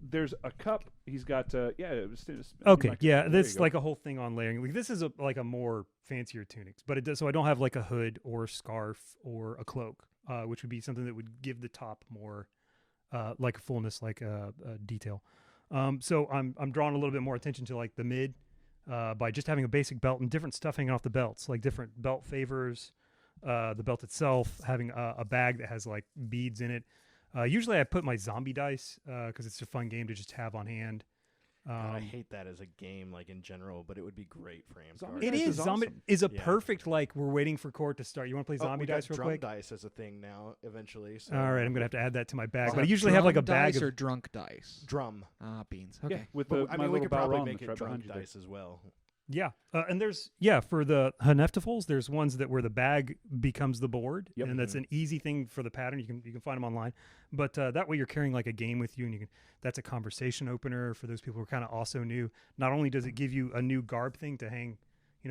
S2: There's a cup. He's got
S3: okay. Yeah, this like a whole thing on layering. Like this is like a more fancier tunics, but it does. So I don't have like a hood or a scarf or a cloak, which would be something that would give the top more like a fullness, like a detail. So I'm drawing a little bit more attention to like the mid by just having a basic belt and different stuff hanging off the belts, like different belt favors. The belt itself, having a bag that has like beads in it. Usually I put my zombie dice because it's a fun game to just have on hand.
S6: I hate that as a game, like in general, but it would be great for Amguard.
S3: It is. Zombie is a perfect, like, we're waiting for court to start. You want to play zombie dice real quick?
S6: Drum dice as a thing now, eventually. So
S3: all right, I'm going to have to add that to my bag. But I usually have like a bag
S1: dice
S3: of...
S1: or drunk dice?
S6: Drum.
S1: Beans. Okay.
S2: Yeah, with
S6: we could probably make it drunk dice as well.
S3: Yeah, and there's for the Hneftafels, there's ones that where the bag becomes the board, and that's an easy thing for the pattern. You can find them online, but that way you're carrying like a game with you, and that's a conversation opener for those people who are kind of also new. Not only does it give you a new garb thing to hang,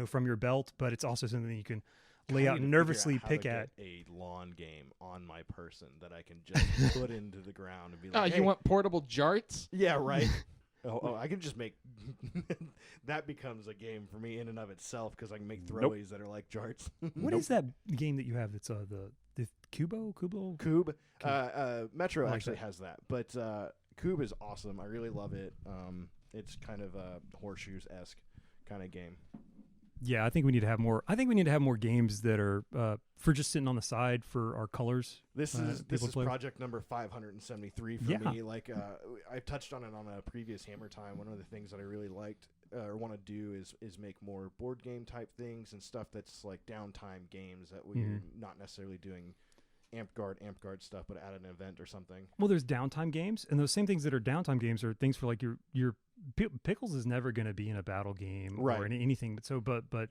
S3: from your belt, but it's also something that you can lay out and nervously pick at.
S6: A lawn game on my person that I can just put into the ground and be like,
S1: "Oh, you want portable jarts?"
S6: Yeah, right. I can just make that becomes a game for me in and of itself because I can make throwaways that are like jarts.
S3: What is that game that you have? That's the Kubo?
S6: Cube. Metro actually has that, but Cube is awesome. I really love it. It's kind of a horseshoes-esque kind of game.
S3: Yeah, I think we need to have more. I think we need to have more games that are for just sitting on the side for our colors.
S6: This is project number 573 for me. Like I've touched on it on a previous Hammer Time. One of the things that I really liked or want to do is make more board game type things and stuff that's like downtime games that we're not necessarily doing Amguard stuff, but at an event or something.
S3: Well, there's downtime games, and those same things that are downtime games are things for like your Pickles is never going to be in a battle game or anything. But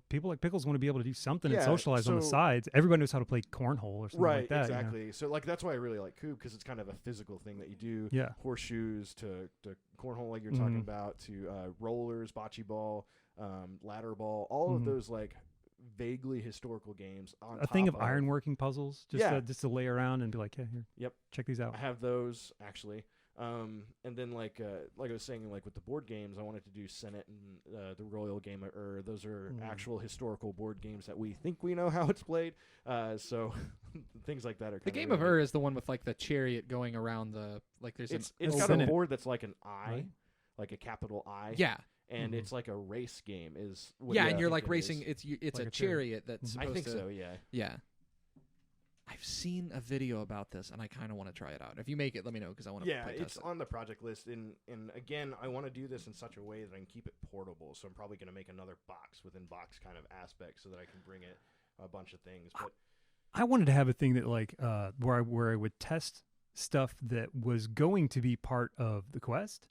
S3: people like Pickles want to be able to do something and socialize on the sides. Everybody knows how to play cornhole or something like that.
S6: Exactly. So like that's why I really like Cube because it's kind of a physical thing that you do.
S3: Yeah.
S6: Horseshoes to cornhole like you're talking about to rollers, bocce ball, ladder ball, all of those like vaguely historical games on
S3: a thing of ironworking puzzles just to lay around and be like, here, check these out.
S6: I have those actually, and then like I was saying, like with the board games, I wanted to do Senate and the Royal Game those are actual historical board games that we think we know how it's played, so things like that are
S1: the Game of is the one with like the chariot going around the there's
S6: it's got a board that's like an I, like a capital I.
S1: Yeah.
S6: And it's like a race game is
S1: what and you're like racing it's like a chariot that's supposed
S6: I think
S1: to,
S6: so,
S1: yeah. I've seen a video about this and I kind of want to try it out. If you make it, let me know because I want to play test
S6: it's on the project list and again I want to do this in such a way that I can keep it portable, so I'm probably going to make another box within box kind of aspect so that I can bring it a bunch of things. But
S3: I wanted to have a thing that like where I would test stuff that was going to be part of the quest.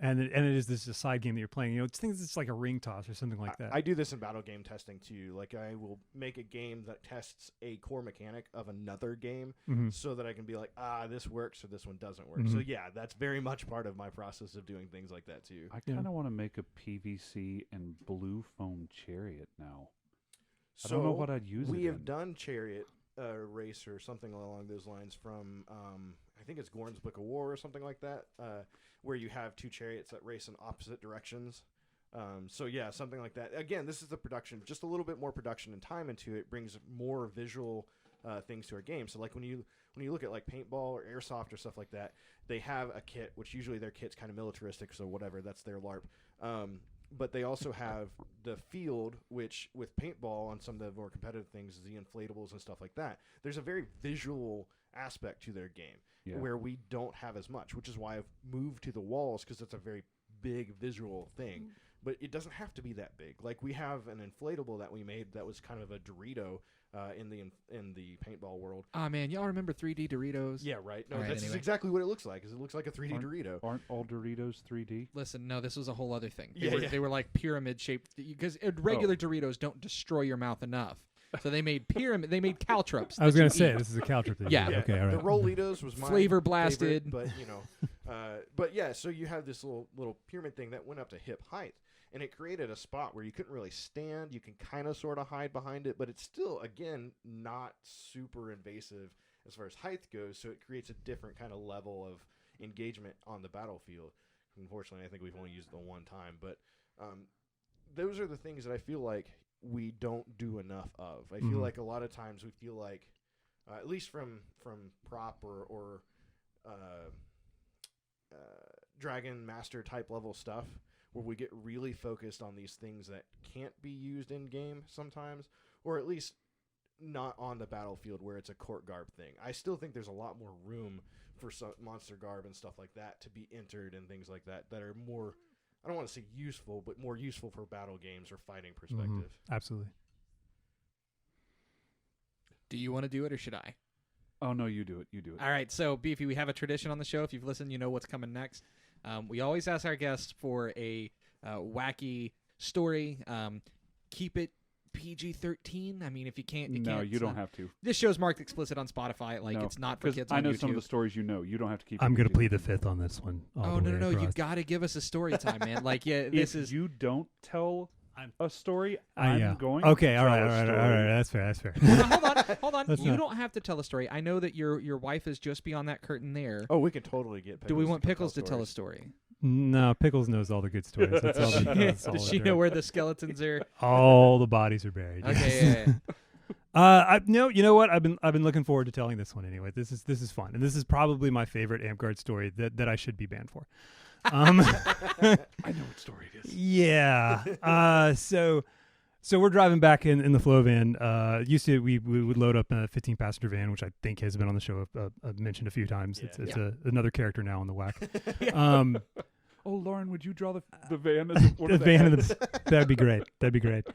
S3: And it is this a side game that you're playing. It's things that's like a ring toss or something like that.
S6: I do this in battle game testing too. Like I will make a game that tests a core mechanic of another game so that I can be like, this works or this one doesn't work. So yeah, that's very much part of my process of doing things like that too.
S2: I kind of want to make a PVC and blue foam chariot now.
S6: So
S2: I don't know what I'd use.
S6: We have done chariot race or something along those lines from I think it's Gorn's Book of War or something like that, where you have two chariots that race in opposite directions. So yeah, something like that. Again, this is the production, just a little bit more production and time into it brings more visual things to our game. So like when you look at like paintball or airsoft or stuff like that, they have a kit, which usually their kit's kind of militaristic, so whatever, that's their LARP. But they also have the field, which with paintball on some of the more competitive things is the inflatables and stuff like that. There's a very visual aspect to their game where we don't have as much, which is why I've moved to the walls because it's a very big visual thing. but it doesn't have to be that big. Like we have an inflatable that we made that was kind of a Dorito in the paintball world.
S1: Oh man, y'all remember 3D Doritos?
S6: Yeah, right. No,
S1: All right,
S6: that's
S1: anyway.
S6: exactly what it looks like. Is it looks like a 3D Dorito.
S2: Aren't all Doritos 3D?
S1: Listen, no, this was a whole other thing.
S6: Yeah,
S1: They were like pyramid shaped because regular Doritos don't destroy your mouth enough. So they made They made caltrops.
S3: I was
S1: going
S3: going
S1: to
S3: to say, this is a caltrip. That
S1: Yeah.
S3: you did. Okay, all right.
S6: The Rollitos was my
S1: Flavor blasted.
S6: favorite, but but yeah. So you have this little pyramid thing that went up to hip height, and it created a spot where you couldn't really stand. You can kind of sort of hide behind it, but it's still again not super invasive as far as height goes. So it creates a different kind of level of engagement on the battlefield. Unfortunately, I think we've only used it the one time, but those are the things that I feel like we don't do enough of. I feel like a lot of times we feel like, at least from prop or Dragon Master type level stuff, where we get really focused on these things that can't be used in game sometimes, or at least not on the battlefield where it's a court garb thing. I still think there's a lot more room for some monster garb and stuff like that to be entered and things like that are more, I don't want to say useful, but more useful for battle games or fighting perspective.
S3: Absolutely.
S1: Do you want to do it or should I?
S2: Oh, no, you do it. You do it.
S1: All right. So, Beefy, we have a tradition on the show. If you've listened, you know what's coming next. We always ask our guests for a wacky story. Keep it PG-13. I mean, if you can't, you can't.
S2: No, you don't have to.
S1: This show's marked explicit on Spotify. Like,
S2: No,
S1: it's not for kids on
S2: I know
S1: YouTube.
S2: some of the stories you know. You don't have to keep
S3: I'm going to plead the
S2: PG-13.
S3: fifth on this one.
S1: Oh, no. You got to give us a story time, man. Like, yeah, this
S2: If
S1: is.
S2: you don't tell a story,
S3: yeah.
S2: I'm going
S3: Okay,
S2: to
S3: all
S2: tell
S3: right.
S2: a story.
S3: That's fair.
S1: Hold on.
S3: Let's
S1: You
S3: not-
S1: don't have to tell a story. I know that your wife is just beyond that curtain there.
S6: Oh, we can totally get Pickles.
S1: Do we want
S6: to
S1: Pickles to tell a story?
S3: No, Pickles knows all the good stories. That's all. That's all
S1: Does
S3: that
S1: she
S3: there
S1: know
S3: is.
S1: where the skeletons are?
S3: All the bodies are buried.
S1: Okay,
S3: yes. No, you know what? I've been looking forward to telling this one anyway. This is fun, and this is probably my favorite Amtgard story that I should be banned for.
S2: I know what story it is.
S3: Yeah. So we're driving back in the flow van. Used to we would load up a 15 passenger van, which I think has been on the show. I've mentioned a few times.
S6: Yeah.
S3: It's another character now on the WAK.
S2: Oh, Lauren, would you draw the van as one
S3: The
S2: of the
S3: van
S2: heads?
S3: that'd be great. That'd be great.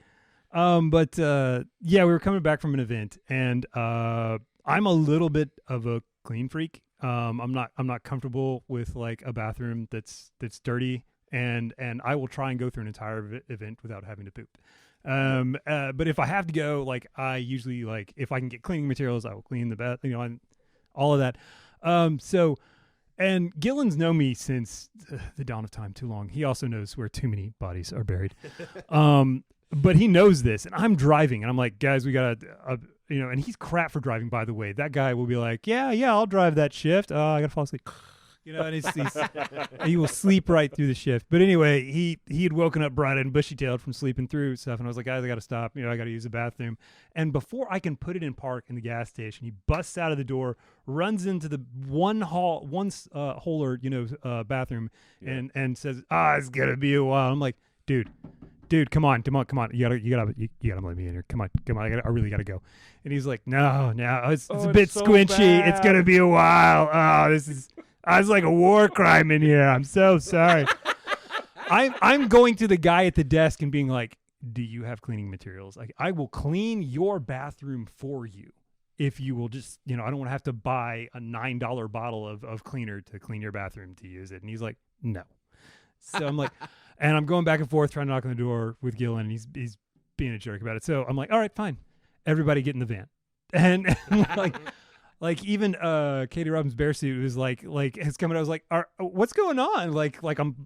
S3: But yeah, we were coming back from an event, and I'm a little bit of a clean freak. I'm not comfortable with like a bathroom that's dirty, and I will try and go through an entire event without having to poop. But if I have to go, like I usually like if I can get cleaning materials, I will clean the bath, and all of that. And Gillen's known me since the dawn of time, too long. He also knows where too many bodies are buried. But he knows this, and I'm driving, and I'm like, guys, we got to, and he's crap for driving, by the way. That guy will be like, yeah, I'll drive that shift. I got to fall asleep. And he will sleep right through the shift. But anyway, he had woken up bright and bushy-tailed from sleeping through stuff, and I was like, guys, I got to stop. I got to use the bathroom. And before I can put it in park in the gas station, he busts out of the door, runs into the one holer, bathroom, and says, it's gonna be a while. I'm like, dude, come on. You gotta let me in here. Come on. I really gotta go. And he's like, no, it's a bit
S2: so
S3: squinchy.
S2: bad.
S3: It's gonna be a while. It's like a war crime in here. I'm so sorry. I'm going to the guy at the desk and being like, do you have cleaning materials? Like, I will clean your bathroom for you if you will just, I don't want to have to buy a $9 bottle of cleaner to clean your bathroom to use it. And he's like, no. So I'm like, and I'm going back and forth trying to knock on the door with Gillen, and he's being a jerk about it. So I'm like, all right, fine. Everybody get in the van. And like even Katie Robbins' bear suit was like has come and I was like, what's going on? Like I'm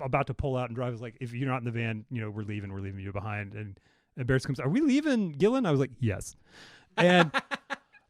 S3: about to pull out and drive. I was like, if you're not in the van, we're leaving you behind. And Bears comes, are we leaving, Gillen? I was like, yes. And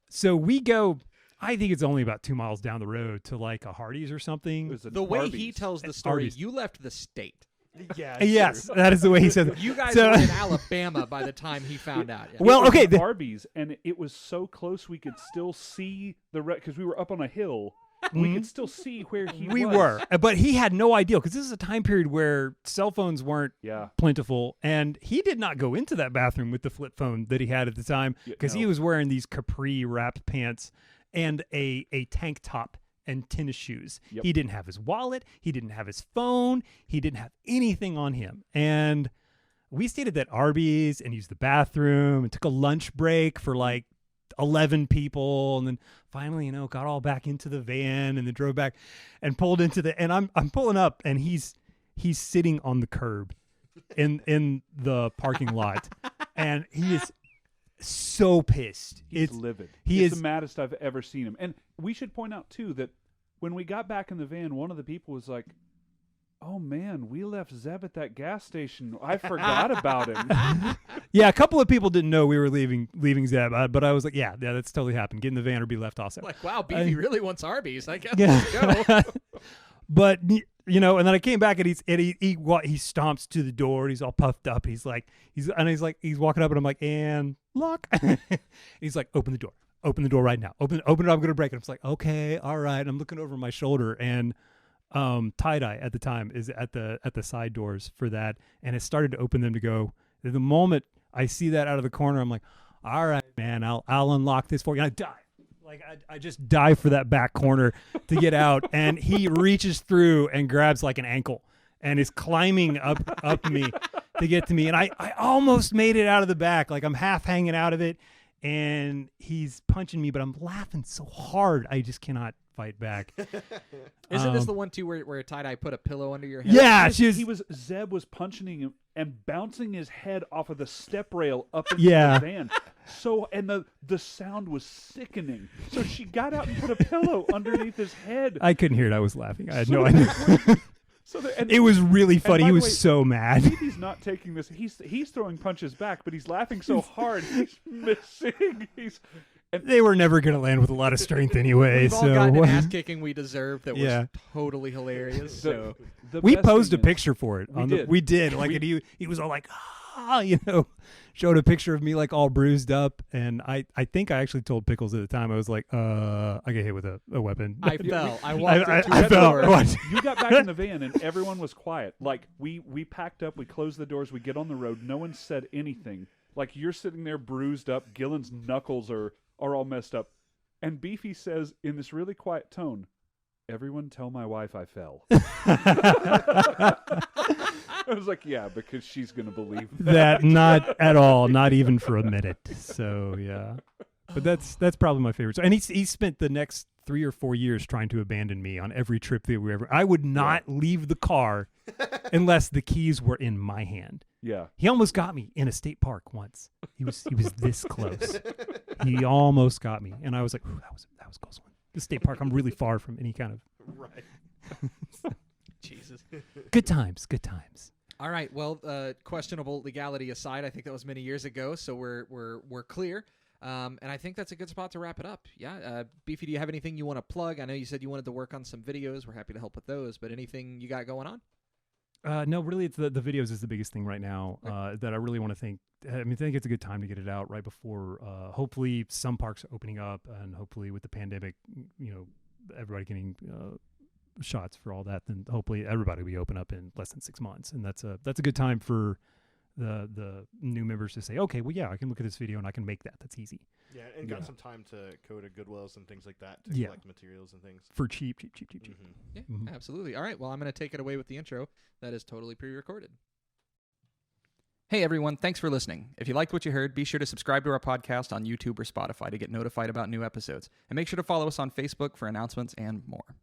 S3: so we go, I think it's only about 2 miles down the road to like a Hardee's or something.
S1: The way he
S2: Arby's.
S1: tells the story,
S3: Arby's.
S1: you left the state.
S6: Yeah.
S3: Yes, that is the way he said it.
S1: You guys
S3: So-
S1: were in Alabama by the time he found out. Yeah.
S3: Well, okay.
S2: Arby's, and it was so close we could still see because we were up on a hill. We could still see where he was.
S3: We were, but he had no idea because this is a time period where cell phones weren't plentiful, and he did not go into that bathroom with the flip phone that he had at the time because he was wearing these capri wrapped pants and a tank top and tennis shoes.
S2: Yep.
S3: He didn't have his wallet. He didn't have his phone. He didn't have anything on him. And we stayed at that Arby's and used the bathroom and took a lunch break for like 11 people, and then finally, got all back into the van and then drove back and pulled into and I'm pulling up, and he's sitting on the curb in the parking lot, and he is so pissed.
S2: He's livid.
S3: He is
S2: the maddest I've ever seen him. And we should point out too that when we got back in the van, one of the people was like, "Oh man, we left Zeb at that gas station. I forgot about him."
S3: Yeah, a couple of people didn't know we were leaving Zeb, but I was like, yeah, that's totally happened. Get in the van or be left also.
S1: Like, wow, Beefy really wants Arby's. I guess let's go.
S3: But and then I came back, and he stomps to the door, and he's all puffed up. He's walking up, and I'm like, and lock. He's like, open the door right now. Open it. I'm gonna break it. I'm just like, okay, all right. And I'm looking over my shoulder, and tie-dye at the time is at the side doors for that, and it started to open them to go. The moment I see that out of the corner, I'm like, all right, man, I'll unlock this for you. And I die. Like I just dive for that back corner to get out, and he reaches through and grabs like an ankle and is climbing up me to get to me. And I almost made it out of the back. Like I'm half hanging out of it, and he's punching me, but I'm laughing so hard I just cannot fight back.
S1: Isn't this the one too where tie-dye put a pillow under your head?
S3: Yeah,
S2: Zeb was punching him and bouncing his head off of the step rail up into
S3: Yeah.
S2: the van. So, and the sound was sickening. So she got out and put a pillow underneath his head.
S3: I couldn't hear it. I was laughing. I had no idea.
S2: And
S3: it was really funny.
S2: by
S3: He
S2: the
S3: was
S2: way,
S3: so mad.
S2: He's not taking this. He's throwing punches back, but he's laughing so hard he's missing.
S3: They were never going to land with a lot of strength anyway.
S1: We've all gotten an ass kicking we deserved that was totally hilarious. So
S3: we posed a picture for it.
S2: We
S3: did. Like, and he was all like, showed a picture of me like all bruised up. And I think I actually told Pickles at the time, I was like, I got hit with a weapon.
S1: I fell. I walked into
S3: I
S1: the
S3: fell.
S1: door.
S2: You got back in the van and everyone was quiet. Like we packed up, we closed the doors, we get on the road. No one said anything. Like you're sitting there bruised up. Gillen's knuckles are all messed up. And Beefy says in this really quiet tone, "Everyone tell my wife I fell." I was like, yeah, because she's going to believe
S3: that. Not at all. Not even for a minute. So, yeah. But that's probably my favorite. And he spent the next 3 or 4 years trying to abandon me on every trip that we ever. I would not leave the car unless the keys were in my hand.
S2: Yeah.
S3: He almost got me in a state park once. He was this close. He almost got me, and I was like, "Ooh, that was a close one." The state park. I'm really far from any kind of
S1: Jesus.
S3: Good times.
S1: All right. Well, questionable legality aside, I think that was many years ago, so we're clear. And I think that's a good spot to wrap it up. Yeah. Beefy, do you have anything you want to plug? I know you said you wanted to work on some videos. We're happy to help with those. But anything you got going on?
S3: No, really, it's the videos is the biggest thing right now that I really want to think. I think it's a good time to get it out right before, hopefully, some parks are opening up, and hopefully with the pandemic, everybody getting shots for all that, then hopefully everybody will be open up in less than 6 months, and that's a good time for the new members to say, okay, well, yeah, I can look at this video and I can make that. That's easy.
S6: Yeah, and got some time to go to Goodwills and things like that to collect materials and things.
S3: For cheap.
S1: Mm-hmm. Yeah, absolutely. All right, well, I'm going to take it away with the intro. That is totally pre-recorded. Hey, everyone. Thanks for listening. If you liked what you heard, be sure to subscribe to our podcast on YouTube or Spotify to get notified about new episodes. And make sure to follow us on Facebook for announcements and more.